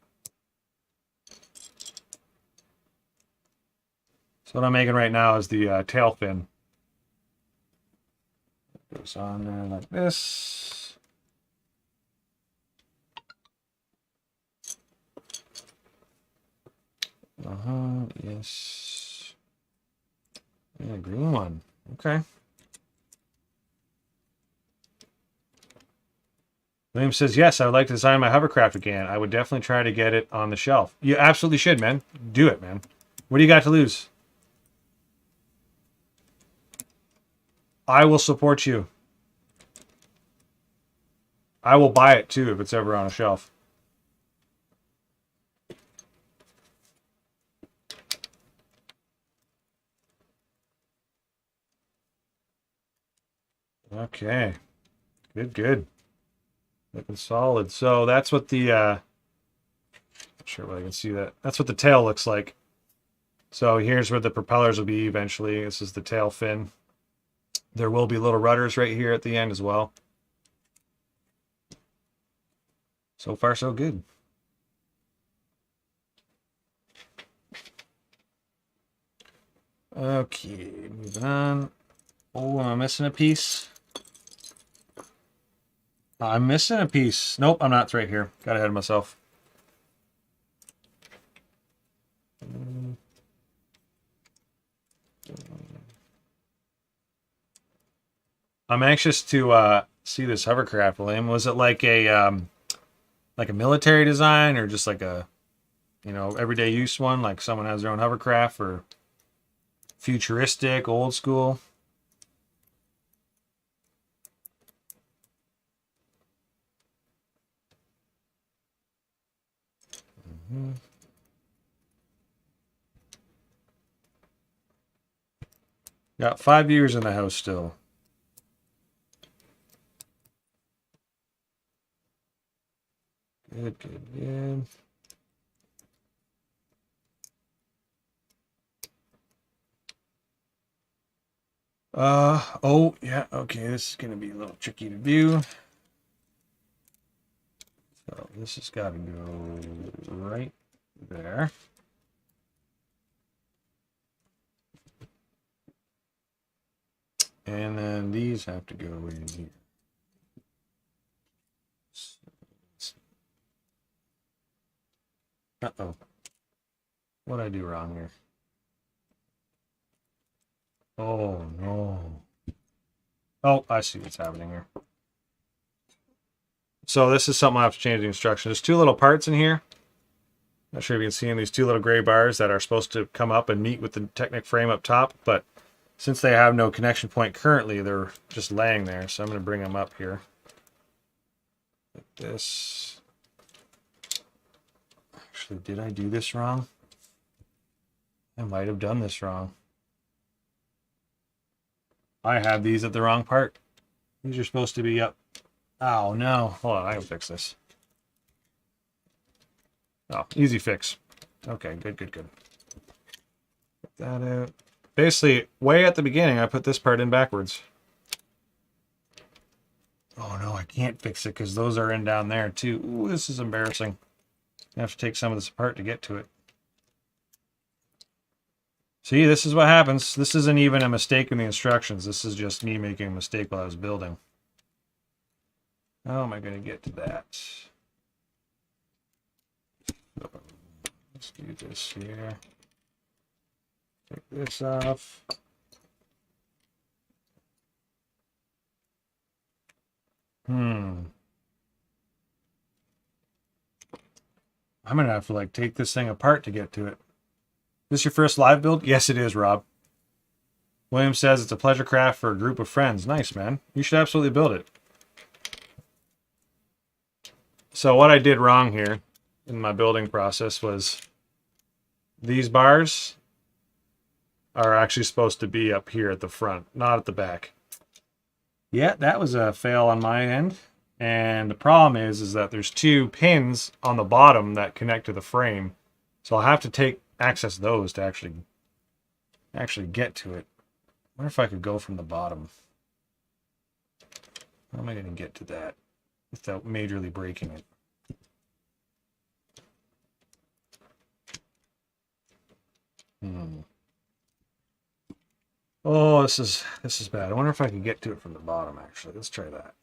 So what I'm making right now is the tail fin. It goes on there like this. Yes. Yeah, green one. Okay. William says, yes, I would like to design my hovercraft again. I would definitely try to get it on the shelf. You absolutely should, man. Do it, man. What do you got to lose? I will support you. I will buy it, too, if it's ever on a shelf. Okay. Good. Looking solid. So that's what the, not sure whether I can see that. That's what the tail looks like. So here's where the propellers will be eventually. This is the tail fin. There will be little rudders right here at the end as well. So far, so good. Okay, moving on. Oh, am I missing a piece? I'm missing a piece. Nope, I'm not. It's right here. Got ahead of myself. I'm anxious to see this hovercraft, William. Was it like a military design, or just like a everyday use one, like someone has their own hovercraft, or futuristic, old school? Mm-hmm. Got 5 years in the house still. Good, good, good. Oh, yeah, okay, this is gonna be a little tricky to do. So this has got to go right there. And then these have to go in here. Uh-oh. What did I do wrong here? Oh, no. Oh, I see what's happening here. So this is something I have to change the instructions. There's two little parts in here. Not sure if you can see them, these two little gray bars that are supposed to come up and meet with the Technic frame up top, but since they have no connection point currently, they're just laying there. So I'm going to bring them up here. Like this. Actually, did I do this wrong? I might have done this wrong. I have these at the wrong part. These are supposed to be up. Oh, no. Hold on, I can fix this. Oh, easy fix. Okay, good, good, good. Get that out. Basically, way at the beginning, I put this part in backwards. Oh, no, I can't fix it because those are in down there, too. Ooh, this is embarrassing. I have to take some of this apart to get to it. See, this is what happens. This isn't even a mistake in the instructions. This is just me making a mistake while I was building. How am I going to get to that? Let's do this here. Take this off. I'm going to have to like take this thing apart to get to it. This your first live build? Yes, it is, Rob. William says it's a pleasure craft for a group of friends. Nice, man. You should absolutely build it. So what I did wrong here in my building process was these bars are actually supposed to be up here at the front, not at the back. Yeah, that was a fail on my end. And the problem is that there's two pins on the bottom that connect to the frame. So I'll have to access those to actually get to it. I wonder if I could go from the bottom. How am I going to get to that without majorly breaking it? Oh, this is bad. I wonder if I can get to it from the bottom, actually. Let's try that.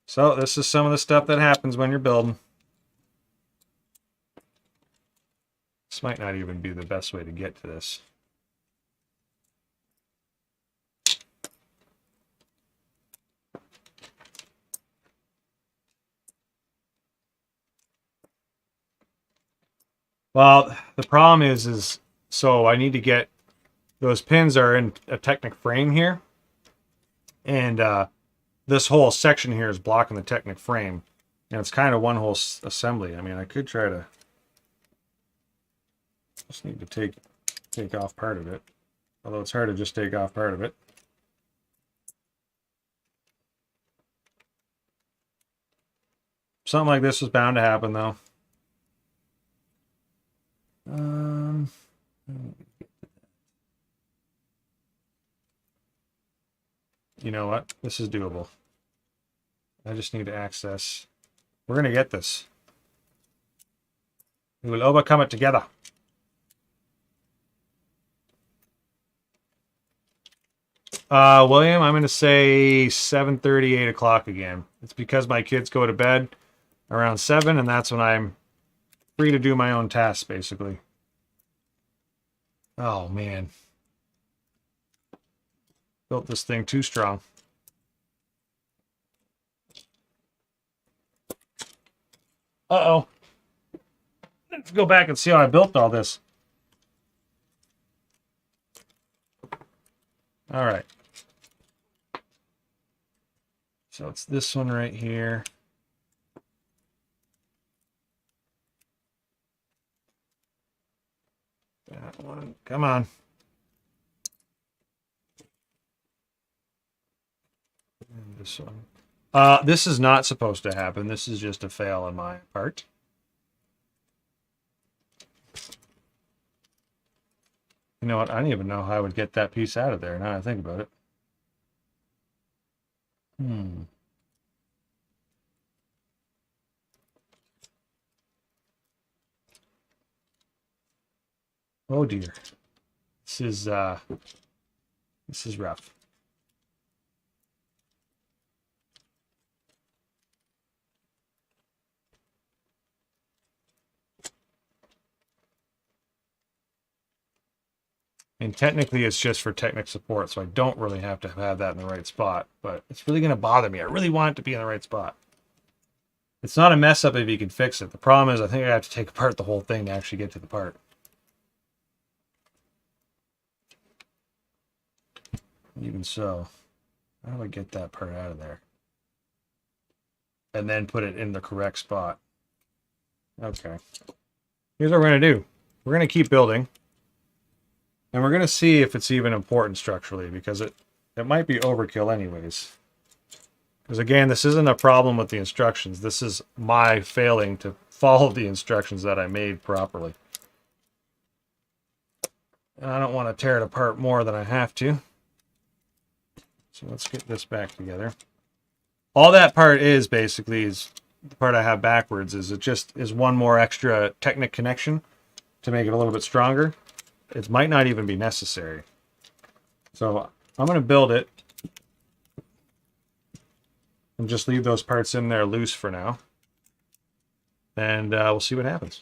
So this is some of the stuff that happens when you're building. This might not even be the best way to get to this. Well, the problem is so I need to get those pins are in a Technic frame here, and this whole section here is blocking the Technic frame, and it's kind of one whole assembly. I mean, I could try to just need to take off part of it, although it's hard to just take off part of it. Something like this is bound to happen, though. you know what? This is doable. I just need to access. We're going to get this. We will overcome it together. William, I'm going to say 7:30, 8 o'clock again. It's because my kids go to bed around 7, and that's when I'm free to do my own tasks, basically. Oh, man. Built this thing too strong. Uh-oh. Let's go back and see how I built all this. All right. So it's this one right here. That one. Come on. And this one. This is not supposed to happen. This is just a fail on my part. You know what? I don't even know how I would get that piece out of there now I think about it. Oh dear. This is rough. And technically it's just for technical support, so I don't really have to have that in the right spot, but it's really going to bother me. I really want it to be in the right spot. It's not a mess up if you can fix it. The problem is I think I have to take apart the whole thing to actually get to the part. Even so, how do I get that part out of there? And then put it in the correct spot. Okay. Here's what we're going to do. We're going to keep building. And we're going to see if it's even important structurally, because it might be overkill anyways. Because again, this isn't a problem with the instructions. This is my failing to follow the instructions that I made properly. And I don't want to tear it apart more than I have to. So let's get this back together. All that part is basically is the part I have backwards. Is it just is one more extra Technic connection to make it a little bit stronger. It might not even be necessary. So I'm going to build it and just leave those parts in there loose for now. And we'll see what happens.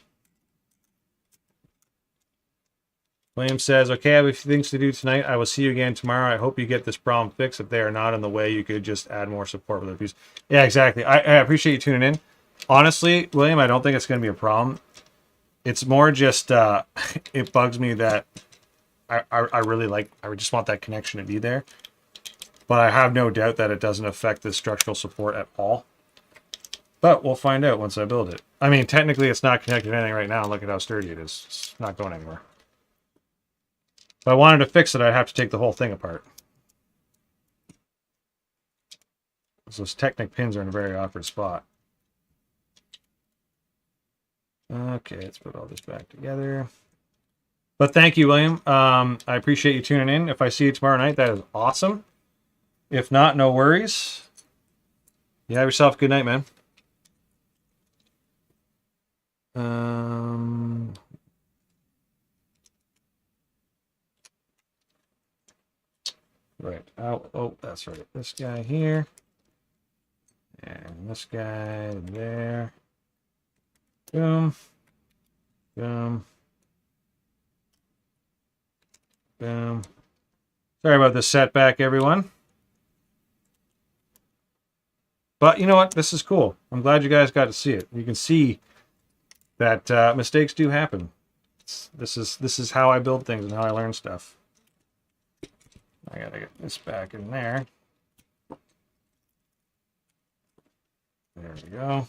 William says, okay, I have a few things to do tonight. I will see you again tomorrow. I hope you get this problem fixed. If they are not in the way, you could just add more support with the piece. Yeah, exactly. I appreciate you tuning in. Honestly, William, I don't think it's going to be a problem. It's more just, it bugs me that I really like, I just want that connection to be there. But I have no doubt that it doesn't affect the structural support at all. But we'll find out once I build it. I mean, technically it's not connected to anything right now. Look at how sturdy it is. It's not going anywhere. If I wanted to fix it, I'd have to take the whole thing apart. Those Technic pins are in a very awkward spot. Okay, let's put all this back together. But thank you, William. I appreciate you tuning in. If I see you tomorrow night, that is awesome. If not, no worries. You have yourself a good night, man. Right. Oh, that's right. This guy here. And this guy there. Boom. Boom. Boom. Sorry about the setback, everyone. But you know what? This is cool. I'm glad you guys got to see it. You can see that mistakes do happen. This is how I build things and how I learn stuff. I gotta get this back in there. There we go.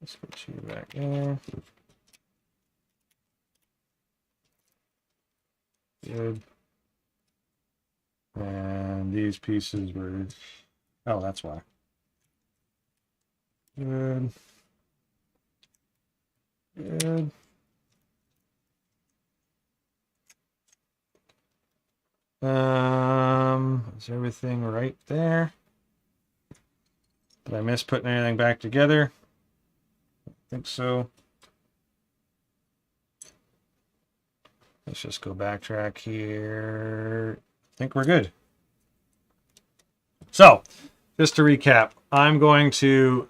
Let's put you back there. Good. And these pieces were... Oh, that's why. Good. Good. Is everything right there? Did I miss putting anything back together? I think so. Let's just go backtrack here. I think we're good. So, just to recap, I'm going to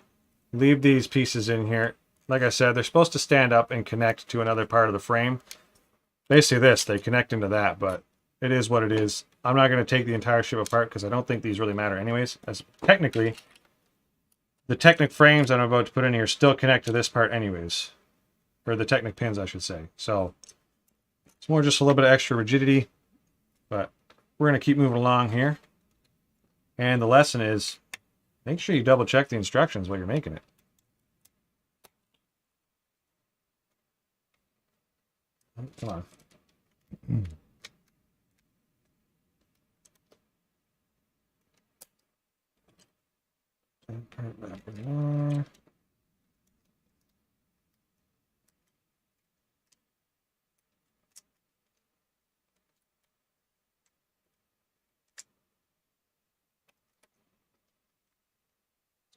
leave these pieces in here. Like I said, they're supposed to stand up and connect to another part of the frame. Basically this, they connect into that, but it is what it is. I'm not going to take the entire ship apart because I don't think these really matter anyways. As technically, the Technic frames that I'm about to put in here still connect to this part anyways. Or the Technic pins, I should say. So, it's more just a little bit of extra rigidity. But we're going to keep moving along here. And the lesson is, make sure you double check the instructions while you're making it. Come on.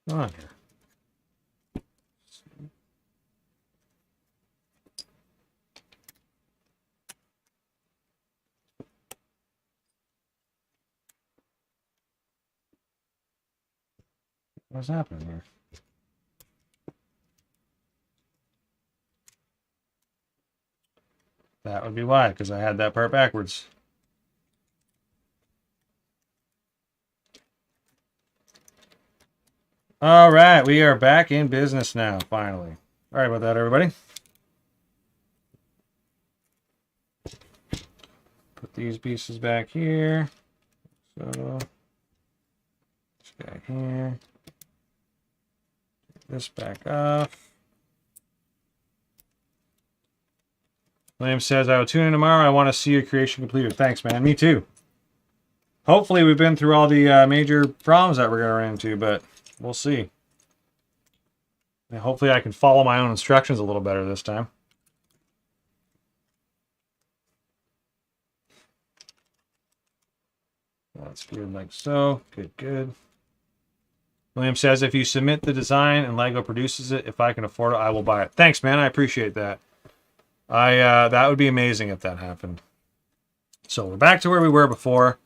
What's going on here? What's happening here? That would be why, because I had that part backwards. All right, we are back in business now, finally. All right about that, everybody. Put these pieces back here. So, this guy here. Take this back off. William says, I will tune in tomorrow. I want to see your creation completed. Thanks, man. Me too. Hopefully we've been through all the major problems that we're going to run into, but we'll see. And hopefully I can follow my own instructions a little better this time. That's good, like so. Good, good. William says, if you submit the design and Lego produces it, if I can afford it, I will buy it. Thanks, man. I appreciate that. That would be amazing if that happened. So we're back to where we were before.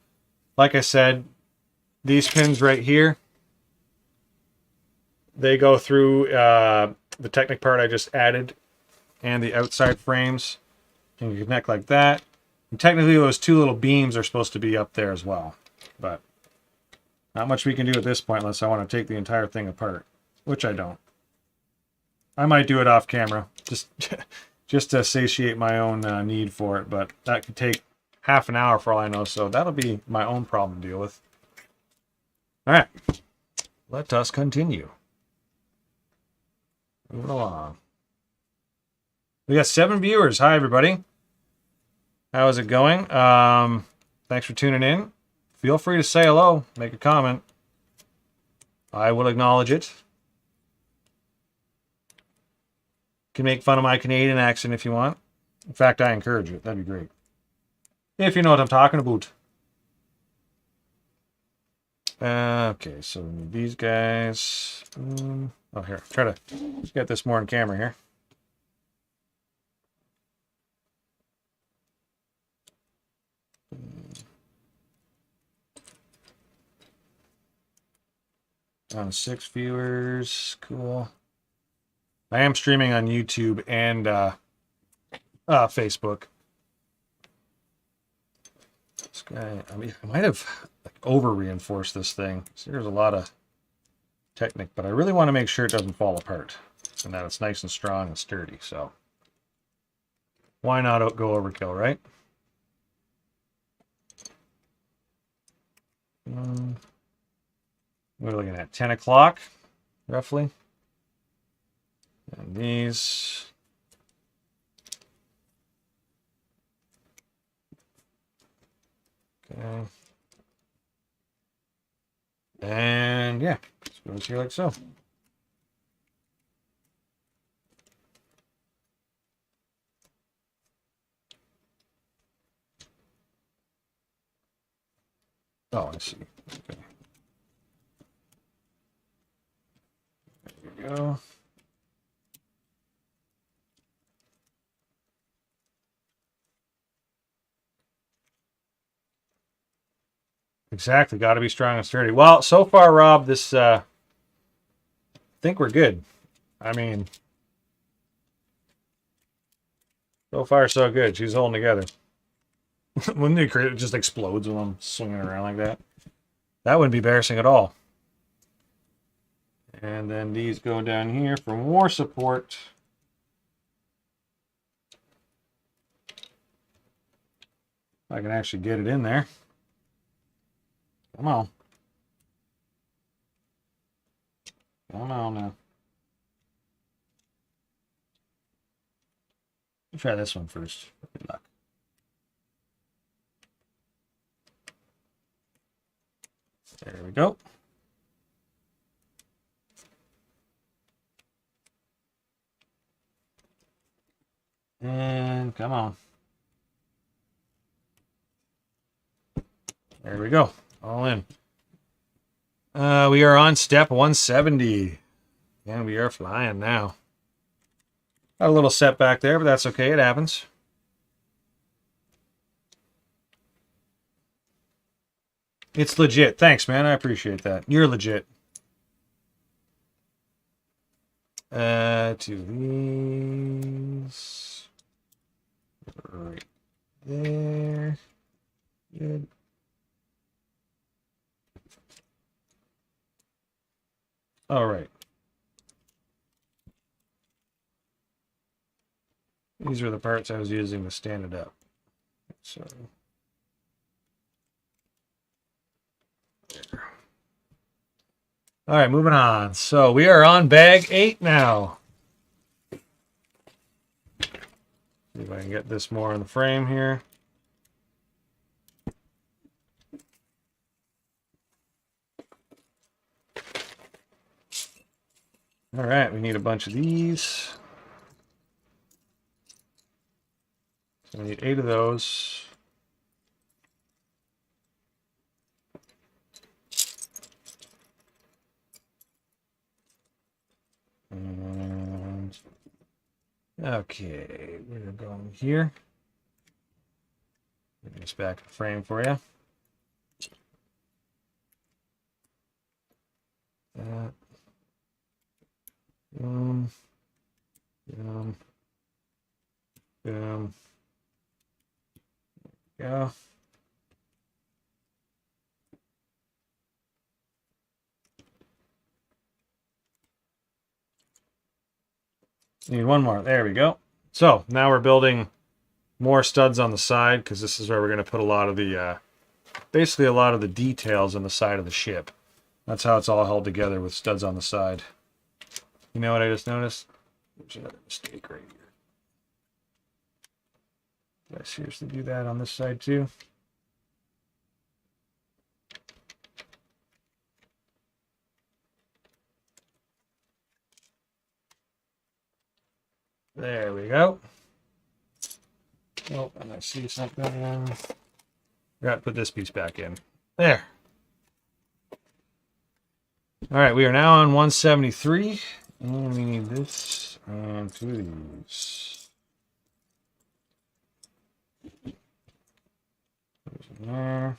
Like I said, these pins right here, they go through the Technic part I just added and the outside frames. And you connect like that. And technically those two little beams are supposed to be up there as well. But not much we can do at this point unless I want to take the entire thing apart, which I don't. I might do it off camera, just to satiate my own need for it, but that could take half an hour for all I know, so that'll be my own problem to deal with. All right, let us continue. Moving along. We got 7 viewers. Hi, everybody. How is it going? Thanks for tuning in. Feel free to say hello, make a comment. I will acknowledge it. You can make fun of my Canadian accent if you want. In fact, I encourage it. That'd be great. If you know what I'm talking about. Okay, so we need these guys. Oh, here. Try to get this more on camera here. On 6 viewers. Cool. I am streaming on YouTube and Facebook. This guy, I mean, I might have like over-reinforced this thing. So there's a lot of Technic, but I really want to make sure it doesn't fall apart and that it's nice and strong and sturdy. So why not go overkill, right? We're looking at 10 o'clock, roughly. And these. Okay. And yeah, just goes here like so. Oh, I see. Okay. There you go. Exactly. Got to be strong and sturdy. Well, so far, Rob, this I think we're good. I mean, so far so good. She's holding together. Wouldn't it create, it just explodes when I'm swinging around like that? That wouldn't be embarrassing at all. And then these go down here for more support. I can actually get it in there. Come on. Come on now. Let's try this one first. Good luck. There we go. And come on. There we go. All in. We are on step 170. And we are flying now. Got a little setback there, but that's okay. It happens. It's legit. Thanks, man. I appreciate that. You're legit. To these. Right there. Good. All right. These are the parts I was using to stand it up. So there. All right, moving on. So we are on bag 8 now. See if I can get this more in the frame here. All right, we need a bunch of these. So we need 8 of those. And okay, we're going here. Get this back in the frame for you. That. Boom. Boom. Boom. Go. Need one more. There we go. So now we're building more studs on the side because this is where we're going to put a lot of the, basically a lot of the details on the side of the ship. That's how it's all held together with studs on the side. You know what I just noticed? There's another mistake right here. Did I seriously do that on this side too? There we go. Oh, and I see something. Got to put this piece back in. There. All right, we are now on 173, and we need this and 2 of these. There's in there.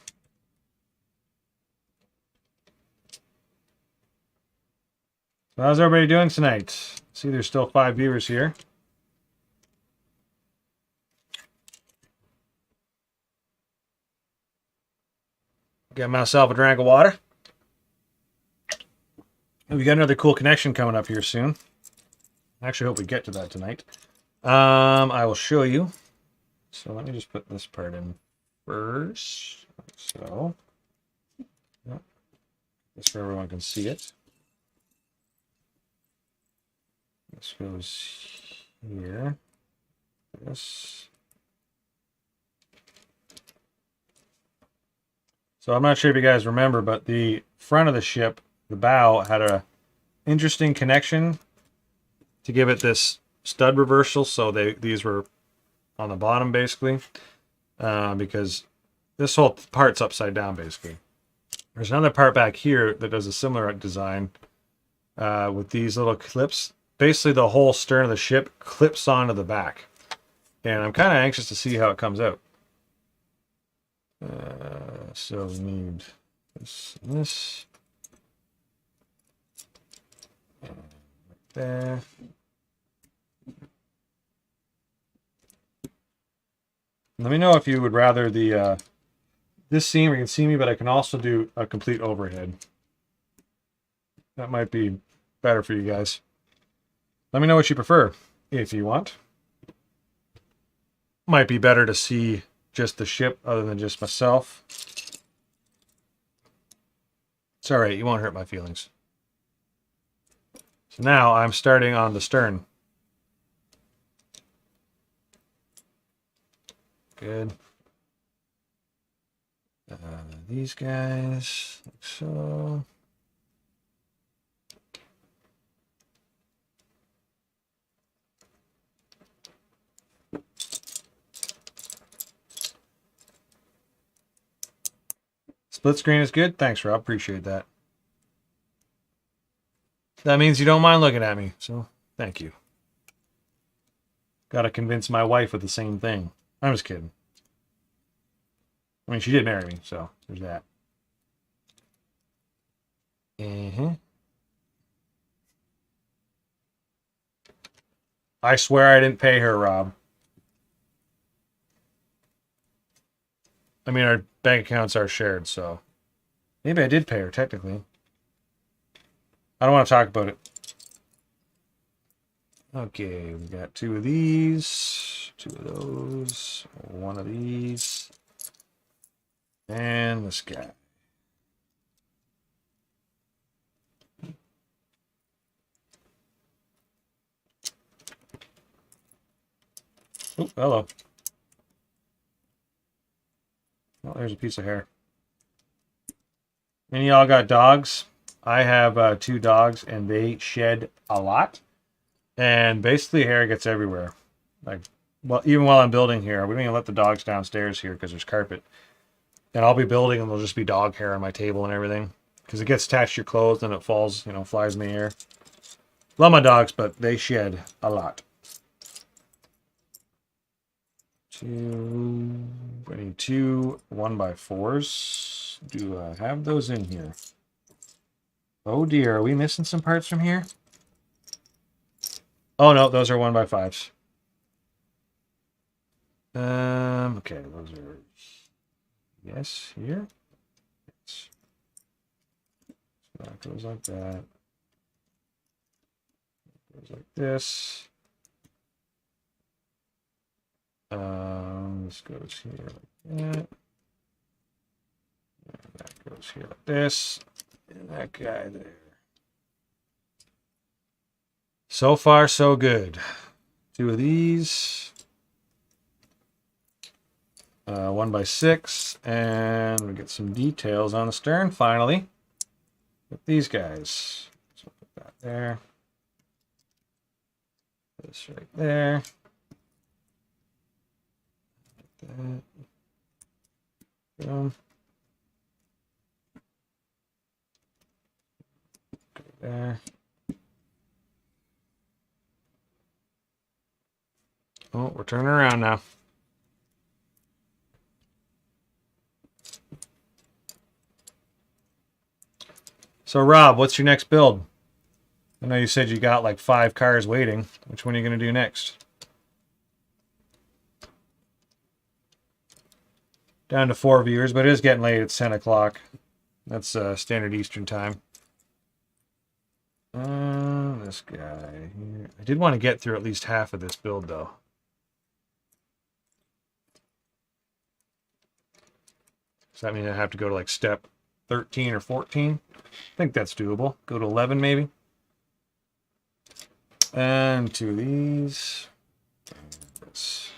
So how's everybody doing tonight? See, there's still 5 viewers here. Get myself a drink of water. We got another cool connection coming up here soon. I actually hope we get to that tonight. I will show you. So let me just put this part in first. So, yep. This so everyone can see it. This goes here. This. So I'm not sure if you guys remember, but the front of the ship, the bow, had a interesting connection to give it this stud reversal. So these were on the bottom basically, because this whole part's upside down basically. There's another part back here that does a similar design with these little clips. Basically, the whole stern of the ship clips onto the back. And I'm kind of anxious to see how it comes out. So we need this and this. And right there. Let me know if you would rather the this seam where you can see me, but I can also do a complete overhead. That might be better for you guys. Let me know what you prefer, if you want. Might be better to see just the ship other than just myself. It's all right, you won't hurt my feelings. So now I'm starting on the stern. Good. These guys, like so. Split screen is good. Thanks, Rob. Appreciate that. That means you don't mind looking at me, so thank you. Gotta convince my wife of the same thing. I'm just kidding. I mean, she did marry me, so there's that. I swear I didn't pay her, Rob. I mean, our bank accounts are shared, so maybe I did pay her, technically. I don't want to talk about it. Okay, we got 2 of these, 2 of those, 1 of these, and this guy. Oh, hello. Oh, there's a piece of hair. Any of y'all got dogs? I have 2 dogs, and they shed a lot. And basically, hair gets everywhere. Like, well, even while I'm building here, we don't even let the dogs downstairs here because there's carpet. And I'll be building, and there'll just be dog hair on my table and everything because it gets attached to your clothes and it falls, flies in the air. Love my dogs, but they shed a lot. I need 2 1x4s. Do I have those in here? Oh dear, are we missing some parts from here? Oh no, those are 1x5s. Okay, those are yes here. Yes. So that goes like that. Goes like this. This goes here like that. And that goes here like this. And that guy there. So far, so good. 2 of these. 1x6. And we get some details on the stern finally. With these guys. So put that there. This right there. That. Boom. Go there. Oh, we're turning around now. So, Rob, what's your next build? I know you said you got like 5 cars waiting. Which one are you going to do next? Down to 4 viewers, but it is getting late. It's 10 o'clock. That's standard Eastern time. This guy here. I did want to get through at least half of this build, though. Does that mean I have to go to like step 13 or 14? I think that's doable. Go to 11 maybe. And 2 of these. And this.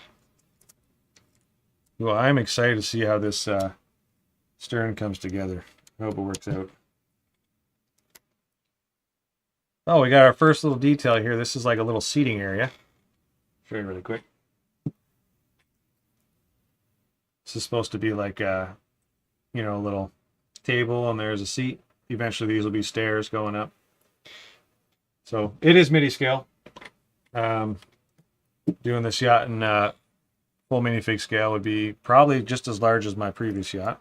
Well, I'm excited to see how this stern comes together. I hope it works out. Oh, we got our first little detail here. This is like a little seating area. Show you really quick. This is supposed to be like a little table, and there's a seat. Eventually, these will be stairs going up. So it is MIDI scale. Doing this yacht in full minifig scale would be probably just as large as my previous yacht.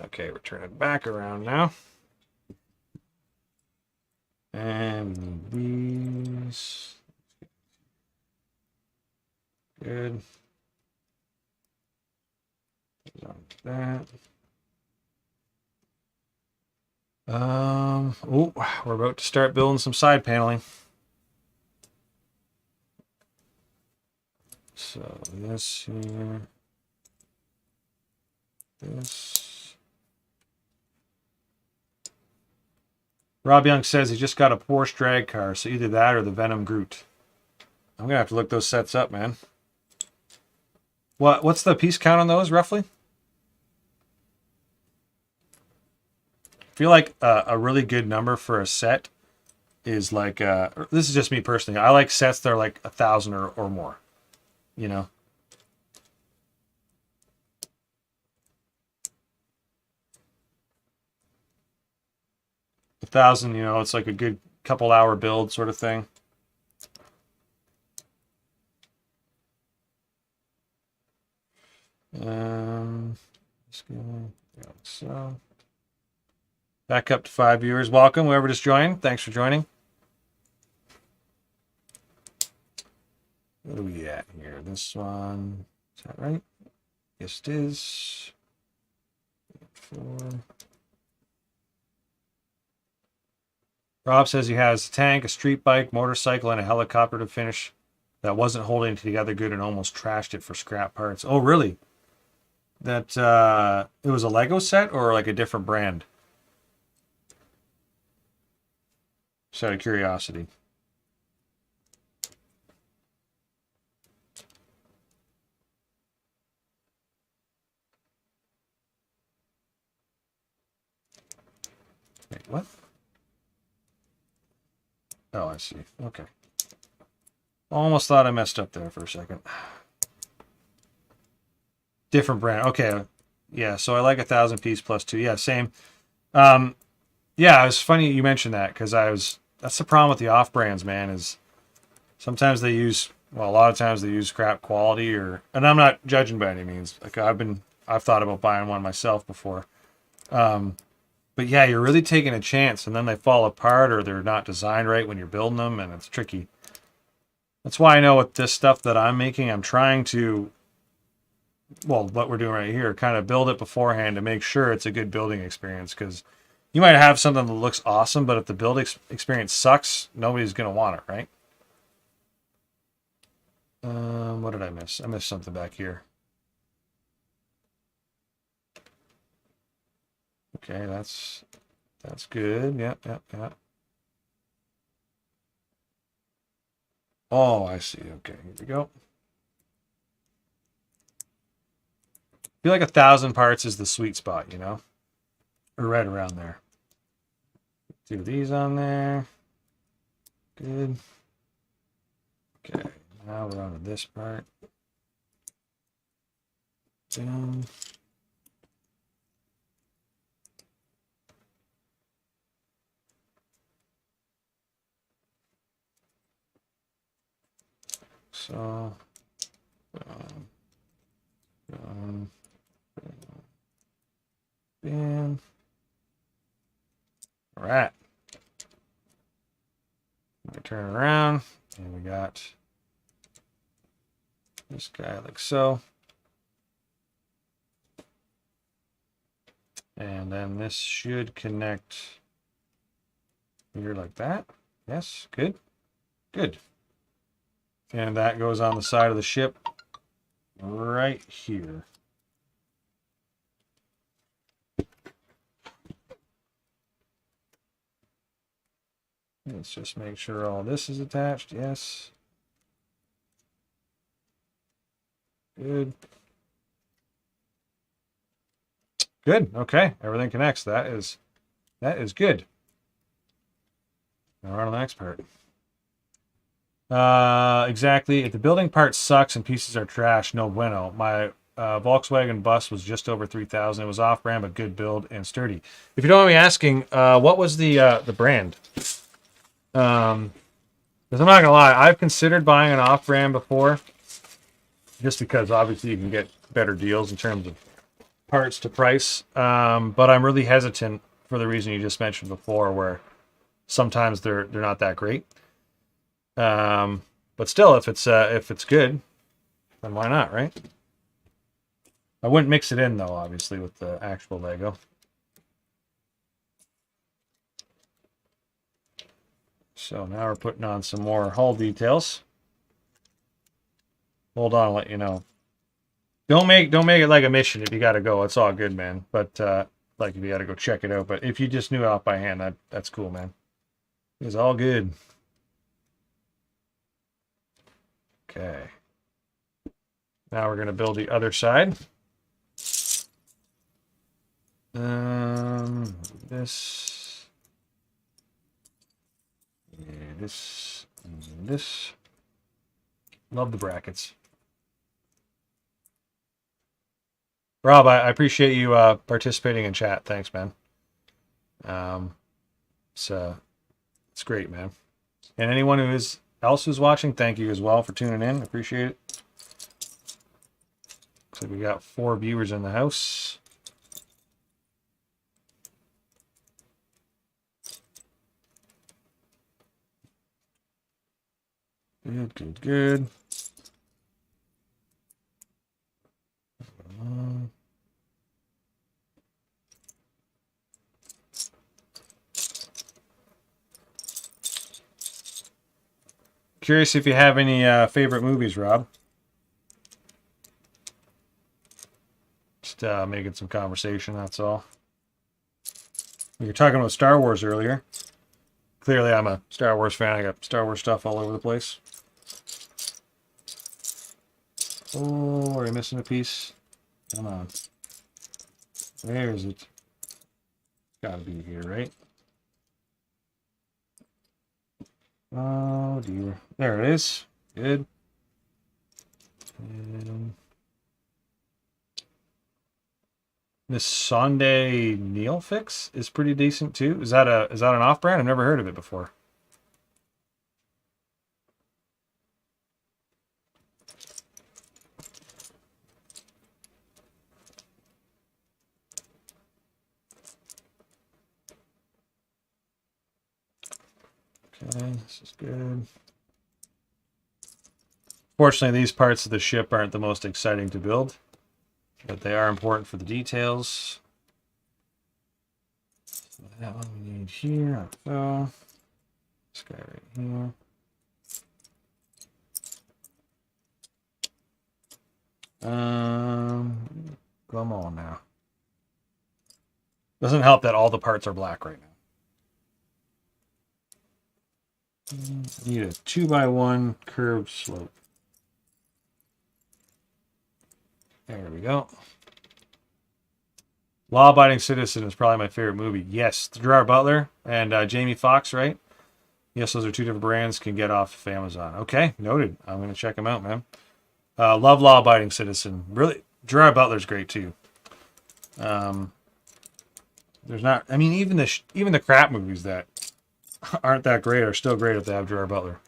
Okay, we're turning back around now. And these. Good. That. Oh, we're about to start building some side paneling. So this here. This. Rob Young says he just got a Porsche drag car, so either that or the Venom Groot. I'm gonna have to look those sets up, man. What's the piece count on those roughly? I feel like a really good number for a set is like this is just me personally. I like sets that are like 1,000 or more. You know. 1,000, you know, it's like a good couple hour build sort of thing. Just gonna, yeah, so back up to 5 viewers. Welcome, whoever just joined. Thanks for joining. What are we at here? This one, is that right? Yes, it is. 4. Rob says he has a tank, a street bike, motorcycle, and a helicopter to finish that wasn't holding it together good and almost trashed it for scrap parts. Oh, really? That it was a Lego set or like a different brand? Just out of curiosity. Wait, what? Oh, I see. Okay. Almost thought I messed up there for a second. Different brand. Okay. Yeah, so I like 1,000 piece plus 2. Yeah, same. Yeah, it was funny you mentioned that because that's the problem with the off brands, man, is sometimes they use, well, a lot of times they use crap quality and I'm not judging by any means. Like I've thought about buying one myself before. But yeah, you're really taking a chance and then they fall apart or they're not designed right when you're building them and it's tricky. That's why I know with this stuff that I'm making, I'm trying to, well, what we're doing right here, kind of build it beforehand to make sure it's a good building experience because you might have something that looks awesome, but if the building experience sucks, nobody's going to want it, right? What did I miss? I missed something back here. Okay, that's good. Yep. Oh, I see. Okay, here we go. I feel like 1,000 parts is the sweet spot, you know? Or right around there. Do these on there. Good. Okay, now we're on to this part. Down. So, bam. All right. We turn around and we got this guy like so. And then this should connect here like that. Yes, good. Good. And that goes on the side of the ship right here. Let's just make sure all this is attached. Yes. Good. Good. Okay. Everything connects. That is good. Now we're on the next part. Exactly. If the building part sucks and pieces are trash, no bueno. Volkswagen bus was just over 3,000. It was off-brand, but good build and sturdy. If you don't mind me asking, what was the brand? Because I'm not gonna lie, I've considered buying an off-brand before, just because obviously you can get better deals in terms of parts to price. But I'm really hesitant for the reason you just mentioned before, where sometimes they're not that great. But still, if it's good, then why not, right? I wouldn't mix it in though, obviously, with the actual Lego. So now we're putting on some more hull details. Hold on, I'll let you know. Don't make it like a mission if you got to go. It's all good, man. But like if you got to go check it out. But if you just knew it off by hand, that's cool, man. It's all good. Okay. Now we're gonna build the other side. This. Yeah, this. And this. Love the brackets. Rob, I appreciate you participating in chat. Thanks, man. It's great, man. And anyone else who's watching, thank you as well for tuning in. Appreciate it. Looks like we got 4 viewers in the house. Good, good, good. Curious if you have any favorite movies, Rob. Just making some conversation, that's all. We were talking about Star Wars earlier. Clearly, I'm a Star Wars fan. I got Star Wars stuff all over the place. Oh, are we missing a piece? Come on. Where is it? Gotta be here, right? Oh, dear. There it is. Good. And this Sunday Neil fix is pretty decent too. Is that an off brand? I've never heard of it before. Okay, this is good. Fortunately, these parts of the ship aren't the most exciting to build, but they are important for the details. So that one we need here. So this guy right here. Come on now. Doesn't help that all the parts are black right now. Need a 2x1 curved slope. There we go. Law Abiding Citizen is probably my favorite movie. Yes, Gerard Butler and Jamie Foxx, right? Yes, those are 2 different brands. Can get off of Amazon. Okay, noted. I'm going to check them out, man. Love Law Abiding Citizen. Really, Gerard Butler's great too. There's not. I mean, even the crap movies that aren't that great are still great if they have Gerard Butler.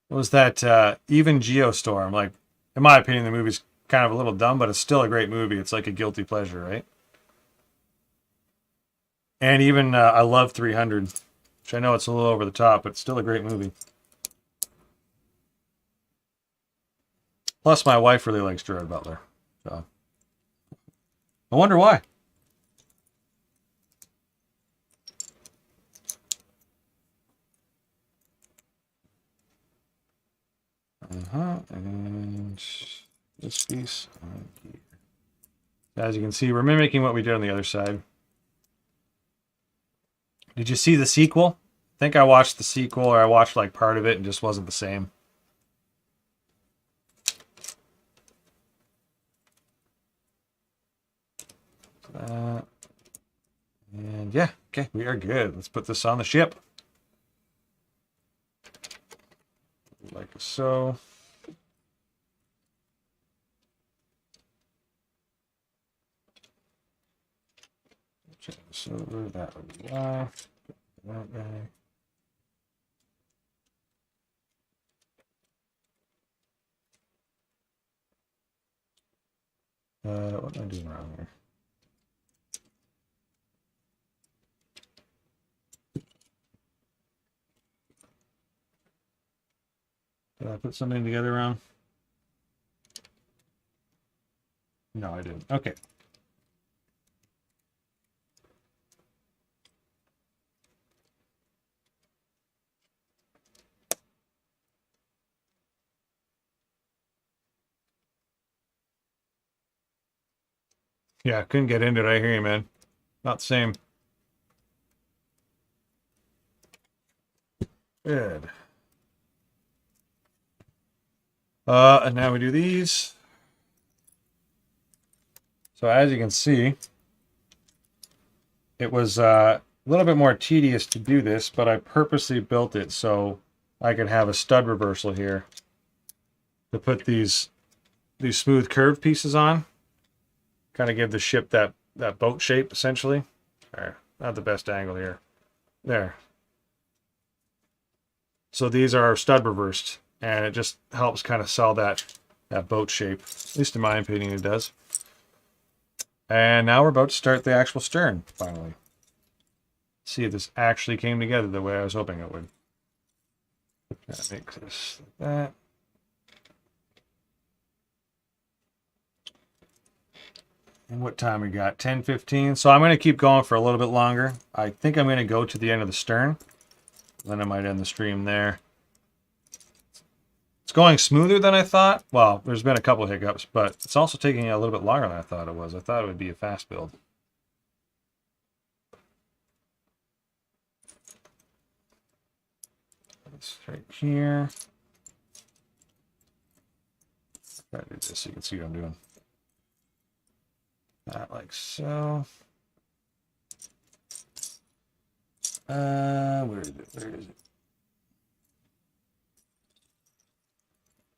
What was that? Even Geostorm. Like, in my opinion, the movie's kind of a little dumb, but it's still a great movie. It's like a guilty pleasure, right? And even I love 300, which I know it's a little over the top, but it's still a great movie. Plus, my wife really likes Gerard Butler, so I wonder why. And this piece on here. As you can see, we're mimicking what we did on the other side. Did you see the sequel? I think I watched the sequel, or I watched like part of it and just wasn't the same. And yeah, okay, we are good. Let's put this on the ship. Like so. Silver, that would be Y. That guy. What am I doing wrong here? Did I put something together wrong? No, I didn't. Okay. Yeah, couldn't get into it. I hear you, man. Not the same. Good. And now we do these. So as you can see, it was a little bit more tedious to do this, but I purposely built it so I could have a stud reversal here to put these smooth curved pieces on. Kind of give the ship that boat shape, essentially. All right, not the best angle here. There. So these are stud reversed, and it just helps kind of sell that boat shape. At least in my opinion, it does. And now we're about to start the actual stern, finally. See if this actually came together the way I was hoping it would. That makes this like that. And what time we got? 10:15. So I'm going to keep going for a little bit longer. I think I'm going to go to the end of the stern. Then I might end the stream there. It's going smoother than I thought. Well, there's been a couple of hiccups, but it's also taking a little bit longer than I thought it was. I thought it would be a fast build. It's right here. Try to do this so you can see what I'm doing. Not like so. Where is it? Where is it?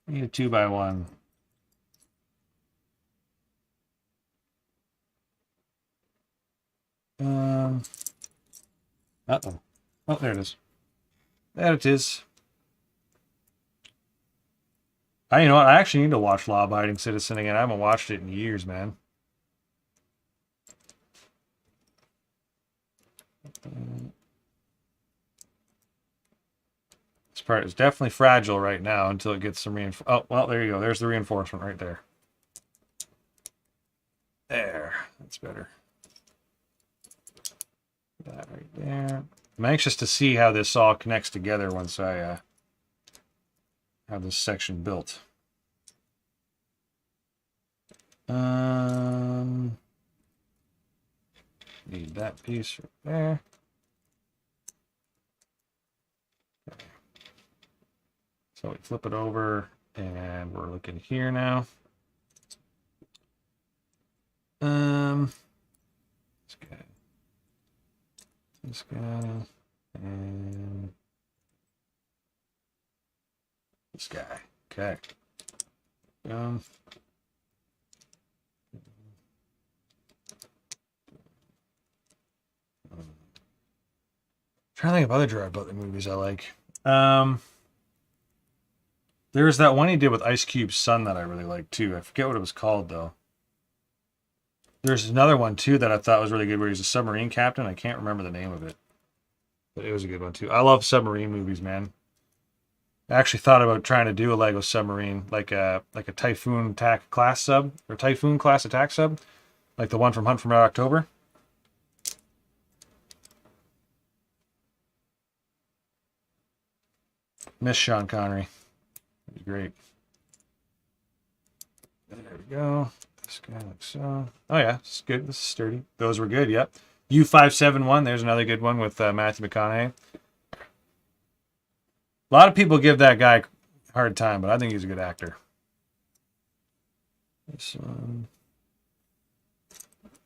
I need a 2x1. Uh-oh. Oh, there it is. There it is. You know what? I actually need to watch Law Abiding Citizen again. I haven't watched it in years, man. This part is definitely fragile right now until it gets some reinforcement. Oh, well, there you go. There's the reinforcement right there. There. That's better. That right there. I'm anxious to see how this all connects together once I have this section built. Need that piece right there. Okay. So we flip it over and we're looking here now. This guy, and this guy. Okay. Trying to think of other Gerard Butler movies I like. There was that one he did with Ice Cube's son that I really liked too. I forget what it was called though. There's another one too that I thought was really good where he's a submarine captain. I can't remember the name of it, but it was a good one too. I love submarine movies, man. I actually thought about trying to do a Lego submarine, like a Typhoon attack class sub or Typhoon class attack sub, like the one from Hunt for Red October. Miss Sean Connery. That'd be great. There we go. This guy like so. Oh yeah, this is good. This is sturdy. Those were good. Yep. U571. There's another good one with Matthew McConaughey. A lot of people give that guy a hard time, but I think he's a good actor. This one.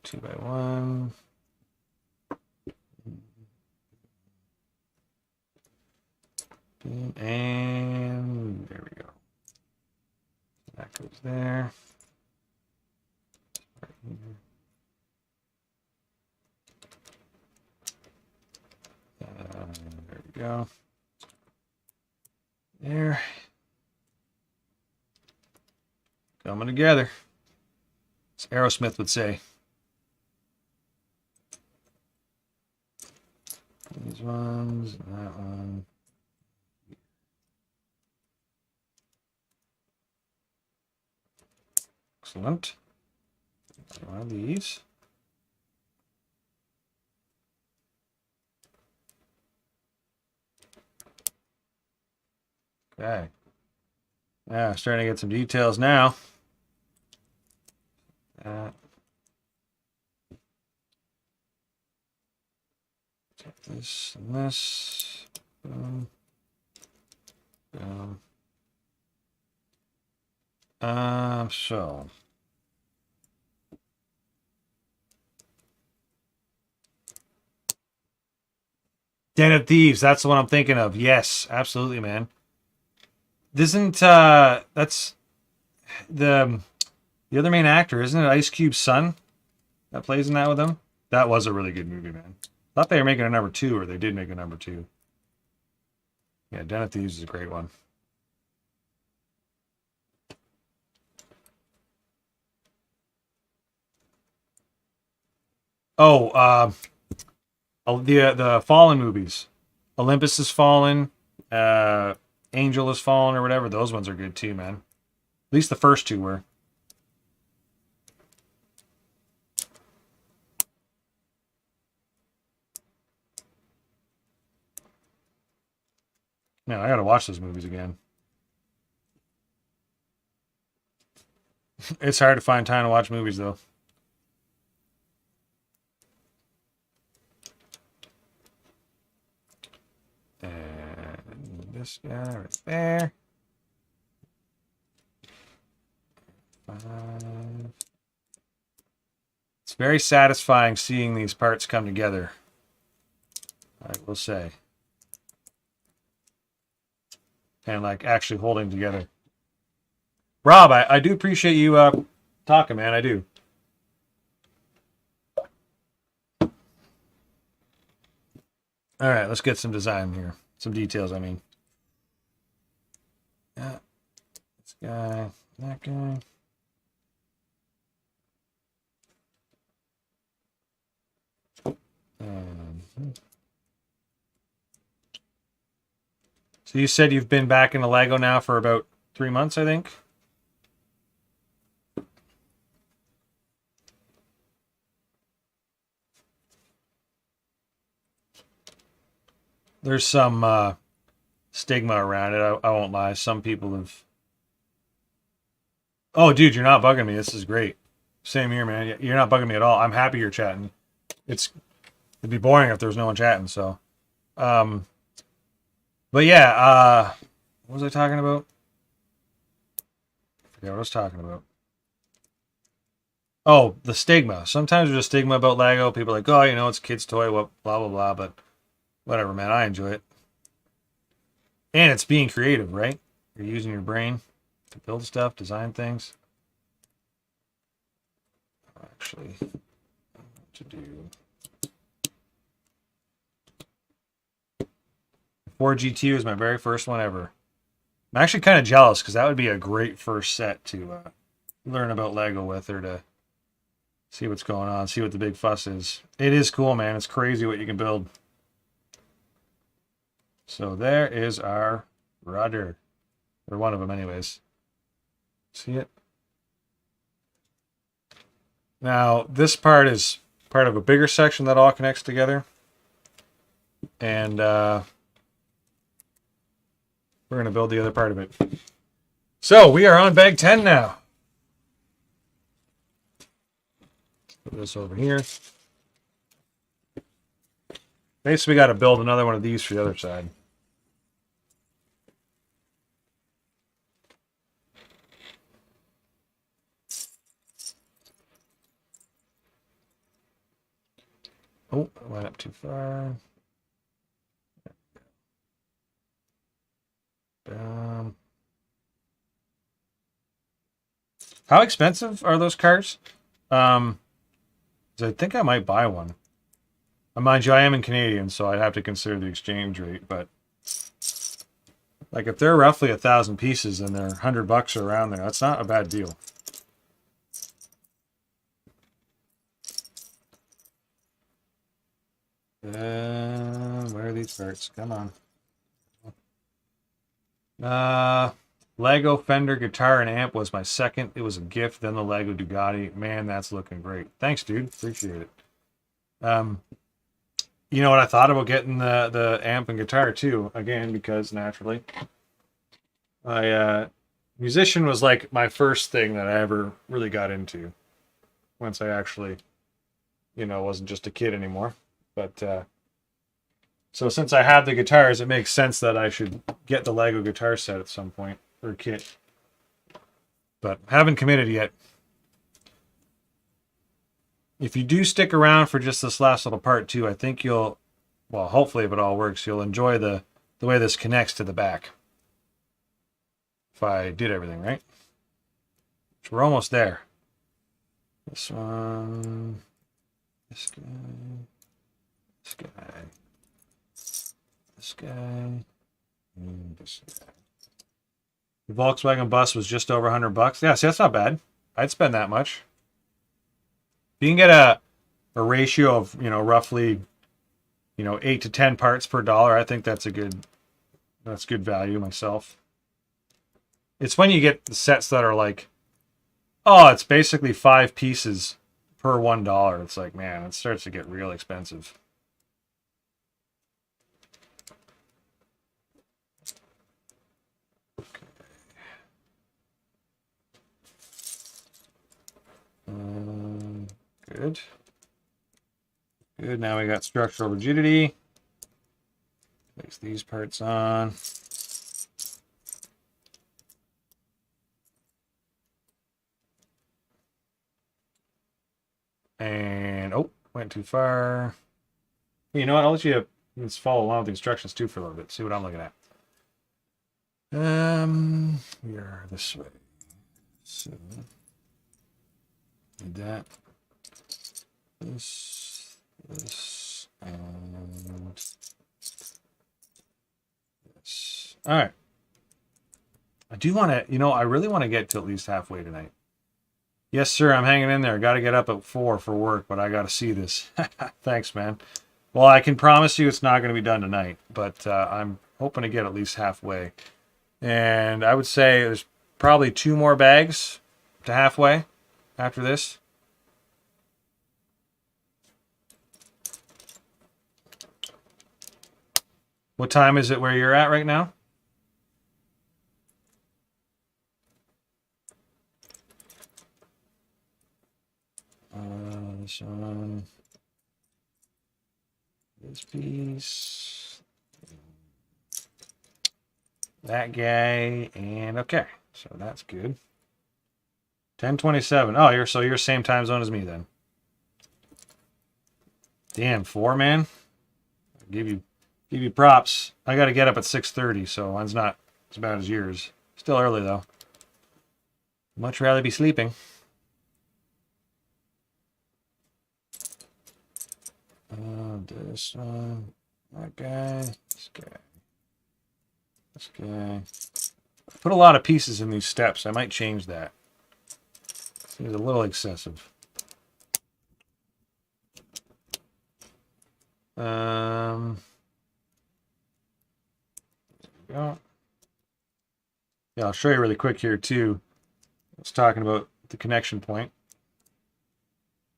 2x1. And there we go. That goes there. Right here. we go. There. Coming together. As Aerosmith would say. These ones, that one. Excellent. One of these. Okay. Yeah, starting to get some details now. This and this. Boom. Boom. So. Den of Thieves, that's the one I'm thinking of. Yes, absolutely, man. Isn't that's the other main actor, isn't it? Ice Cube's son that plays in that with him. That was a really good movie, man. Thought they were making a number 2, or they did make a number 2. Yeah, Den of Thieves is a great one. Oh, the Fallen movies. Olympus Has Fallen, Angel Has Fallen, or whatever. Those ones are good too, man. At least the first 2 were. Man, I gotta watch those movies again. It's hard to find time to watch movies, though. And this guy right there. 5. It's very satisfying seeing these parts come together, I will say. And like actually holding together. Rob, I do appreciate you talking, man. I do. All right, let's get some design here. Some details, I mean. Yeah. This guy, that guy. So you said you've been back into Lego now for about 3 months, I think? There's some stigma around it. I won't lie. Some people have... Oh, dude, you're not bugging me. This is great. Same here, man. You're not bugging me at all. I'm happy you're chatting. It'd be boring if there was no one chatting, so... But yeah, what was I talking about? I forget what I was talking about. Oh, the stigma. Sometimes there's a stigma about Lego. People are like, oh, it's a kid's toy, blah, blah, blah. But whatever, man. I enjoy it. And it's being creative, right? You're using your brain to build stuff, design things. Actually, to do... 4GT was my very first one ever. I'm actually kind of jealous because that would be a great first set to learn about Lego with, or to see what's going on, see what the big fuss is. It is cool, man. It's crazy what you can build. So there is our rudder. Or one of them anyways. See it? Now, this part is part of a bigger section that all connects together. And we're going to build the other part of it. So, we are on bag 10 now. Put this over here. Basically, we got to build another one of these for the other side. Oh, I went up too far. How expensive are those cars? I think I might buy one. Mind you, I am in Canadian, so I'd have to consider the exchange rate. But like, if they're roughly 1,000 pieces and they're $100 or around there, that's not a bad deal. Where are these parts? Come on. Lego Fender guitar and amp was my second. It was a gift. Then the Lego Dugatti. Man, that's looking great. Thanks, dude. Appreciate it. You know what? I thought about getting the amp and guitar too. Again, because naturally, musician was like my first thing that I ever really got into. Once I actually, wasn't just a kid anymore. But so since I have the guitars, it makes sense that I should get the Lego guitar set at some point, or kit. But haven't committed yet. If you do stick around for just this last little part too, I think you'll, well, hopefully if it all works, you'll enjoy the way this connects to the back. If I did everything right. Which we're almost there. This one, this guy, this guy, this guy, and this guy. The Volkswagen bus was just over $100. Yeah, see, that's not bad. I'd spend that much. If you can get a ratio of, roughly, 8 to 10 parts per dollar, I think that's good value myself. It's when you get the sets that are like, oh, it's basically 5 pieces per $1. It's like, man, it starts to get real expensive. Good. Good. Now we got structural rigidity. Place these parts on. And, oh, went too far. You know what? I'll let you just follow along with the instructions too for a little bit. See what I'm looking at. We are this way. So, need that. This, and this. All right. I do want to, I really want to get to at least halfway tonight. Yes, sir, I'm hanging in there. Got to get up at 4 for work, but I got to see this. Thanks, man. Well, I can promise you it's not going to be done tonight, but I'm hoping to get at least halfway. And I would say there's probably 2 more bags to halfway after this. What time is it where you're at right now? This one. This piece. That guy. And okay. So that's good. 10:27. Oh, you're same time zone as me then. Damn, 4, man. I'll give you props. I got to get up at 6:30, so mine's not as bad as yours. Still early though. Much rather be sleeping. This one, that guy, this guy, this guy. I put a lot of pieces in these steps. I might change that. Seems a little excessive. There we go. Yeah, I'll show you really quick here too. I was talking about the connection point.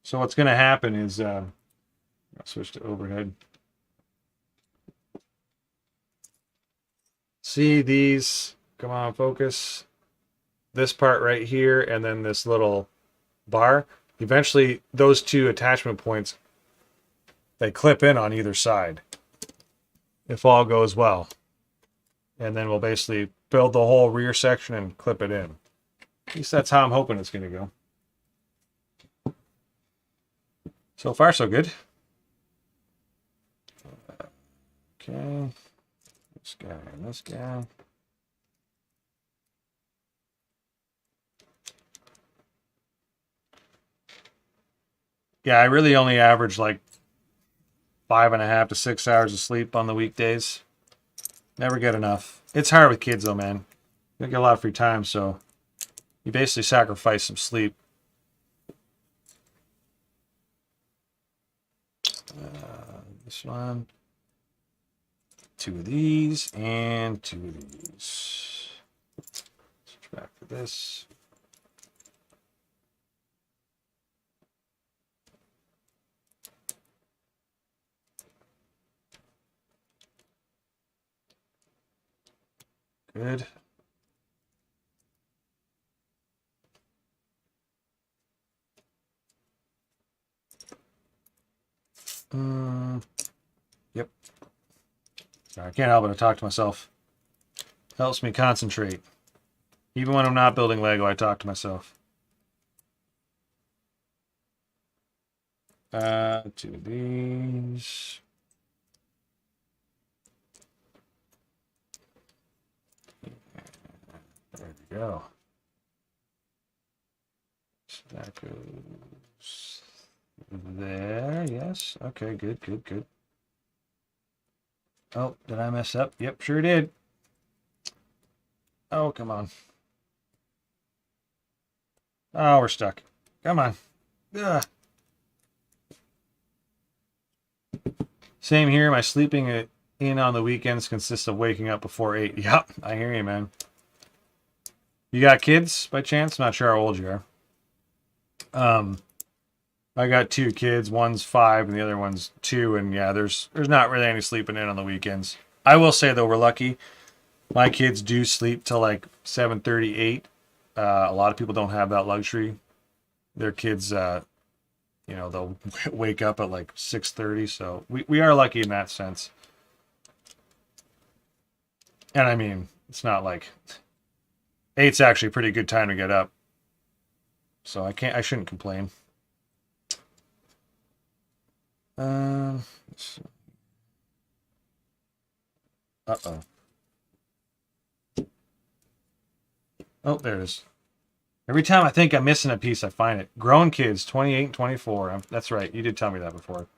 So what's going to happen is I'll switch to overhead. See these? Come on, focus. This part right here, and then this little bar. Eventually, those 2 attachment points, they clip in on either side, if all goes well. And then we'll basically build the whole rear section and clip it in. At least that's how I'm hoping it's going to go. So far, so good. Okay. This guy and this guy. Yeah, I really only average like 5.5 to 6 hours of sleep on the weekdays. Never get enough. It's hard with kids though, man. You don't get a lot of free time, so you basically sacrifice some sleep. This one. 2 of these and 2 of these. Switch back to this. Good. Yep. Sorry, I can't help but to talk to myself. Helps me concentrate. Even when I'm not building Lego, I talk to myself. 2 of these. There we go. So that goes there. Yes. Okay, good, good, good. Oh, did I mess up? Yep, sure did. Oh, come on. Oh, we're stuck. Come on. Ugh. Same here. My sleeping in on the weekends consists of waking up before 8. Yep, I hear you, man. You got kids by chance? Not sure how old you are. I got 2 kids. One's 5 and the other one's 2. And yeah, there's not really any sleeping in on the weekends. I will say though, we're lucky. My kids do sleep till like 7:30, 8. A lot of people don't have that luxury. Their kids, you know, they'll wake up at like 6:30. So we are lucky in that sense. And I mean, it's not like 8's actually a pretty good time to get up. So I shouldn't complain. Uh-oh. Oh, there it is. Every time I think I'm missing a piece, I find it. Grown kids, 28 and 24. That's right. You did tell me that before.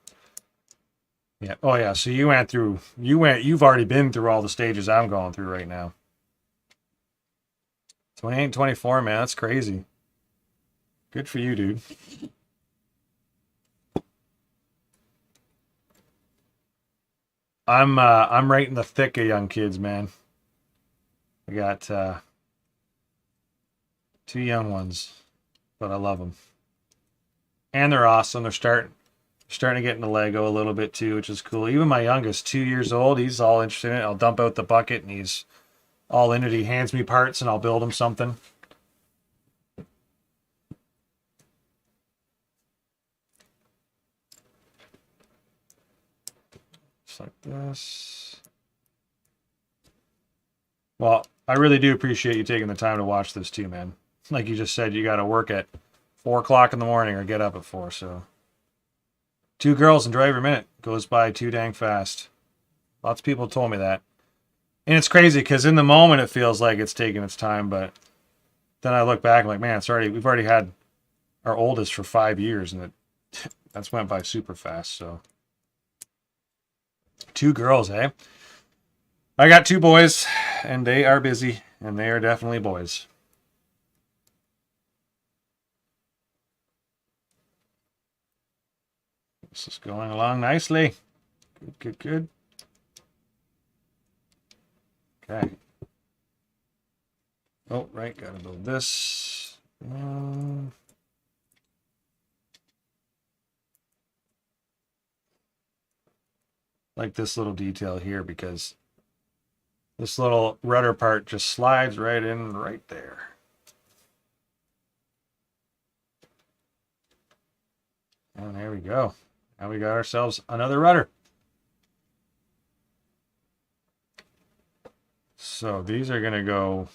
Yeah. Oh, yeah. So you've already been through all the stages I'm going through right now. 28 and 24, man. That's crazy. Good for you, dude. I'm right in the thick of young kids, man. I got 2 young ones, but I love them. And they're awesome. They're starting to get into Lego a little bit too, which is cool. Even my youngest, 2 years old, he's all interested in it. I'll dump out the bucket and he's all in it. He hands me parts and I'll build him something. Just like this. Well, I really do appreciate you taking the time to watch this too, man. Like you just said, you got to work at 4 o'clock in the morning or get up at 4. So 2 girls enjoy every minute. Goes by too dang fast. Lots of people told me that. And it's crazy because in the moment it feels like it's taking its time, but then I look back and I'm like, man, we've already had our oldest for 5 years and that's went by super fast. So 2 girls, eh? I got 2 boys and they are busy and they are definitely boys. This is going along nicely. Good, good, good. Okay. Oh, right, gotta build this. Like this little detail here because this little rudder part just slides right in right there. And there we go. Now we got ourselves another rudder. So these are going to go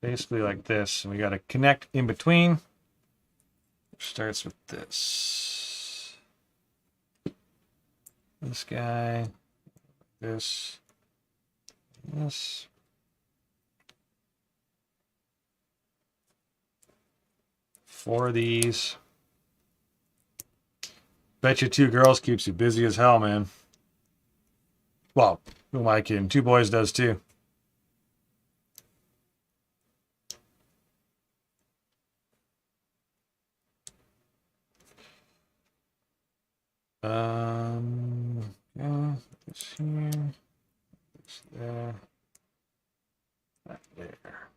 basically like this. And we got to connect in between. Which starts with this. This guy. This. This. 4 of these. Bet you 2 girls keeps you busy as hell, man. Well, who am I kidding? 2 boys does too. Yeah, this here, this there, that there.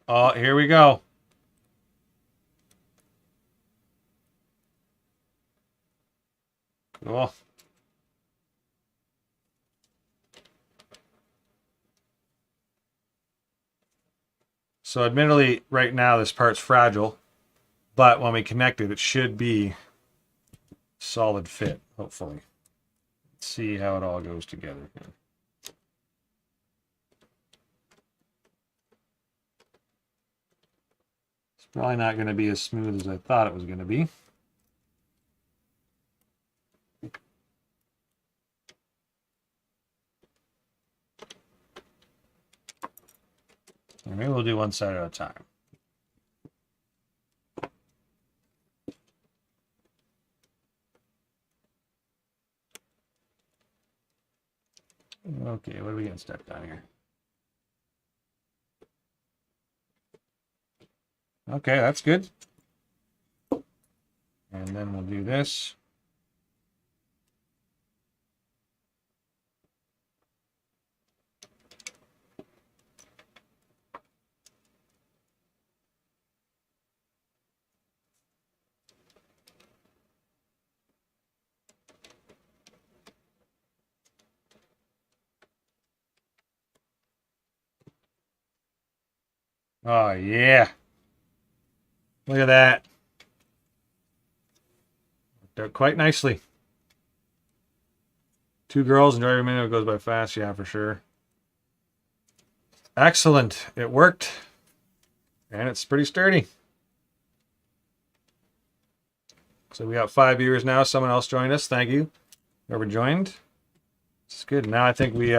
Oh, here we go. Cool. So admittedly, right now this part's fragile, but when we connect it, it should be solid fit, hopefully. Let's see how it all goes together. It's probably not going to be as smooth as I thought it was going to be. Maybe we'll do one side at a time. Okay, what are we getting stuck down here? Okay, that's good. And then we'll do this. Oh, yeah. Look at that. Worked out quite nicely. 2 girls, enjoy every minute. It goes by fast. Yeah, for sure. Excellent. It worked. And it's pretty sturdy. So we got 5 viewers now. Someone else joined us. Thank you. Whoever joined. It's good. Now I think we...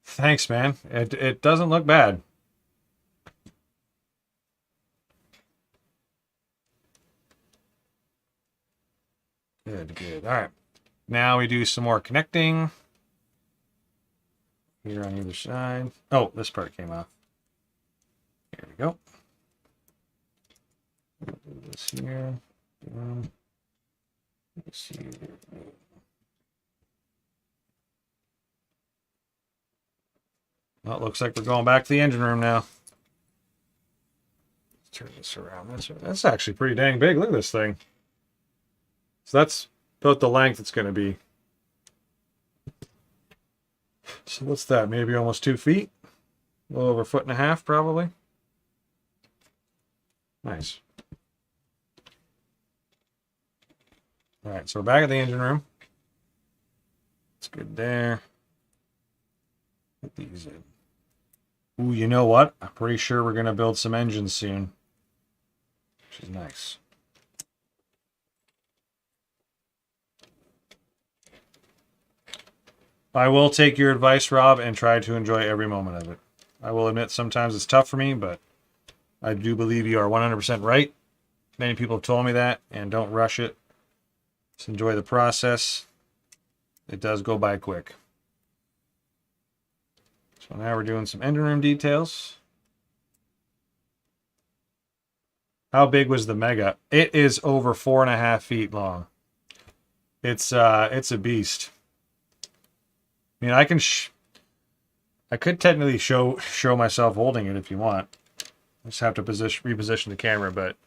Thanks, man. It doesn't look bad. Good, good. All right. Now we do some more connecting. Here on either side. Oh, this part came off. Here we go. Do this here. Let's see. Well, it looks like we're going back to the engine room now. Let's turn this around. That's actually pretty dang big. Look at this thing. So that's about the length it's going to be. So what's that? Maybe almost 2 feet? A little over 1.5 feet, probably. Nice. All right, so we're back at the engine room. It's good there. Put these in. Ooh, you know what? I'm pretty sure we're going to build some engines soon. Which is nice. I will take your advice, Rob, and try to enjoy every moment of it. I will admit sometimes it's tough for me, but I do believe you are 100% right. Many people have told me that, and don't rush it. Just enjoy the process. It does go by quick. So now we're doing some engine room details. How big was the Mega? It is over 4.5 feet long. It's a beast. I mean, I could technically show myself holding it if you want. I just have to reposition the camera, but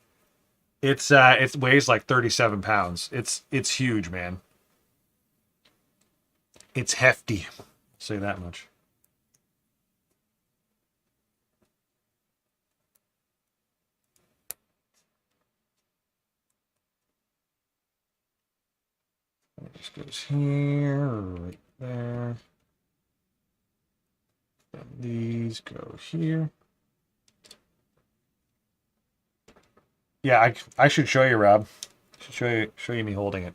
it weighs like 37 pounds. It's huge, man. It's hefty. I'll say that much. It just goes here, right there. Then these go here. Yeah, I should show you, Rob. I should show you me holding it.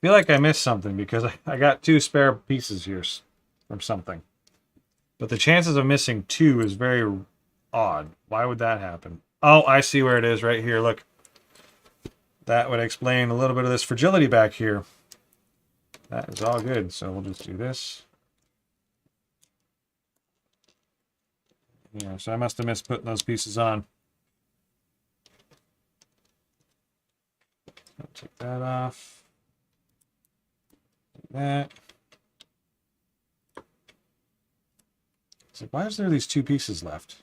feel like I missed something because I got 2 spare pieces here from something. But the chances of missing 2 is very odd. Why would that happen? Oh, I see where it is right here. Look. That would explain a little bit of this fragility back here. That is all good. So we'll just do this. Yeah, so I must have missed putting those pieces on. I'll take that off. Like that. So why is there these 2 pieces left?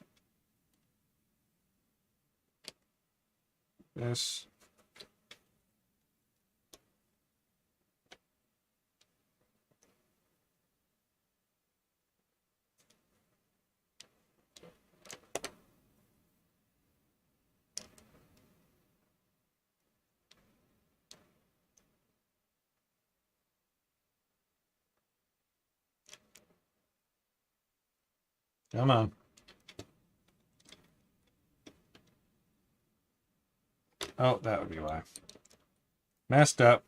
This. Come on. Oh, that would be why. Messed up.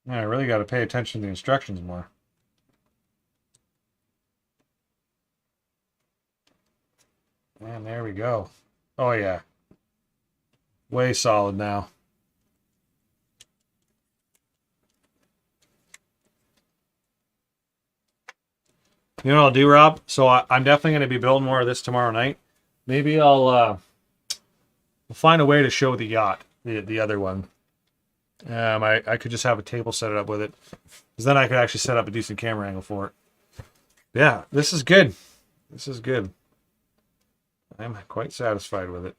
Yeah, I really got to pay attention to the instructions more. And there we go. Oh, yeah. Way solid now. You know what I'll do, Rob? So I'm definitely going to be building more of this tomorrow night. Maybe I'll find a way to show the yacht, the other one. I could just have a table set it up with it. Because then I could actually set up a decent camera angle for it. Yeah, this is good. This is good. I'm quite satisfied with it.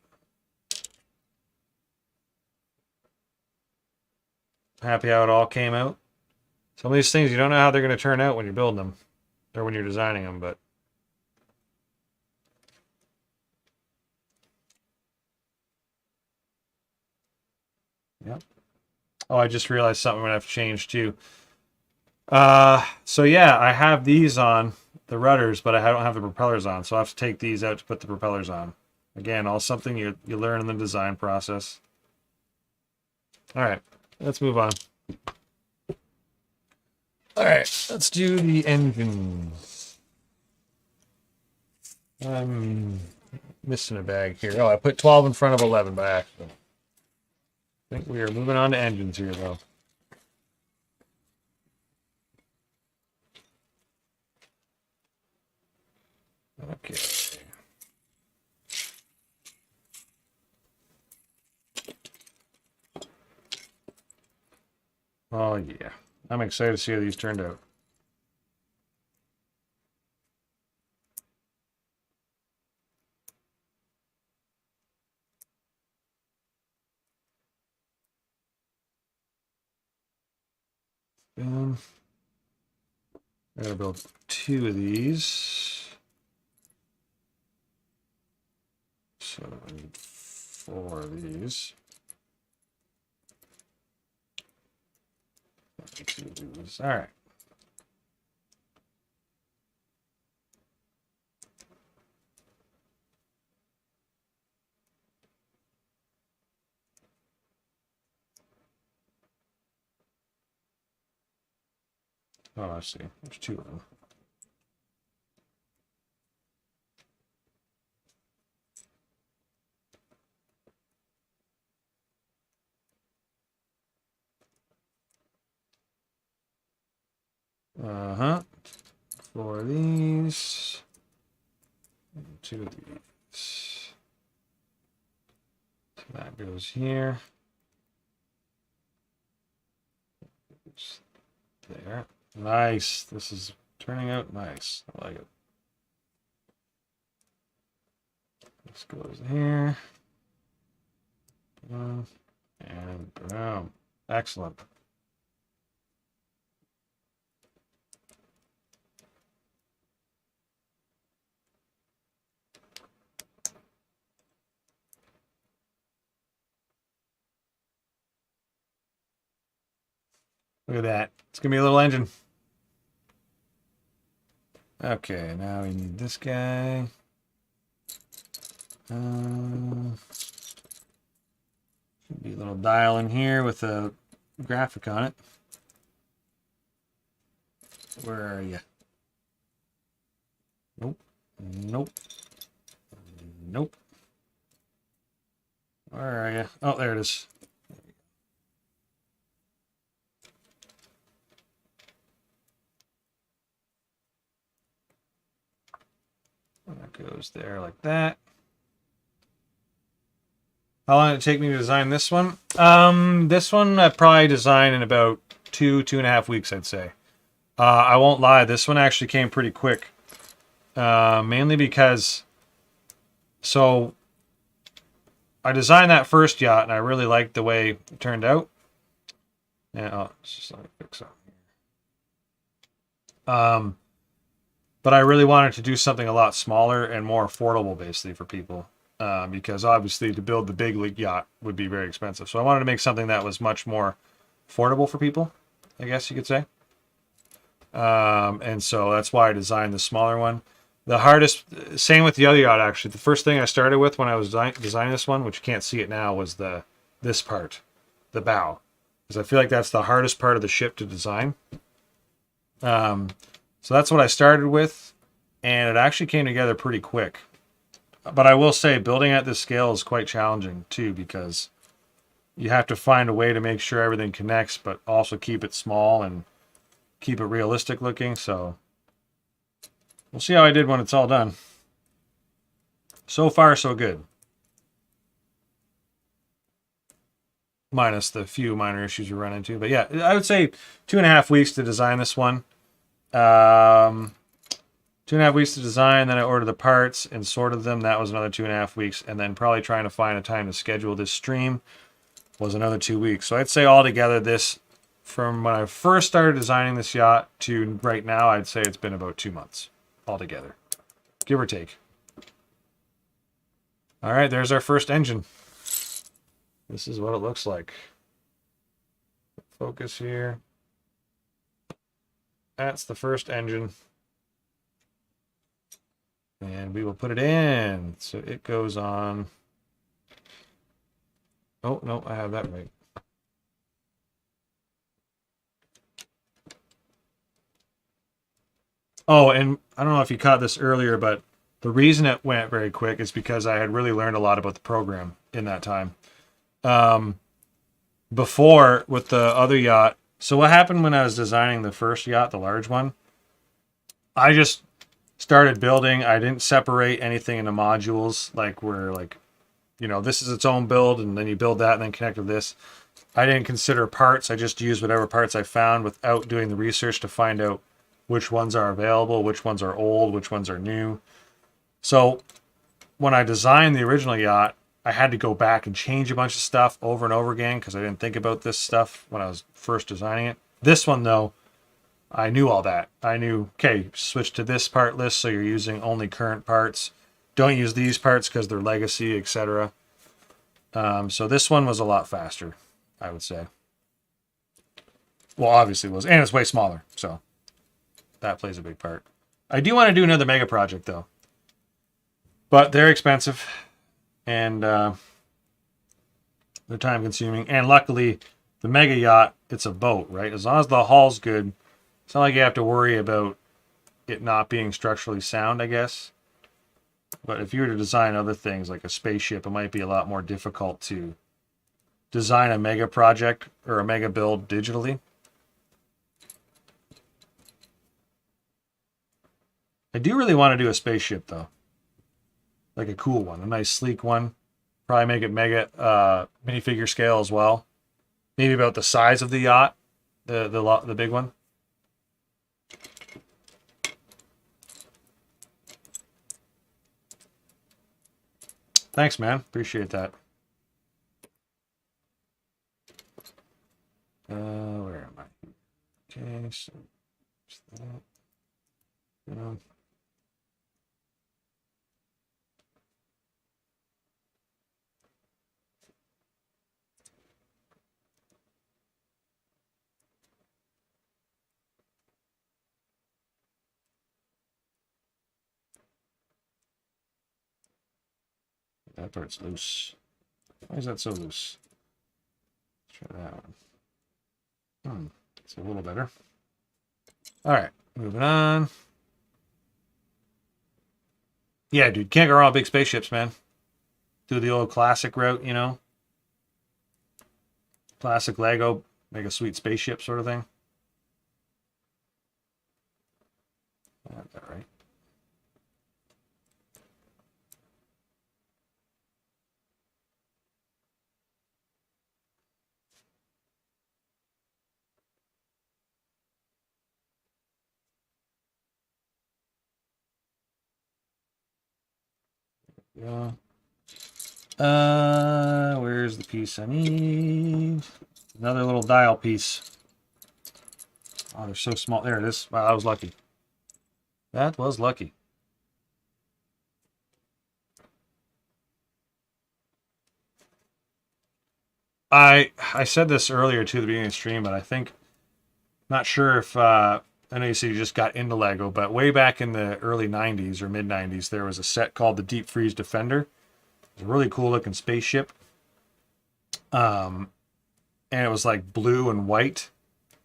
Happy how it all came out. Some of these things, you don't know how they're going to turn out when you're building them. Or when you're designing them, but... Yep. Oh, I just realized something I'm going to have to change too. So yeah, I have these on, the rudders, but I don't have the propellers on. So I have to take these out to put the propellers on. Again, all something you learn in the design process. All right, let's move on. All right, let's do the engines. I'm missing a bag here. Oh, I put 12 in front of 11 by accident. I think we are moving on to engines here, though. Okay. Oh, yeah. I'm excited to see how these turned out. I gotta build 2 of these. So I need 4 of these. 2 of these. All right. Oh, I see. There's 2 of them. Uh-huh. 4 of these. And 2 of these. So that goes here. It's there. Nice. This is turning out nice. I like it. This goes here. And boom. Excellent. Look at that. It's going to be a little engine. Okay, now we need this guy. Should be a little dial in here with a graphic on it. Where are you? Nope. Nope. Nope. Where are you? Oh, there it is. That goes there like that. How long did it take me to design this one? This one I probably designed in about 2.5 weeks, I'd say. I won't lie, this one actually came pretty quick. Mainly because, so I designed that first yacht and I really liked the way it turned out. Yeah, oh, let's just let me fix up here. But I really wanted to do something a lot smaller and more affordable, basically, for people. Because obviously to build the big yacht would be very expensive. So I wanted to make something that was much more affordable for people, I guess you could say. And so that's why I designed the smaller one. The hardest, same with the other yacht, actually. The first thing I started with when I was designing this one, which you can't see it now, was this part, the bow. Because I feel like that's the hardest part of the ship to design. So that's what I started with, and it actually came together pretty quick. But I will say, building at this scale is quite challenging, too, because you have to find a way to make sure everything connects, but also keep it small and keep it realistic looking. So we'll see how I did when it's all done. So far, so good. Minus the few minor issues we run into. But yeah, I would say 2.5 weeks to design this one. 2.5 weeks to design, then I ordered the parts and sorted them. That was another 2.5 weeks. And then probably trying to find a time to schedule this stream was another 2 weeks. So I'd say altogether this, from when I first started designing this yacht to right now, I'd say it's been about 2 months altogether, give or take. All right, there's our first engine. This is what it looks like. Focus here. That's the first engine. And we will put it in. So it goes on. Oh, no, I have that right. Oh, and I don't know if you caught this earlier, but the reason it went very quick is because I had really learned a lot about the program in that time. Before, with the other yacht, so what happened when I was designing the first yacht, the large one, I just started building. I didn't separate anything into modules, like where, like, you know, this is its own build, and then you build that and then connect with this. I didn't consider parts. I just used whatever parts I found without doing the research to find out which ones are available, which ones are old, which ones are new. So when I designed the original yacht, I had to go back and change a bunch of stuff over and over again because I didn't think about this stuff when I was first designing it. This one, though, I knew all that. I knew, okay, switch to this part list so you're using only current parts. Don't use these parts because they're legacy, etc. So this one was a lot faster, I would say. Well, obviously it was. And it's way smaller, so that plays a big part. I do want to do another mega project, though. But they're expensive. And they're time consuming. And luckily, the mega yacht, it's a boat, right? As long as the hull's good, it's not like you have to worry about it not being structurally sound, I guess. But if you were to design other things like a spaceship, it might be a lot more difficult to design a mega project or a mega build digitally. I do really want to do a spaceship, though. Like a cool one, a nice sleek one. Probably make it mega minifigure scale as well. Maybe about the size of the yacht, the big one. Thanks, man. Appreciate that. Where am I? Okay, so that. That part's loose. Why is that so loose? Let's try that one. It's a little better. All right, moving on. Yeah, dude, can't go wrong with big spaceships, man. Do the old classic route, you know? Classic Lego, make a sweet spaceship sort of thing. That's that right. Yeah. Where's the piece I need? Another little dial piece. Oh, they're so small. There it is. Wow, that was lucky. That was lucky. I said this earlier to the beginning of the stream, but I think not sure if I know you said you just got into Lego, but way back in the early '90s or mid '90s, there was a set called the Deep Freeze Defender. It's a really cool looking spaceship. And it was like blue and white,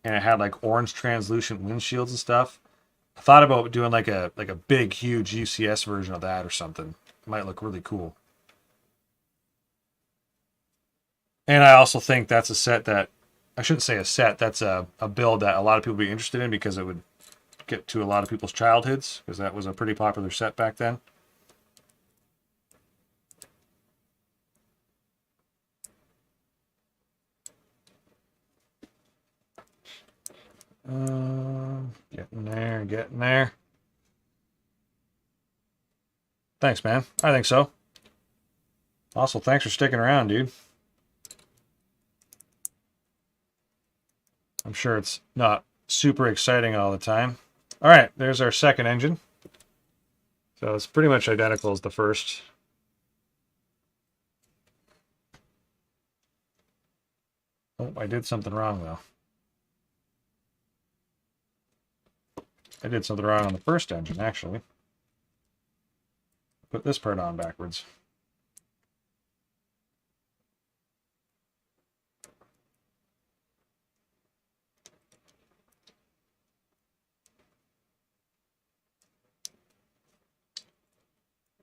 and it had like orange translucent windshields and stuff. I thought about doing like a big, huge UCS version of that or something. It might look really cool. And I also think that's a set that I shouldn't say a set. That's a build that a lot of people would be interested in because it would get to a lot of people's childhoods because that was a pretty popular set back then. Getting there, getting there. Thanks, man. I think so. Also, thanks for sticking around, dude. I'm sure it's not super exciting all the time. All right, there's our second engine. So it's pretty much identical as the first. Oh, I did something wrong, though. I did something wrong on the first engine, actually. Put this part on backwards.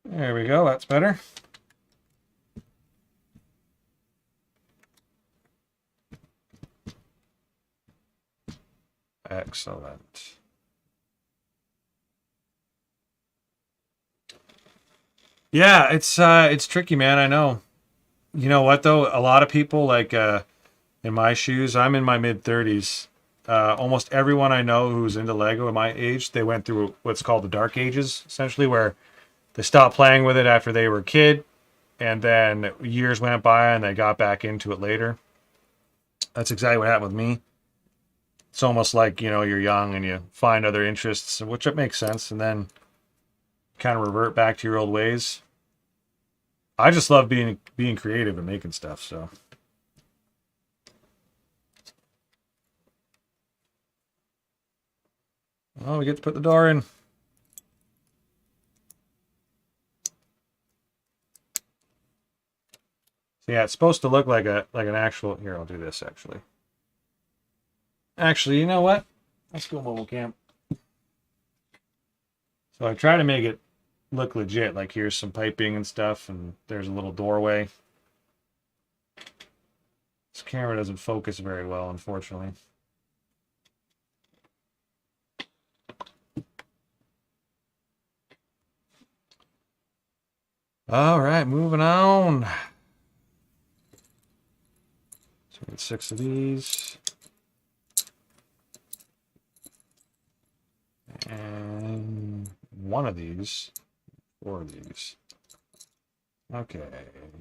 There we go, that's better. Excellent. Yeah, it's tricky, man, I know. You know what though? A lot of people like in my shoes, I'm in my mid 30s. Almost everyone I know who's into Lego at my age, they went through what's called the dark ages, essentially where they stopped playing with it after they were a kid, and then years went by and they got back into it later. That's exactly what happened with me. It's almost like, you know, you're young and you find other interests, which it makes sense, and then kind of revert back to your old ways. I just love being creative and making stuff, so. Oh, we get to put the door in. So yeah, it's supposed to look like an actual. Here, I'll do this actually. Actually, you know what? Let's go mobile cam. So I try to make it look legit. Like here's some piping and stuff, and there's a little doorway. This camera doesn't focus very well, unfortunately. All right, moving on. So we get 6 of these. And 1 of these. 4 of these. Okay,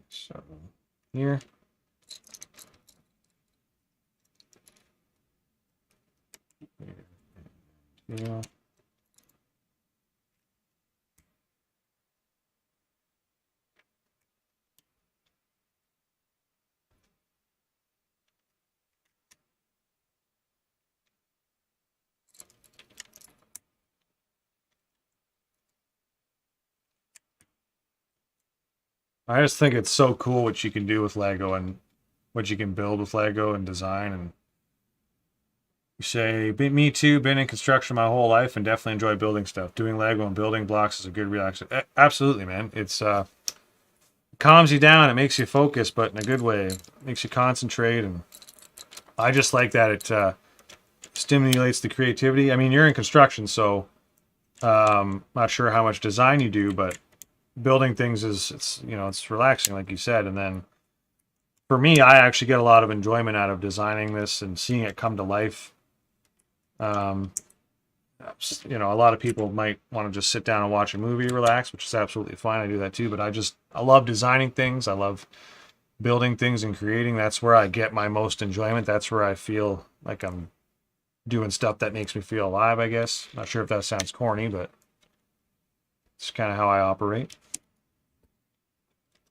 so here. Yeah. I just think it's so cool what you can do with Lego and what you can build with Lego and design. And you say, me too, been in construction my whole life and definitely enjoy building stuff. Doing Lego and building blocks is a good relaxation. Absolutely, man. It's calms you down. It makes you focus, but in a good way. It makes you concentrate. And I just like that it stimulates the creativity. I mean, you're in construction, so not sure how much design you do, but building things it's relaxing, like you said. And then for me, I actually get a lot of enjoyment out of designing this and seeing it come to life. A lot of people might want to just sit down and watch a movie, relax, which is absolutely fine. I do that too, but I love designing things. I love building things and creating. That's where I get my most enjoyment. That's where I feel like I'm doing stuff that makes me feel alive, I guess. Not sure if that sounds corny, but it's kind of how I operate.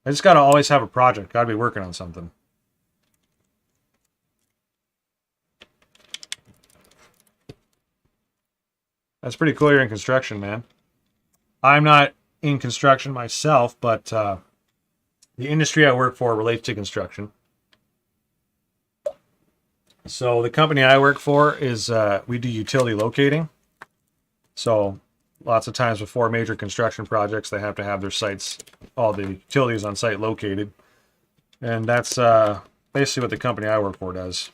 I just got to always have a project. Got to be working on something. That's pretty cool you're in construction, man. I'm not in construction myself, but the industry I work for relates to construction. So the company I work for is we do utility locating. So lots of times before major construction projects, they have to have their sites, all the utilities on site located. And that's basically what the company I work for does.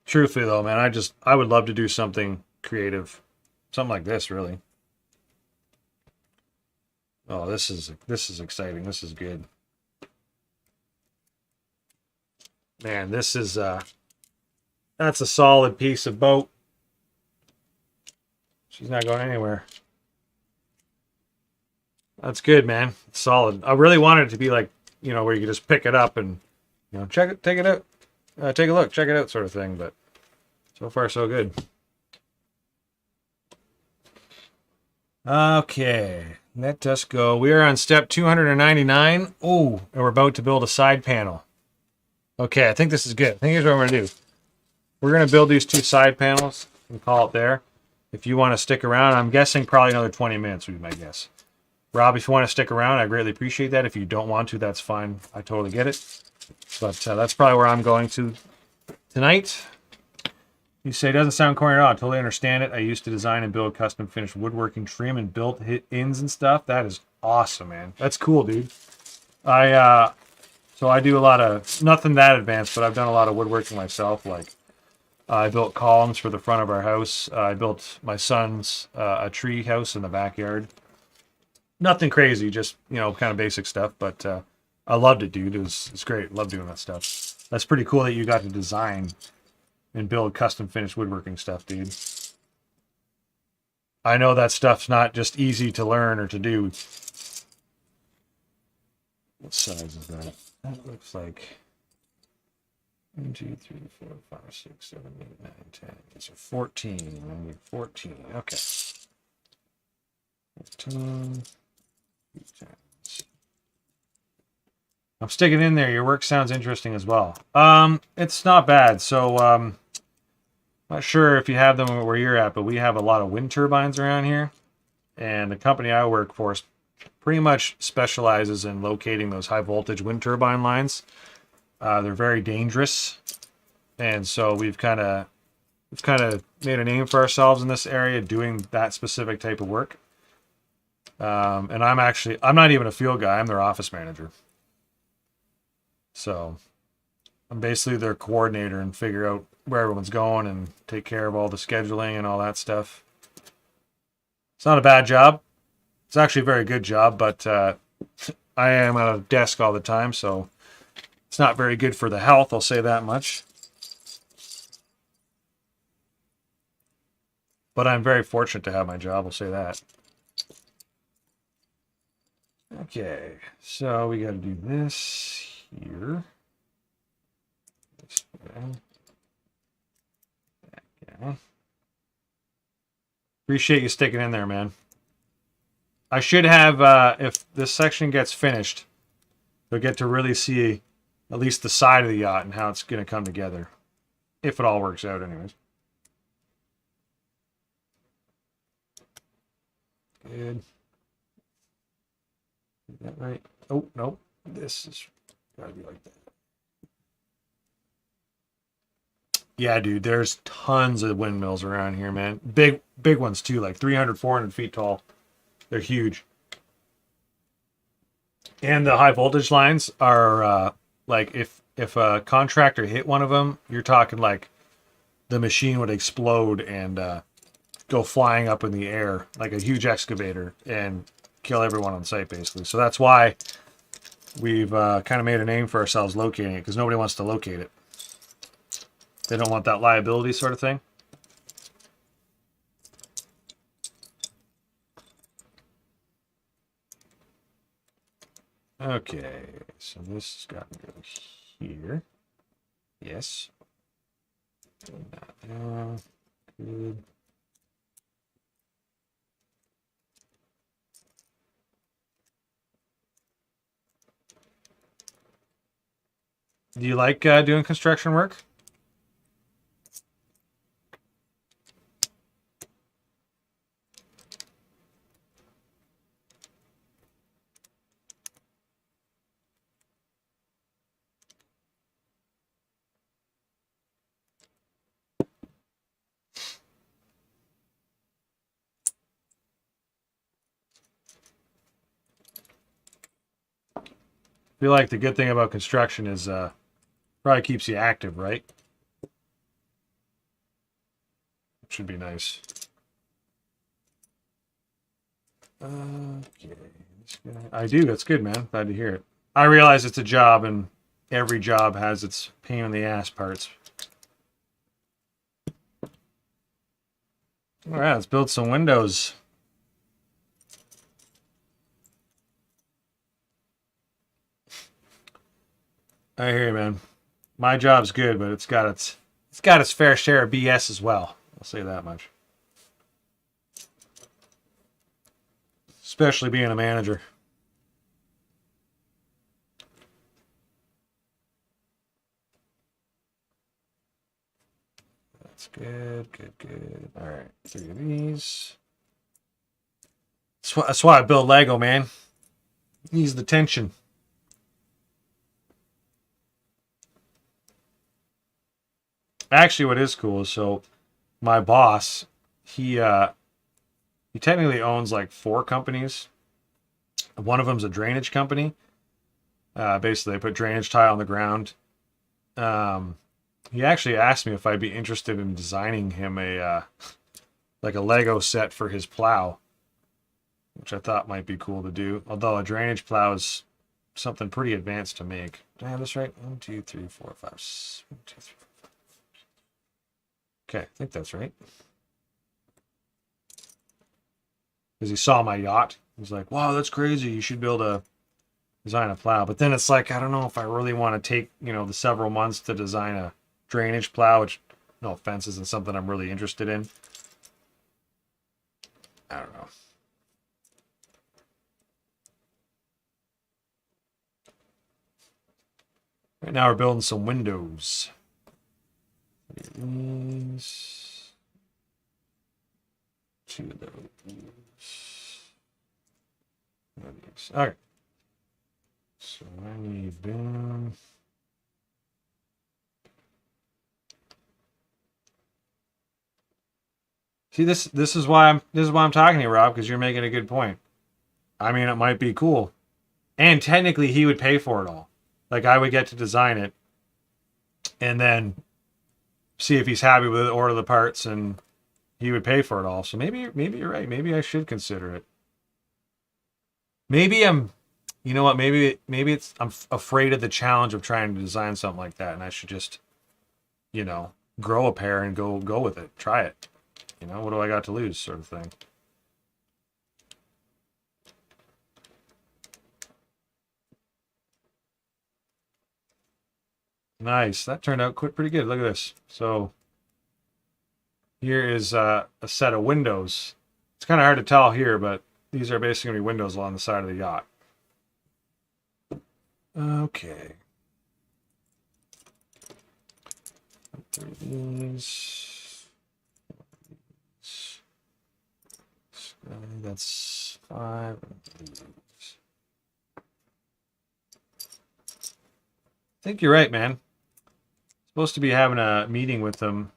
Truthfully though, man, I would love to do something creative. Something like this, really. Oh, this is exciting. This is good. Man, this is that's a solid piece of boat. She's not going anywhere. That's good, man. It's solid. I really wanted it to be like, where you could just pick it up and, check it, take it out, take a look, check it out, sort of thing. But so far, so good. Okay, let us go. We are on step 299. Oh, and we're about to build a side panel. Okay, I think this is good. I think here's what we're going to do. We're going to build these two side panels and call it there. If you want to stick around, I'm guessing probably another 20 minutes would be my guess. Rob, if you want to stick around, I greatly appreciate that. If you don't want to, that's fine. I totally get it. But that's probably where I'm going to tonight. You say it doesn't sound corny at all. I totally understand it. I used to design and build custom finished woodworking trim and built ins and stuff. That is awesome, man. That's cool, dude. So I do a lot of, nothing that advanced, but I've done a lot of woodworking myself. Like I built columns for the front of our house. I built my son's a tree house in the backyard. Nothing crazy, just, kind of basic stuff. But I loved it, dude. It's great. Love doing that stuff. That's pretty cool that you got to design and build custom finished woodworking stuff, dude. I know that stuff's not just easy to learn or to do. What size is that? That looks like 1, 2, 3, 4, 5, 6, 7, 8, 9, 10. These are 14. I need 14. Okay. 15. I'm sticking in there. Your work sounds interesting as well. It's not bad. So, not sure if you have them where you're at, but we have a lot of wind turbines around here. And the company I work for pretty much specializes in locating those high voltage wind turbine lines. They're very dangerous. And so we've kind of made a name for ourselves in this area doing that specific type of work. And I'm not even a field guy. I'm their office manager. So I'm basically their coordinator and figure out where everyone's going and take care of all the scheduling and all that stuff. It's not a bad job. It's actually a very good job, but I am at a desk all the time, so it's not very good for the health, I'll say that much. But I'm very fortunate to have my job, I'll say that. Okay, so we got to do this here. This way. Okay. Appreciate you sticking in there, man. I should have, if this section gets finished, you'll get to really see at least the side of the yacht and how it's going to come together. If it all works out anyways. Good. Is that right? Oh, nope. This is gotta be like that. Yeah, dude, there's tons of windmills around here, man. Big ones too, like 300, 400 feet tall. They're huge. And the high voltage lines are like if a contractor hit one of them, you're talking like the machine would explode and go flying up in the air like a huge excavator and kill everyone on site, basically. So that's why we've kind of made a name for ourselves locating it, because nobody wants to locate it. They don't want that liability sort of thing. Okay, so this has got to go here. Yes. Good. Do you like doing construction work? I feel like the good thing about construction is probably keeps you active, right? Should be nice. Okay. I do. That's good, man. Glad to hear it. I realize it's a job, and every job has its pain in the ass parts. All right, let's build some windows. I hear you, man. My job's good, but it's got its fair share of BS as well. I'll say that much. Especially being a manager. That's good, good, good. All right, 3 of these. That's why I build Lego, man. Ease the tension. Actually, what is cool is, so my boss, he technically owns like 4 companies. One of them's a drainage company. Basically, they put drainage tile on the ground. He actually asked me if I'd be interested in designing him a like a Lego set for his plow, which I thought might be cool to do. Although a drainage plow is something pretty advanced to make. Did I have this right? 1, 2, 3, 4, 5, 6, 1, 2, 3, 4, 5. Okay, I think that's right. Because he saw my yacht. He's like, wow, that's crazy. You should be able to design a plow. But then it's like, I don't know if I really want to take, the several months to design a drainage plow, which, no offense, isn't something I'm really interested in. I don't know. Right now we're building some windows. These. 2 of those. Okay. So I need them. See, this is why I'm talking to you, Rob, because you're making a good point. I mean, it might be cool. And technically he would pay for it all. Like, I would get to design it and then see if he's happy with it, order the parts, and he would pay for it all. So maybe you're right. Maybe I should consider it. Maybe you know what? Maybe it's I'm afraid of the challenge of trying to design something like that, and I should just, grow a pair and go with it, try it. What do I got to lose, sort of thing. Nice. That turned out pretty good. Look at this. So here is a set of windows. It's kind of hard to tell here, but these are basically going to be windows along the side of the yacht. Okay. These. That's 5. I think you're right, man. Supposed to be having a meeting with them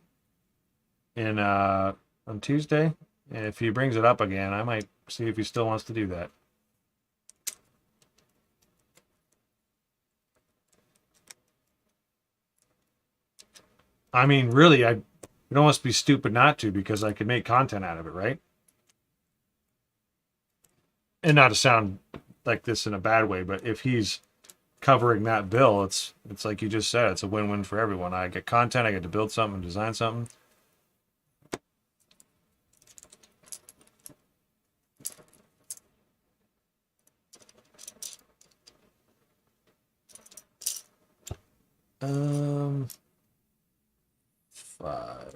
in on Tuesday. And if he brings it up again, I might see if he still wants to do that. I mean, really, I would almost be stupid not to because I could make content out of it, right? And not to sound like this in a bad way, but if he's covering that bill, it's like you just said, it's a win-win for everyone. I get content, I get to build something, design something.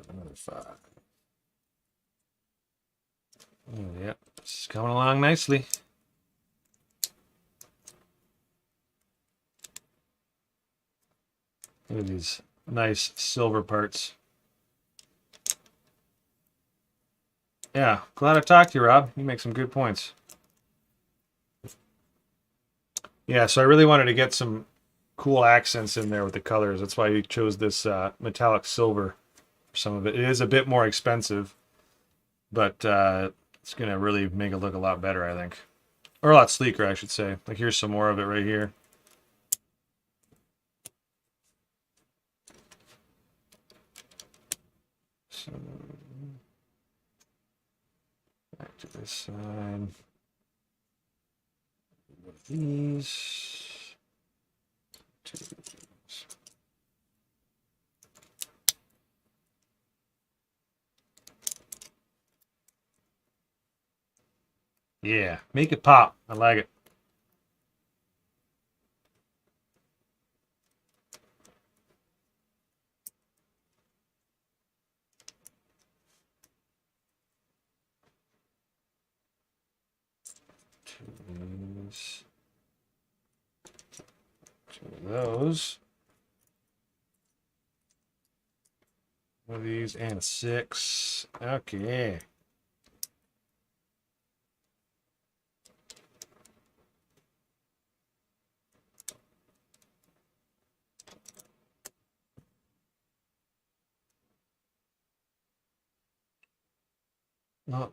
Another 5. Oh, yep, it's coming along nicely. Look at these nice silver parts. Yeah, glad I talked to you, Rob. You make some good points. Yeah, so I really wanted to get some cool accents in there with the colors. That's why you chose this metallic silver for some of it. It is a bit more expensive, but it's going to really make it look a lot better, I think. Or a lot sleeker, I should say. Like, here's some more of it right here. So, back to this side. These. Yeah, make it pop. I like it. Two of those. One of these and 6. Okay. Oh,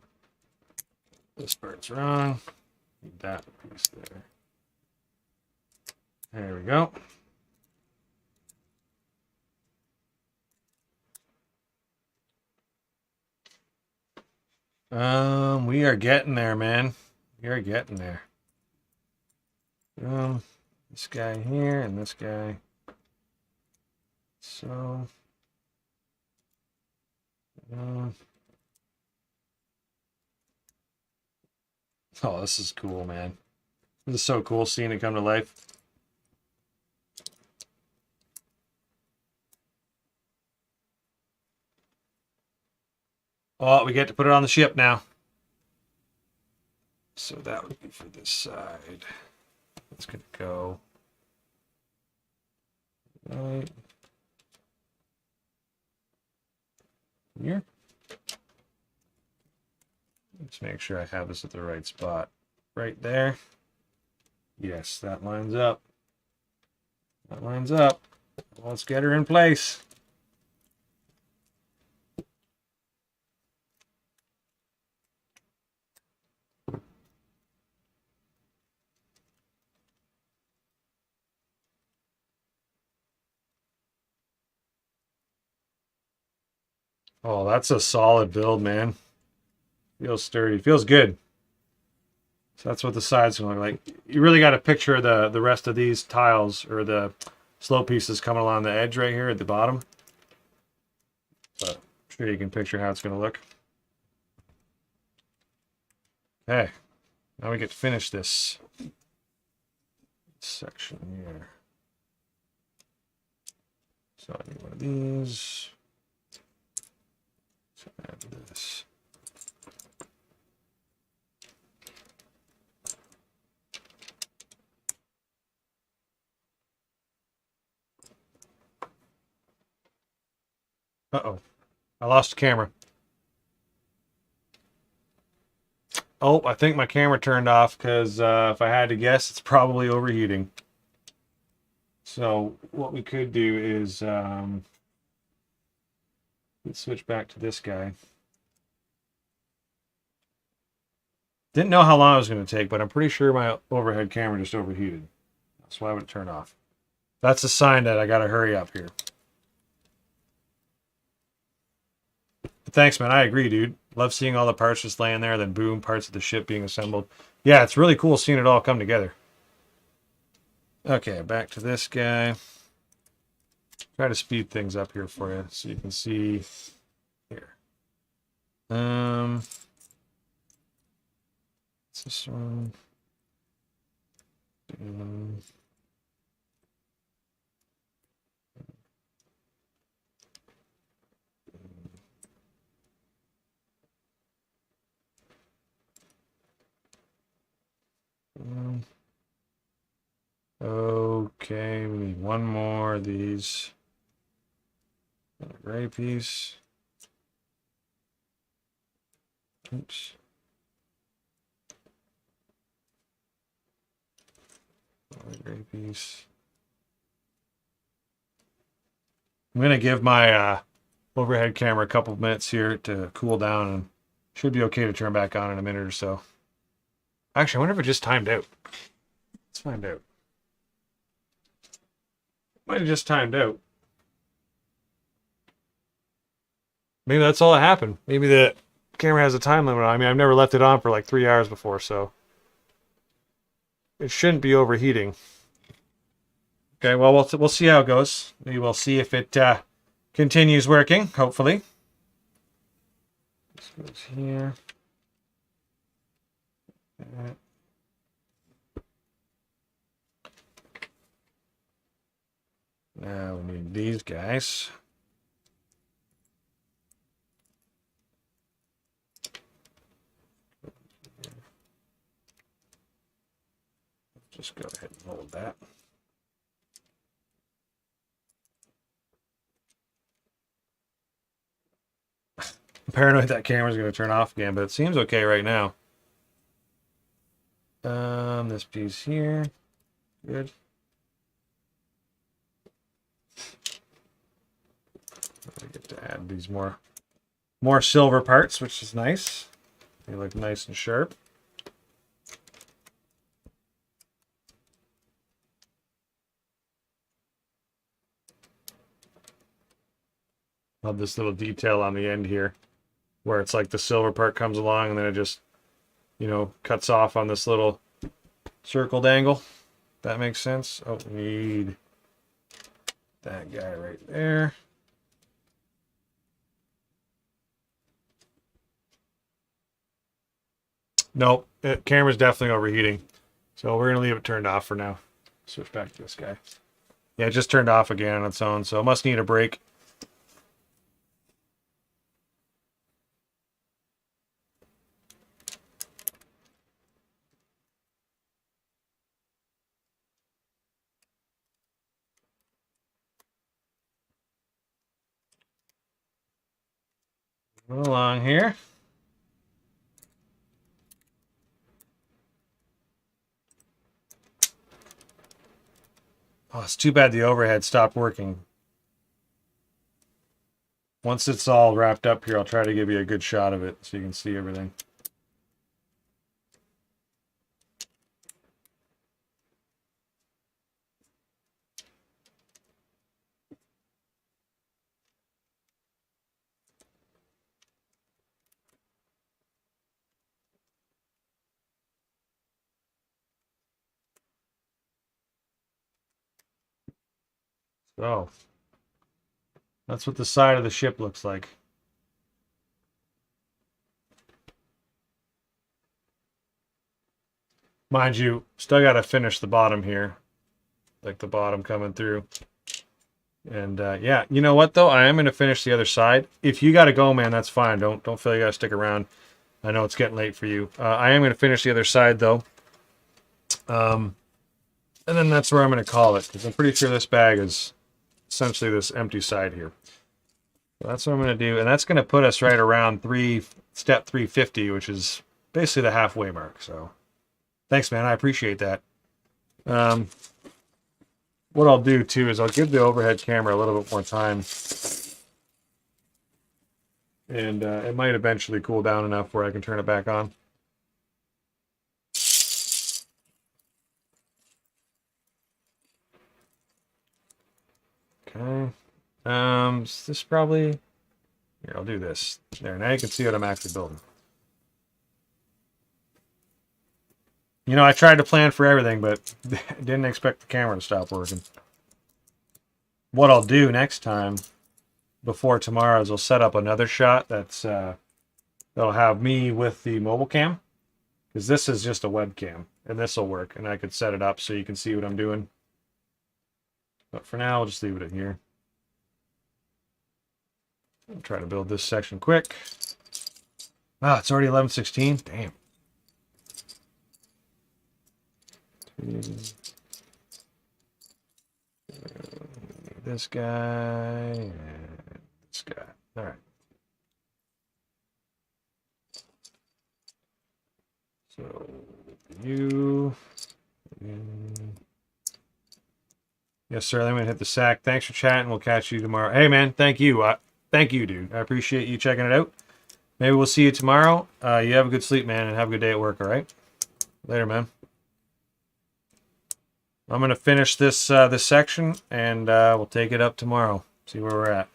this part's wrong. Need that piece there. There we go. We are getting there, man. We are getting there. This guy here and this guy. So, oh, this is cool, man. This is so cool seeing it come to life. Oh, we get to put it on the ship now. So that would be for this side. It's going to go right here. Let's make sure I have this at the right spot. Right there. Yes, that lines up. That lines up. Let's get her in place. Oh, that's a solid build, man. Feels sturdy. Feels good. So that's what the side's going to look like. You really got to picture the rest of these tiles or the slope pieces coming along the edge right here at the bottom. But I'm sure you can picture how it's going to look. Okay. Now we get to finish this section here. So I need one of these. So add this. Uh-oh. I lost the camera. Oh, I think my camera turned off because if I had to guess, it's probably overheating. So what we could do is let's switch back to this guy. Didn't know how long it was going to take, but I'm pretty sure my overhead camera just overheated. That's why I would turn off. That's a sign that I got to hurry up here. But thanks, man. I agree, dude. Love seeing all the parts just laying there, then boom, parts of the ship being assembled. Yeah, it's really cool seeing it all come together. Okay, back to this guy. Try to speed things up here for you so you can see here. It's this one. Okay, we need one more of these. Another gray piece. Oops. Another gray piece. I'm going to give my overhead camera a couple of minutes here to cool down, and should be okay to turn back on in a minute or so. Actually, I wonder if it just timed out. Let's find out. Might have just timed out. Maybe that's all that happened. Maybe the camera has a time limit on. I mean, I've never left it on for like 3 hours before, so it shouldn't be overheating. Okay, well, we'll see how it goes. Maybe we'll see if it continues working, hopefully. This goes here. Now we need these guys. Just go ahead and hold that. I'm paranoid that camera's going to turn off again, but it seems okay right now. This piece here, good. I get to add these more silver parts, which is nice. They look nice and sharp. Love this little detail on the end here, where it's like the silver part comes along and then it just, you know, cuts off on this little circled angle. That makes sense. Oh, we need that guy right there. Nope, camera's definitely overheating. So we're going to leave it turned off for now. Switch back to this guy. Yeah, it just turned off again on its own, so it must need a break. Moving along here. Oh, it's too bad the overhead stopped working. Once it's all wrapped up here, I'll try to give you a good shot of it so you can see everything. So, that's what the side of the ship looks like. Mind you, still got to finish the bottom here. Like the bottom coming through. And yeah, you know what though? I am going to finish the other side. If you got to go, man, that's fine. Don't feel you got to stick around. I know it's getting late for you. I am going to finish the other side though. And then that's where I'm going to call it, because I'm pretty sure this bag is essentially this empty side here. So that's what I'm going to do. And that's going to put us right around step 350, which is basically the halfway mark. So thanks, man. I appreciate that. What I'll do too is I'll give the overhead camera a little bit more time. And it might eventually cool down enough where I can turn it back on. Okay. This probably... Here, I'll do this. There, now you can see what I'm actually building. You know, I tried to plan for everything, but didn't expect the camera to stop working. What I'll do next time, before tomorrow, is I'll set up another shot that'll have me with the mobile cam. Because this is just a webcam, and this will work. And I could set it up so you can see what I'm doing. But for now, I'll just leave it in here. I'll try to build this section quick. Ah, it's already 11:16. Damn. This guy and this guy. All right. So you. Yes, sir. Let me hit the sack. Thanks for chatting. We'll catch you tomorrow. Hey, man. Thank you. Thank you, dude. I appreciate you checking it out. Maybe we'll see you tomorrow. You have a good sleep, man, and have a good day at work, all right? Later, man. I'm going to finish this section, and we'll take it up tomorrow. See where we're at.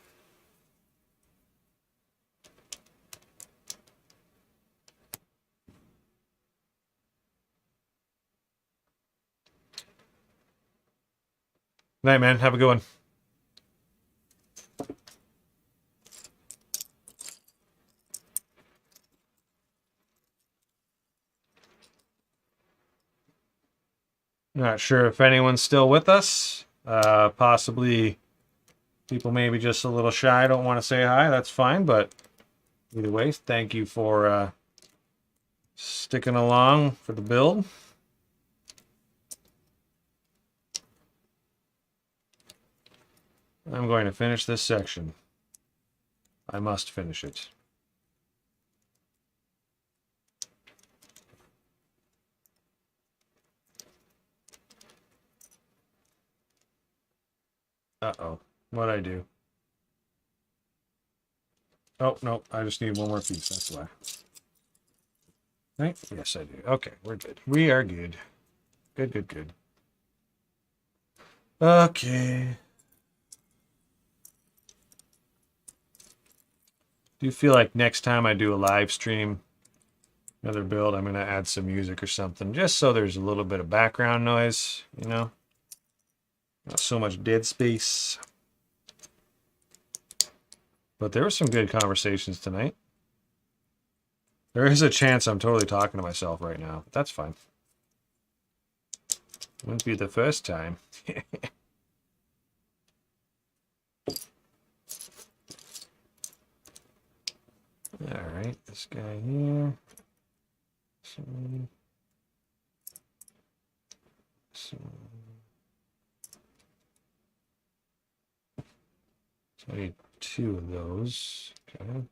Night, man. Have a good one. Not sure if anyone's still with us. Possibly people maybe just a little shy, don't want to say hi. That's fine, but either way, thank you for sticking along for the build. I'm going to finish this section. I must finish it. Uh-oh. What'd I do? Oh, no. I just need one more piece. That's why. Right? Yes, I do. Okay, we're good. We are good. Good, good, good. Okay. Do you feel like next time I do a live stream, another build, I'm going to add some music or something, just so there's a little bit of background noise, you know? Not so much dead space. But there were some good conversations tonight. There is a chance I'm totally talking to myself right now. But that's fine. Wouldn't be the first time. Alright, this guy here. So I need 2 of those. Okay.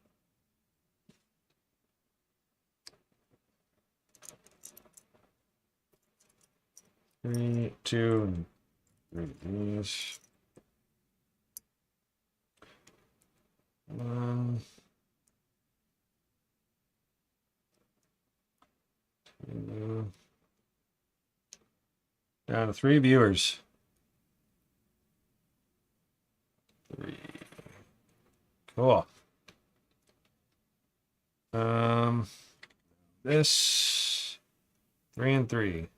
Three, 2, and 3 of these. 1, 2. Down to 3 viewers. 3. Cool. This 3 and 3.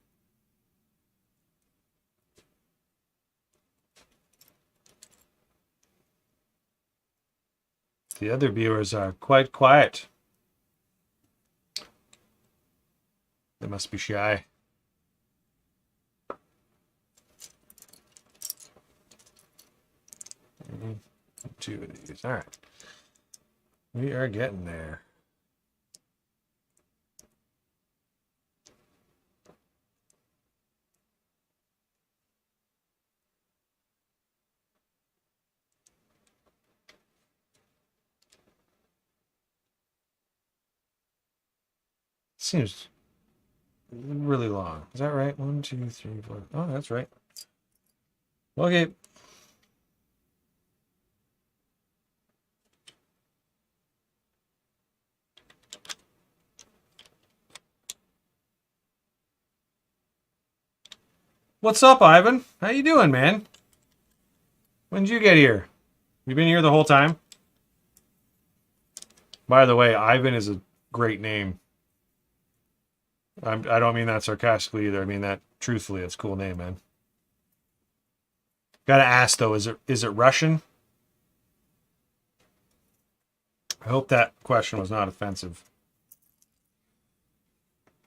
The other viewers are quite quiet. They must be shy. 2 of these. All right. We are getting there. Seems really long. Is that right? 1, 2, 3, 4. Oh, that's right. Okay. What's up, Ivan? How you doing, man? When did you get here? You been here the whole time? By the way, Ivan is a great name. I don't mean that sarcastically either. I mean that truthfully. It's a cool name, man. Gotta ask though, is it Russian? I hope that question was not offensive.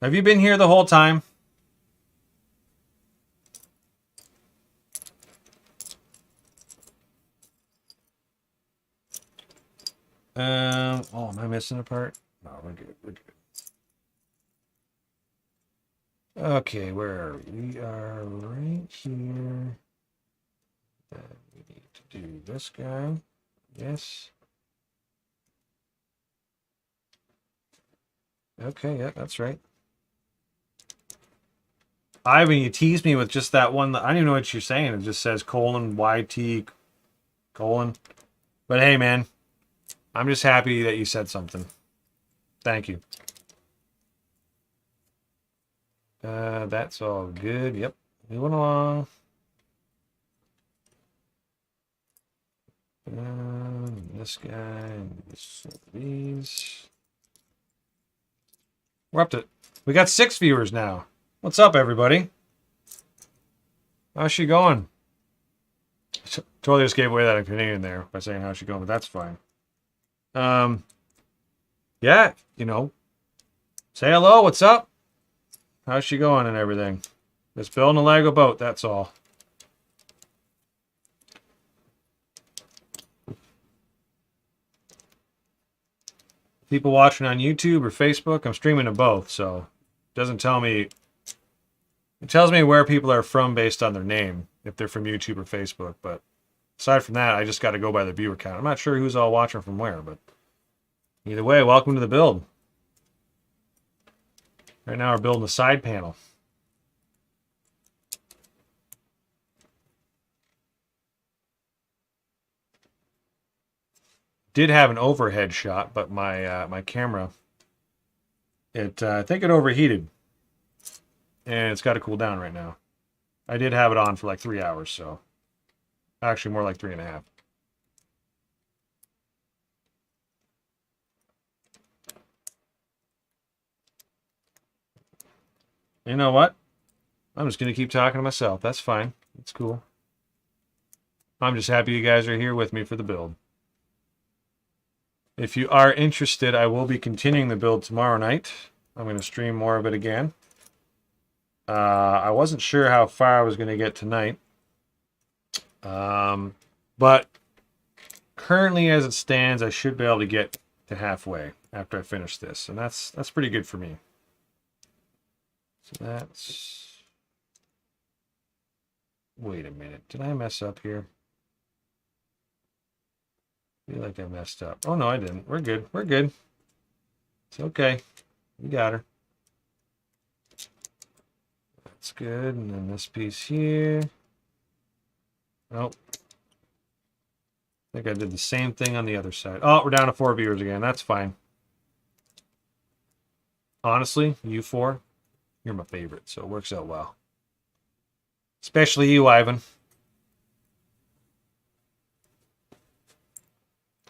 Have you been here the whole time? Oh, am I missing a part? No, we're good. We're good. Okay, where are we? We are right here. Then we need to do this guy. Yes. Okay, yeah, that's right. Ivan, you teased me with just that one. I don't even know what you're saying. It just says colon YT colon. But hey, man, I'm just happy that you said something. Thank you. That's all good. Yep. Moving along. This guy, these. We're up to. We got 6 viewers now. What's up, everybody? How's she going? Totally just gave away that Canadian there by saying how's she going, but that's fine. Yeah, you know, say hello. What's up? How's she going and everything? Just building a Lego boat. That's all. People watching on YouTube or Facebook, I'm streaming to both, so it doesn't tell me. It tells me where people are from based on their name, if they're from YouTube or Facebook. But aside from that, I just got to go by the viewer count. I'm not sure who's all watching from where, but either way, welcome to the build. Right now, we're building the side panel. Did have an overhead shot, but my my camera, I think it overheated, and it's got to cool down right now. I did have it on for like 3 hours, so actually more like 3.5. You know what? I'm just gonna keep talking to myself. That's fine. It's cool. I'm just happy you guys are here with me for the build. If you are interested, I will be continuing the build tomorrow night. I'm going to stream more of it again. I wasn't sure how far I was going to get tonight. But currently as it stands, I should be able to get to halfway after I finish this. And that's pretty good for me. So that's... Wait a minute. Did I mess up here? I feel like I messed up. Oh, no, I didn't. We're good. We're good. It's okay. We got her. That's good. And then this piece here. Nope. I think I did the same thing on the other side. Oh, we're down to 4 viewers again. That's fine. Honestly, you 4, you're my favorite, so it works out well. Especially you, Ivan.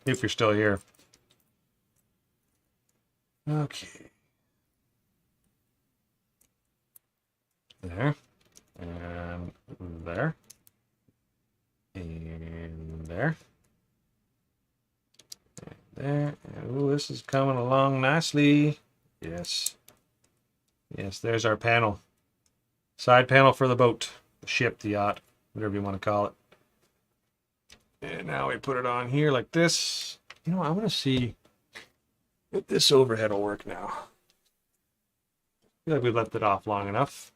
If you're still here. Okay. There. And there. And there. And there. Oh, this is coming along nicely. Yes. Yes, there's our panel. Side panel for the boat. The ship, the yacht, whatever you want to call it. And now we put it on here like this. You know, I want to see if this overhead will work now. I feel like we left it off long enough.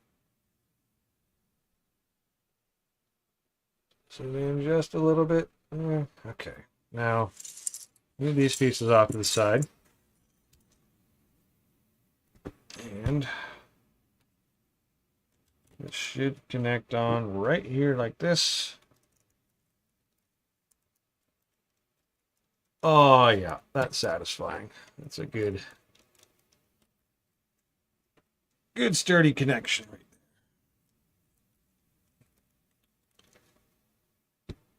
Zoom in just a little bit. Okay. Now, move these pieces off to the side. And it should connect on right here like this. Oh yeah, that's satisfying. That's a good sturdy connection right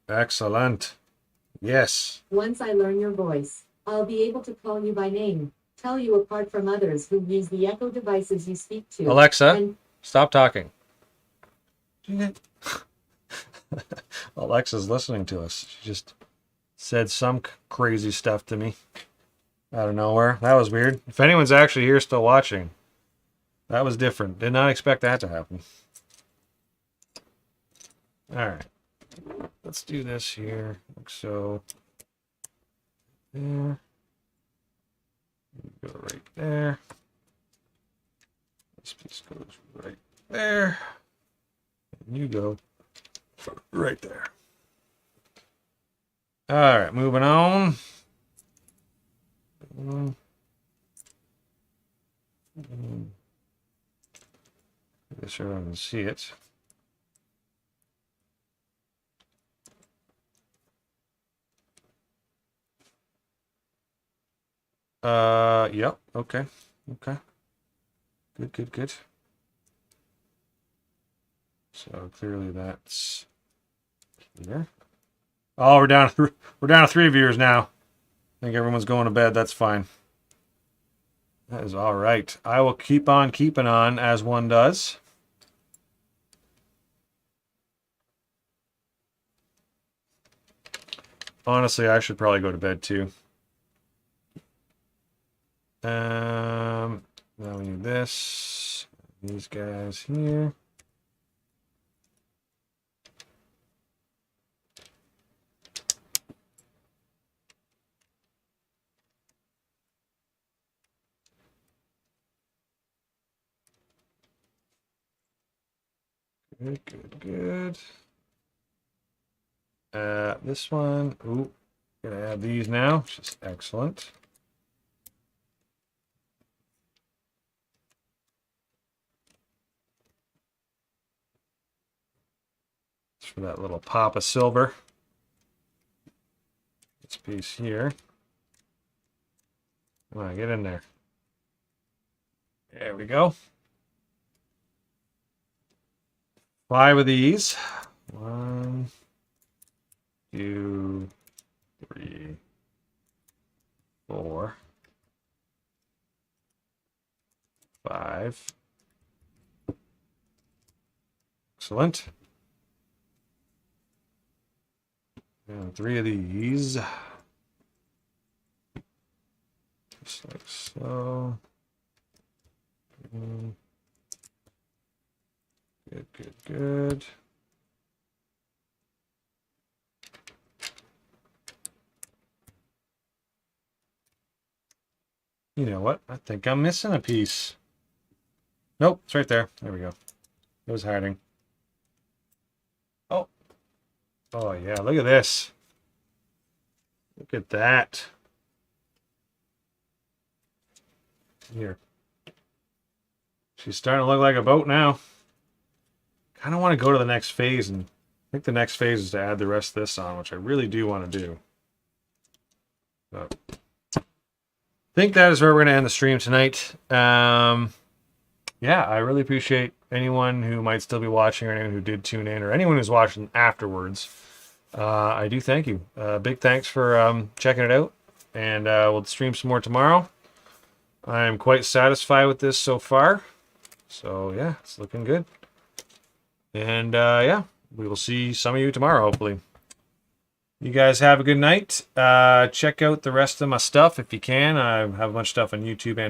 there. Excellent. Yes. Once I learn your voice, I'll be able to call you by name, tell you apart from others who use the echo devices you speak to. Alexa, stop talking. Alexa's listening to us. She just said some crazy stuff to me out of nowhere. That was weird. If anyone's actually here still watching, that was different. Did not expect that to happen. All right. Let's do this here. Like so. There. Go right there. This piece goes right there. And you go right there. All right, moving on. I guess everyone can see it. Yep, okay. Okay. Good. So clearly that's here. Oh, we're down to 3 viewers now. I think everyone's going to bed. That's fine. That is all right. I will keep on keeping on as one does. Honestly, I should probably go to bed too. Now we need this. These guys here. Good. This one. Ooh, gonna add these now, which is excellent. For that little pop of silver. This piece here. Come on, get in there. There we go. 5 of these. 1, 2, 3, 4, 5. Excellent. And 3 of these. Just like so. Good. You know what? I think I'm missing a piece. Nope, it's right there. There we go. It was hiding. Oh. Oh, yeah. Look at this. Look at that. Here. She's starting to look like a boat now. Kind of want to go to the next phase, and I think the next phase is to add the rest of this on, which I really do want to do. But I think that is where we're going to end the stream tonight. Yeah, I really appreciate anyone who might still be watching, or anyone who did tune in, or anyone who's watching afterwards. I do thank you. Big thanks for checking it out, and we'll stream some more tomorrow. I'm quite satisfied with this so far. So yeah, it's looking good. And yeah, we will see some of you tomorrow, hopefully. You guys have a good night. Check out the rest of my stuff if you can. I have a bunch of stuff on YouTube and